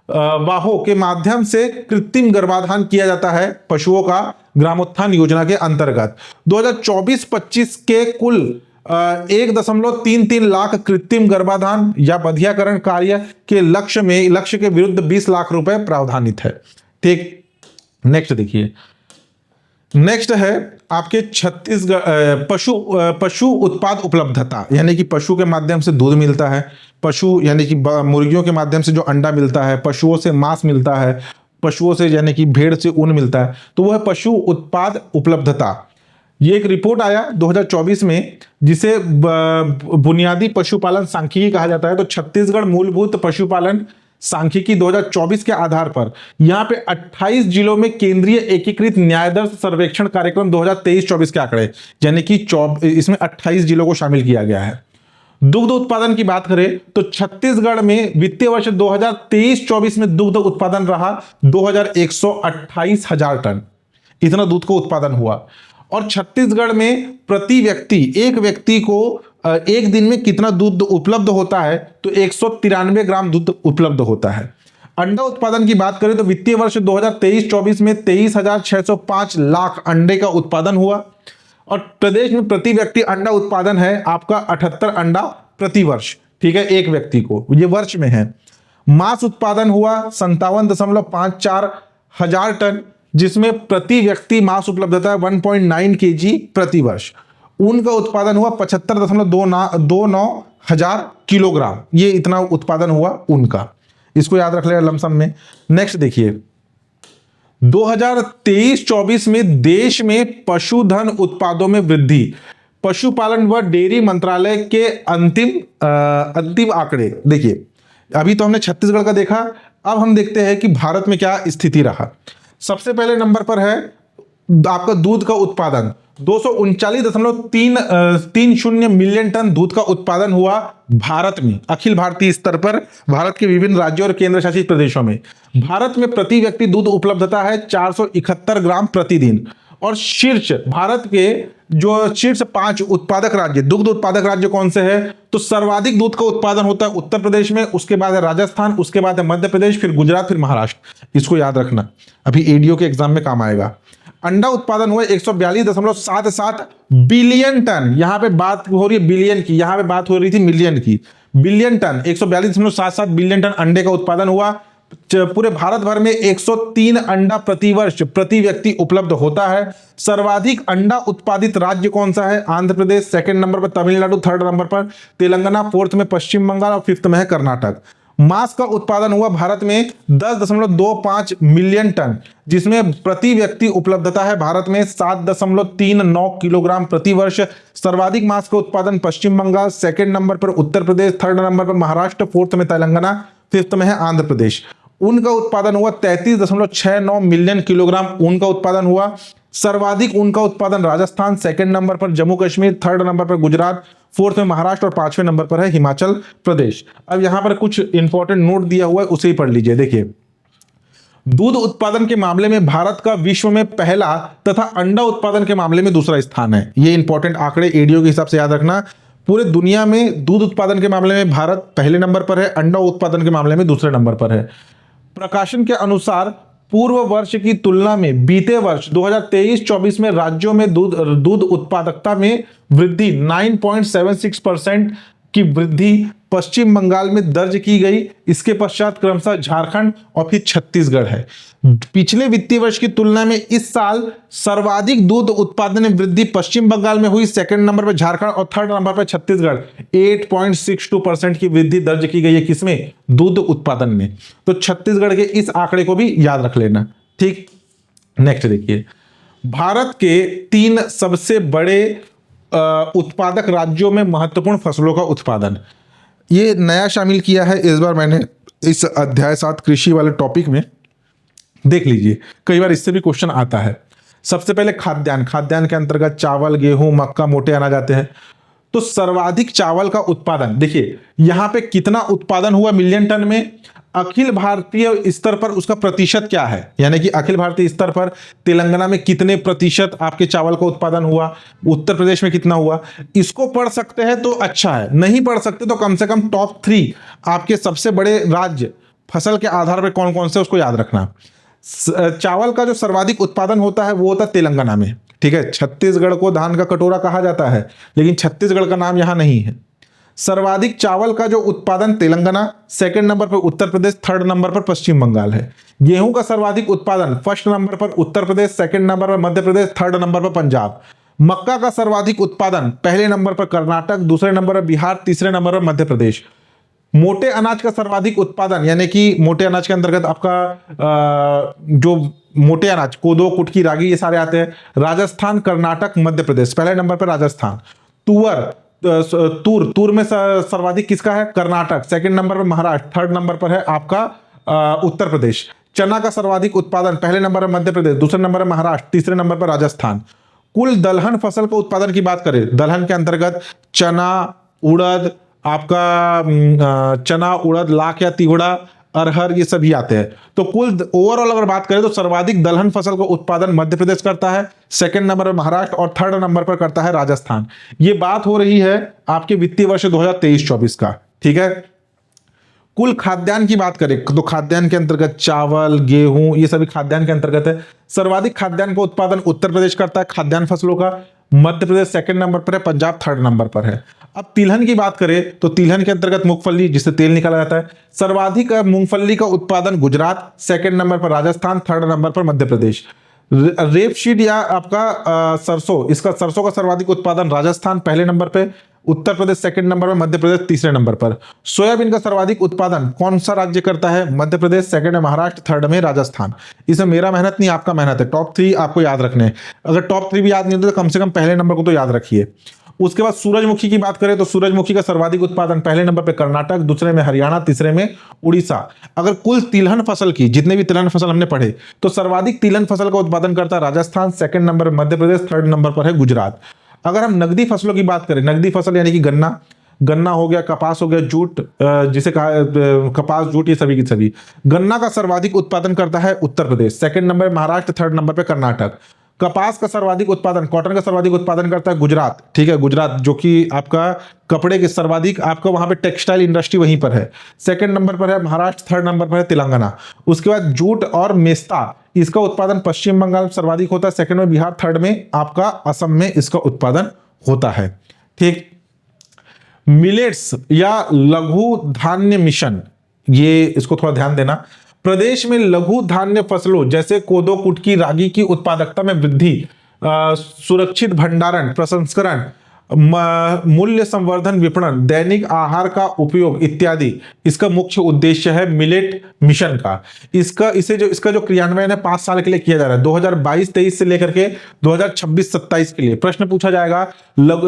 चारावाहों के माध्यम से कृत्रिम गर्भाधान किया जाता है पशुओं का, ग्रामोत्थान योजना के अंतर्गत। 2024-25 के कुल 1.33 लाख कृत्रिम गर्भाधान या बधियाकरण कार्य के लक्ष्य के विरुद्ध 20 लाख रुपए प्रावधानित है, ठीक। नेक्स्ट देखिए, नेक्स्ट है आपके छत्तीसगढ़ पशु उत्पाद उपलब्धता, यानी कि पशु के माध्यम से दूध मिलता है, पशु यानी कि मुर्गियों के माध्यम से जो अंडा मिलता है, पशुओं से मांस मिलता है, पशुओं से यानी कि भेड़ से ऊन मिलता है, तो वह पशु उत्पाद उपलब्धता। ये एक रिपोर्ट आया 2024 में, जिसे बुनियादी पशुपालन सांख्यिकी कहा जाता है। तो छत्तीसगढ़ मूलभूत पशुपालन सांख्यिकी 2024 के आधार पर यहाँ पे 28 जिलों में केंद्रीय एकीकृत न्यायदर्श सर्वेक्षण कार्यक्रम 2023-24 के आंकड़े, यानी कि इसमें 28 जिलों को शामिल किया गया है। दुग्ध उत्पादन की बात करें तो छत्तीसगढ़ में वित्तीय वर्ष 2023-24 में दुग्ध उत्पादन रहा 2128 हजार टन, इतना दूध को उत्पादन हुआ। और छत्तीसगढ़ में प्रति व्यक्ति, एक व्यक्ति को एक दिन में कितना दूध उपलब्ध होता है, तो 193 ग्राम दूध उपलब्ध होता है। अंडा उत्पादन की बात करें तो वित्तीय वर्ष 2023-24 में 23,605 लाख अंडे का उत्पादन हुआ। और प्रदेश में प्रति व्यक्ति अंडा उत्पादन है आपका 78 अंडा प्रति वर्ष, ठीक है, एक व्यक्ति को, ये वर्ष में है। मांस उत्पादन हुआ 57.54 हजार टन, जिसमें प्रति व्यक्ति मांस उपलब्धता है 1.9 kg प्रति वर्ष। ऊन का उत्पादन हुआ 75.29 हजार किलोग्राम, ये इतना उत्पादन हुआ ऊन का, इसको याद रख लेगा लमसम में। नेक्स्ट देखिए, 2023-24 में देश में पशुधन उत्पादों में वृद्धि, पशुपालन व डेयरी मंत्रालय के अंतिम आंकड़े। देखिए अभी तो हमने छत्तीसगढ़ का देखा, अब हम देखते हैं कि भारत में क्या स्थिति रहा। सबसे पहले नंबर पर है आपका दूध का उत्पादन, 239.30 मिलियन टन दूध का उत्पादन हुआ भारत में, अखिल भारतीय स्तर पर भारत के विभिन्न राज्यों और केंद्र शासित प्रदेशों में। भारत में प्रति व्यक्ति दूध उपलब्धता है 471 ग्राम प्रतिदिन। और शीर्ष भारत के जो शीर्ष 5 उत्पादक राज्य, दुग्ध उत्पादक राज्य कौन से है, तो सर्वाधिक दूध का उत्पादन होता है उत्तर प्रदेश में, उसके बाद है राजस्थान, उसके बाद है मध्य प्रदेश, फिर गुजरात, फिर महाराष्ट्र। इसको याद रखना, अभी एडीओ के एग्जाम में काम आएगा। अंडा उत्पादन हुआ 142.77 बिलियन टन। यहां पे बात हो रही है बिलियन की, यहां पे बात हो रही थी मिलियन की। बिलियन टन, 142.77 बिलियन टन अंडे का उत्पादन हुआ। पूरे भारत भर में 103 अंडा प्रति वर्ष प्रति व्यक्ति उपलब्ध होता है। सर्वाधिक अंडा उत्पादित राज्य कौन सा है, आंध्र प्रदेश, सेकंड नंबर पर तमिलनाडु, थर्ड नंबर पर तेलंगाना, फोर्थ में पश्चिम बंगाल और फिफ्थ में है कर्नाटक। मांस का उत्पादन हुआ भारत में 10.25 मिलियन टन, जिसमें प्रति व्यक्ति उपलब्धता है भारत में 7.39 किलोग्राम प्रति वर्ष। सर्वाधिक मांस का उत्पादन पश्चिम बंगाल, सेकंड नंबर पर उत्तर प्रदेश, थर्ड नंबर पर महाराष्ट्र, फोर्थ में तेलंगाना, फिफ्थ में है आंध्र प्रदेश। ऊन का उत्पादन हुआ 33.69 मिलियन किलोग्राम ऊन का उत्पादन हुआ। सर्वाधिक ऊन का उत्पादन राजस्थान, सेकंड नंबर पर जम्मू कश्मीर, थर्ड नंबर पर गुजरात, फोर्थ में महाराष्ट्र और पांचवें नंबर पर है हिमाचल प्रदेश। अब यहां पर कुछ इंपॉर्टेंट नोट दिया हुआ है, उसे ही पढ़ लीजिए। देखिए, दूध उत्पादन के मामले में भारत का विश्व में पहला तथा अंडा उत्पादन के मामले में दूसरा स्थान है। ये इंपॉर्टेंट आंकड़े एडीओ के हिसाब से याद रखना। पूरे दुनिया में दूध उत्पादन के मामले में भारत पहले नंबर पर है, अंडा उत्पादन के मामले में दूसरे नंबर पर है। प्रकाशन के अनुसार पूर्व वर्ष की तुलना में बीते वर्ष 2023-24 में राज्यों में दूध उत्पादकता में वृद्धि 9.76% की वृद्धि पश्चिम बंगाल में दर्ज की गई। इसके पश्चात क्रमशः झारखंड और फिर छत्तीसगढ़ है। पिछले वित्तीय वर्ष की तुलना में इस साल सर्वाधिक दूध उत्पादन में वृद्धि पश्चिम बंगाल में हुई, सेकंड नंबर पर झारखंड और थर्ड नंबर पर छत्तीसगढ़। 8.62% की वृद्धि दर्ज की गई है, किसमें, दूध उत्पादन में। तो छत्तीसगढ़ के इस आंकड़े को भी याद रख लेना। ठीक, नेक्स्ट देखिए, भारत के 3 सबसे बड़े उत्पादक राज्यों में महत्वपूर्ण फसलों का उत्पादन, ये नया शामिल किया है इस बार मैंने इस अध्याय 7 कृषि वाले टॉपिक में। देख लीजिए, कई बार इससे भी क्वेश्चन आता है। सबसे पहले खाद्यान्न, खाद्यान्न के अंतर्गत चावल, गेहूं, मक्का, मोटे अनाज आते हैं। तो सर्वाधिक चावल का उत्पादन, देखिए यहां पे कितना उत्पादन हुआ मिलियन टन में, अखिल भारतीय स्तर पर उसका प्रतिशत क्या है, यानी कि अखिल भारतीय स्तर पर तेलंगाना में कितने प्रतिशत आपके चावल का उत्पादन हुआ, उत्तर प्रदेश में कितना हुआ, इसको पढ़ सकते हैं तो अच्छा है, नहीं पढ़ सकते तो कम से कम टॉप 3 आपके सबसे बड़े राज्य फसल के आधार पर कौन कौन से, उसको याद रखना। चावल का जो सर्वाधिक उत्पादन होता है वो होता है तेलंगाना में। ठीक है, छत्तीसगढ़ को धान का कटोरा कहा जाता है, लेकिन छत्तीसगढ़ का नाम यहां नहीं है। सर्वाधिक चावल का जो उत्पादन तेलंगाना, सेकंड नंबर पर उत्तर प्रदेश, थर्ड नंबर पर पश्चिम बंगाल है। गेहूं का सर्वाधिक उत्पादन फर्स्ट नंबर पर उत्तर प्रदेश, सेकंड नंबर पर मध्य प्रदेश, थर्ड नंबर पर पंजाब। मक्का का सर्वाधिक उत्पादन पहले नंबर पर कर्नाटक, दूसरे नंबर पर बिहार, तीसरे नंबर पर मध्य प्रदेश। मोटे अनाज का सर्वाधिक उत्पादन, यानी कि मोटे अनाज के अंतर्गत जो मोटे अनाज, कोदो, कुटकी, रागी, ये सारे आते हैं। राजस्थान, कर्नाटक, मध्य प्रदेश, पहले नंबर पर राजस्थान। तूर में सर्वाधिक किसका है, कर्नाटक, सेकंड नंबर पर महाराष्ट्र, थर्ड नंबर पर है आपका उत्तर प्रदेश। चना का सर्वाधिक उत्पादन पहले नंबर पर मध्य प्रदेश, दूसरे नंबर पर महाराष्ट्र, तीसरे नंबर पर राजस्थान। कुल दलहन फसल का उत्पादन की बात करें, दलहन के अंतर्गत चना, उड़द, आपका चना, उड़द, लाख या तिवड़ा, अरहर, ये सभी आते हैं। तो कुल ओवरऑल अगर बात करें तो सर्वाधिक दलहन फसल का उत्पादन मध्य प्रदेश करता है, सेकंड नंबर पर महाराष्ट्र और थर्ड नंबर पर करता है राजस्थान। ये बात हो रही है आपके वित्तीय वर्ष 2023-24 का। ठीक है, कुल खाद्यान्न की बात करें तो खाद्यान्न के अंतर्गत चावल, गेहूं, ये सभी खाद्यान्न के अंतर्गत है। सर्वाधिक खाद्यान्न का उत्पादन उत्तर प्रदेश करता है खाद्यान्न फसलों का, मध्य प्रदेश सेकंड नंबर पर है, पंजाब थर्ड नंबर पर है। अब तिलहन की बात करें तो तिलहन के अंतर्गत मूंगफली, जिससे तेल निकाला जाता है। सर्वाधिक मूंगफली का उत्पादन गुजरात, सेकंड नंबर पर राजस्थान, थर्ड नंबर पर मध्य प्रदेश। रेपसीड या आपका सरसों, इसका सरसों का सर्वाधिक उत्पादन राजस्थान पहले नंबर पे, उत्तर प्रदेश सेकंड नंबर पर, मध्य प्रदेश तीसरे नंबर पर। सोयाबीन का सर्वाधिक उत्पादन कौन सा राज्य करता है, मध्य प्रदेश, सेकंड में महाराष्ट्र, थर्ड में राजस्थान। इसमें मेरा मेहनत नहीं, आपका मेहनत है। टॉप 3 आपको याद रखने हैं। अगर टॉप 3 भी याद नहीं होते तो कम से कम पहले नंबर को तो याद रखिए। उसके बाद सूरजमुखी की बात करें तो सूरजमुखी का सर्वाधिक उत्पादन पहले नंबर पे कर्नाटक, दूसरे में हरियाणा, तीसरे में उड़ीसा। अगर कुल तिलहन फसल की, जितने भी तिलहन फसल हमने पढ़े, तो सर्वाधिक तिलहन फसल का उत्पादन करता है राजस्थान, सेकंड नंबर पर मध्य प्रदेश, थर्ड नंबर पर है गुजरात। अगर हम नगदी फसलों की बात करें, नगदी फसल यानी कि गन्ना हो गया, कपास हो गया, जूट, जिसे कहा कपास, जूट, ये सभी की सभी। गन्ना का सर्वाधिक उत्पादन करता है Uttar Pradesh, second number Maharashtra, third number पे कर्नाटक। कपास का सर्वाधिक उत्पादन, कॉटन का सर्वाधिक उत्पादन करता है गुजरात, ठीक है, गुजरात जो कि आपका कपड़े के सर्वाधिक, आपका वहां पे टेक्सटाइल इंडस्ट्री वहीं पर है। सेकंड नंबर पर है महाराष्ट्र, थर्ड नंबर पर है तेलंगाना। उसके बाद जूट और मेस्ता, इसका उत्पादन पश्चिम बंगाल में सर्वाधिक होता है, सेकंड में बिहार, थर्ड में आपका असम में इसका उत्पादन होता है। ठीक। मिलेट्स या लघु धान्य मिशन, ये इसको थोड़ा ध्यान देना। प्रदेश में लघु धान्य फसलों जैसे कोदो, कुटकी, रागी की उत्पादकता में वृद्धि, सुरक्षित भंडारण, प्रसंस्करण, मूल्य संवर्धन, विपणन, दैनिक आहार का उपयोग इत्यादि इसका मुख्य उद्देश्य है मिलेट मिशन का। इसका जो क्रियान्वयन है 5 साल के लिए किया जा रहा है, 2022-23 से लेकर के 2026-27 के लिए। प्रश्न पूछा जाएगा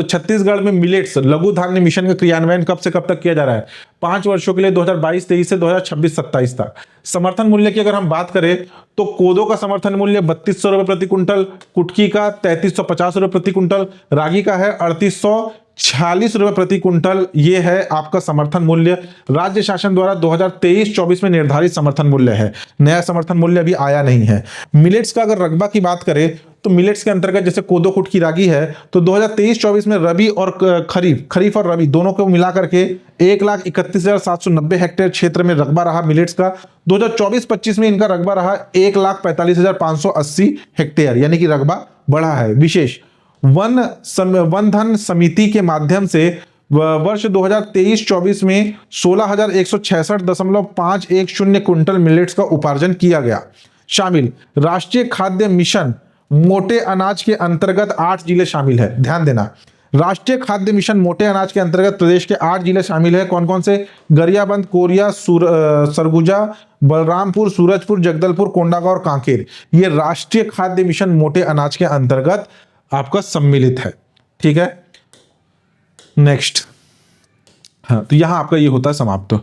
छत्तीसगढ़ में मिलेट्स लघु धान्य मिशन का क्रियान्वयन कब से कब तक किया जा रहा है? 5 वर्षों के लिए, 2022-23 से 2026-27 तक। समर्थन मूल्य की अगर हम बात करें तो कोदो का समर्थन मूल्य 3200 रुपए प्रति कुंटल, कुटकी का 3350 रुपए प्रति कुंटल, रागी का है 3846 रुपए प्रति कुंटल। ये है आपका समर्थन मूल्य। राज्य शासन द्वारा 2023-24 में निर्धारित समर्थन मूल्य है, नया समर्थन मूल्य अभी आया नहीं है। मिलेट्स का अगर रकबा की बात करें तो मिलेट्स के अंतर्गत जैसे कोदो, कुटकी, रागी है तो 2023-24 में रबी और खरीफ और रबी दोनों को मिला करके 1,31,790 हेक्टेयर क्षेत्र में रकबा रहा मिलेट्स का। 2024-25 में इनका रकबा रहा 1,45,580 हेक्टेयर, यानी कि रकबा बढ़ा है। विशेष वन धन समिति के माध्यम से वर्ष 2023-24 में 16,166.510 क्विंटल मिलेट्स का उपार्जन किया गया। शामिल राष्ट्रीय खाद्य मिशन मोटे अनाज के अंतर्गत 8 जिले शामिल है। ध्यान देना, राष्ट्रीय खाद्य मिशन मोटे अनाज के अंतर्गत प्रदेश के 8 जिले शामिल है। कौन कौन से? गरियाबंद, कोरिया, सरगुजा, बलरामपुर, सूरजपुर, जगदलपुर, कोंडागांव और कांकेर। ये राष्ट्रीय खाद्य मिशन मोटे अनाज के अंतर्गत आपका सम्मिलित है। ठीक है, नेक्स्ट। हाँ, तो यहां आपका ये होता है समाप्त।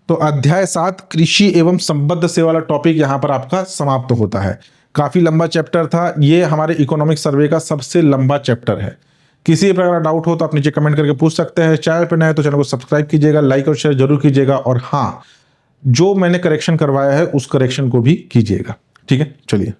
तो अध्याय 7 कृषि एवं संबद्ध सेवा वाला टॉपिक यहां पर आपका समाप्त होता है। काफी लंबा चैप्टर था, ये हमारे इकोनॉमिक सर्वे का सबसे लंबा चैप्टर है। किसी प्रकार का डाउट हो तो आप नीचे कमेंट करके पूछ सकते हैं। चैनल पर नए तो चैनल को सब्सक्राइब कीजिएगा, लाइक और शेयर जरूर कीजिएगा, और हाँ, जो मैंने करेक्शन करवाया है उस करेक्शन को भी कीजिएगा। ठीक है, चलिए।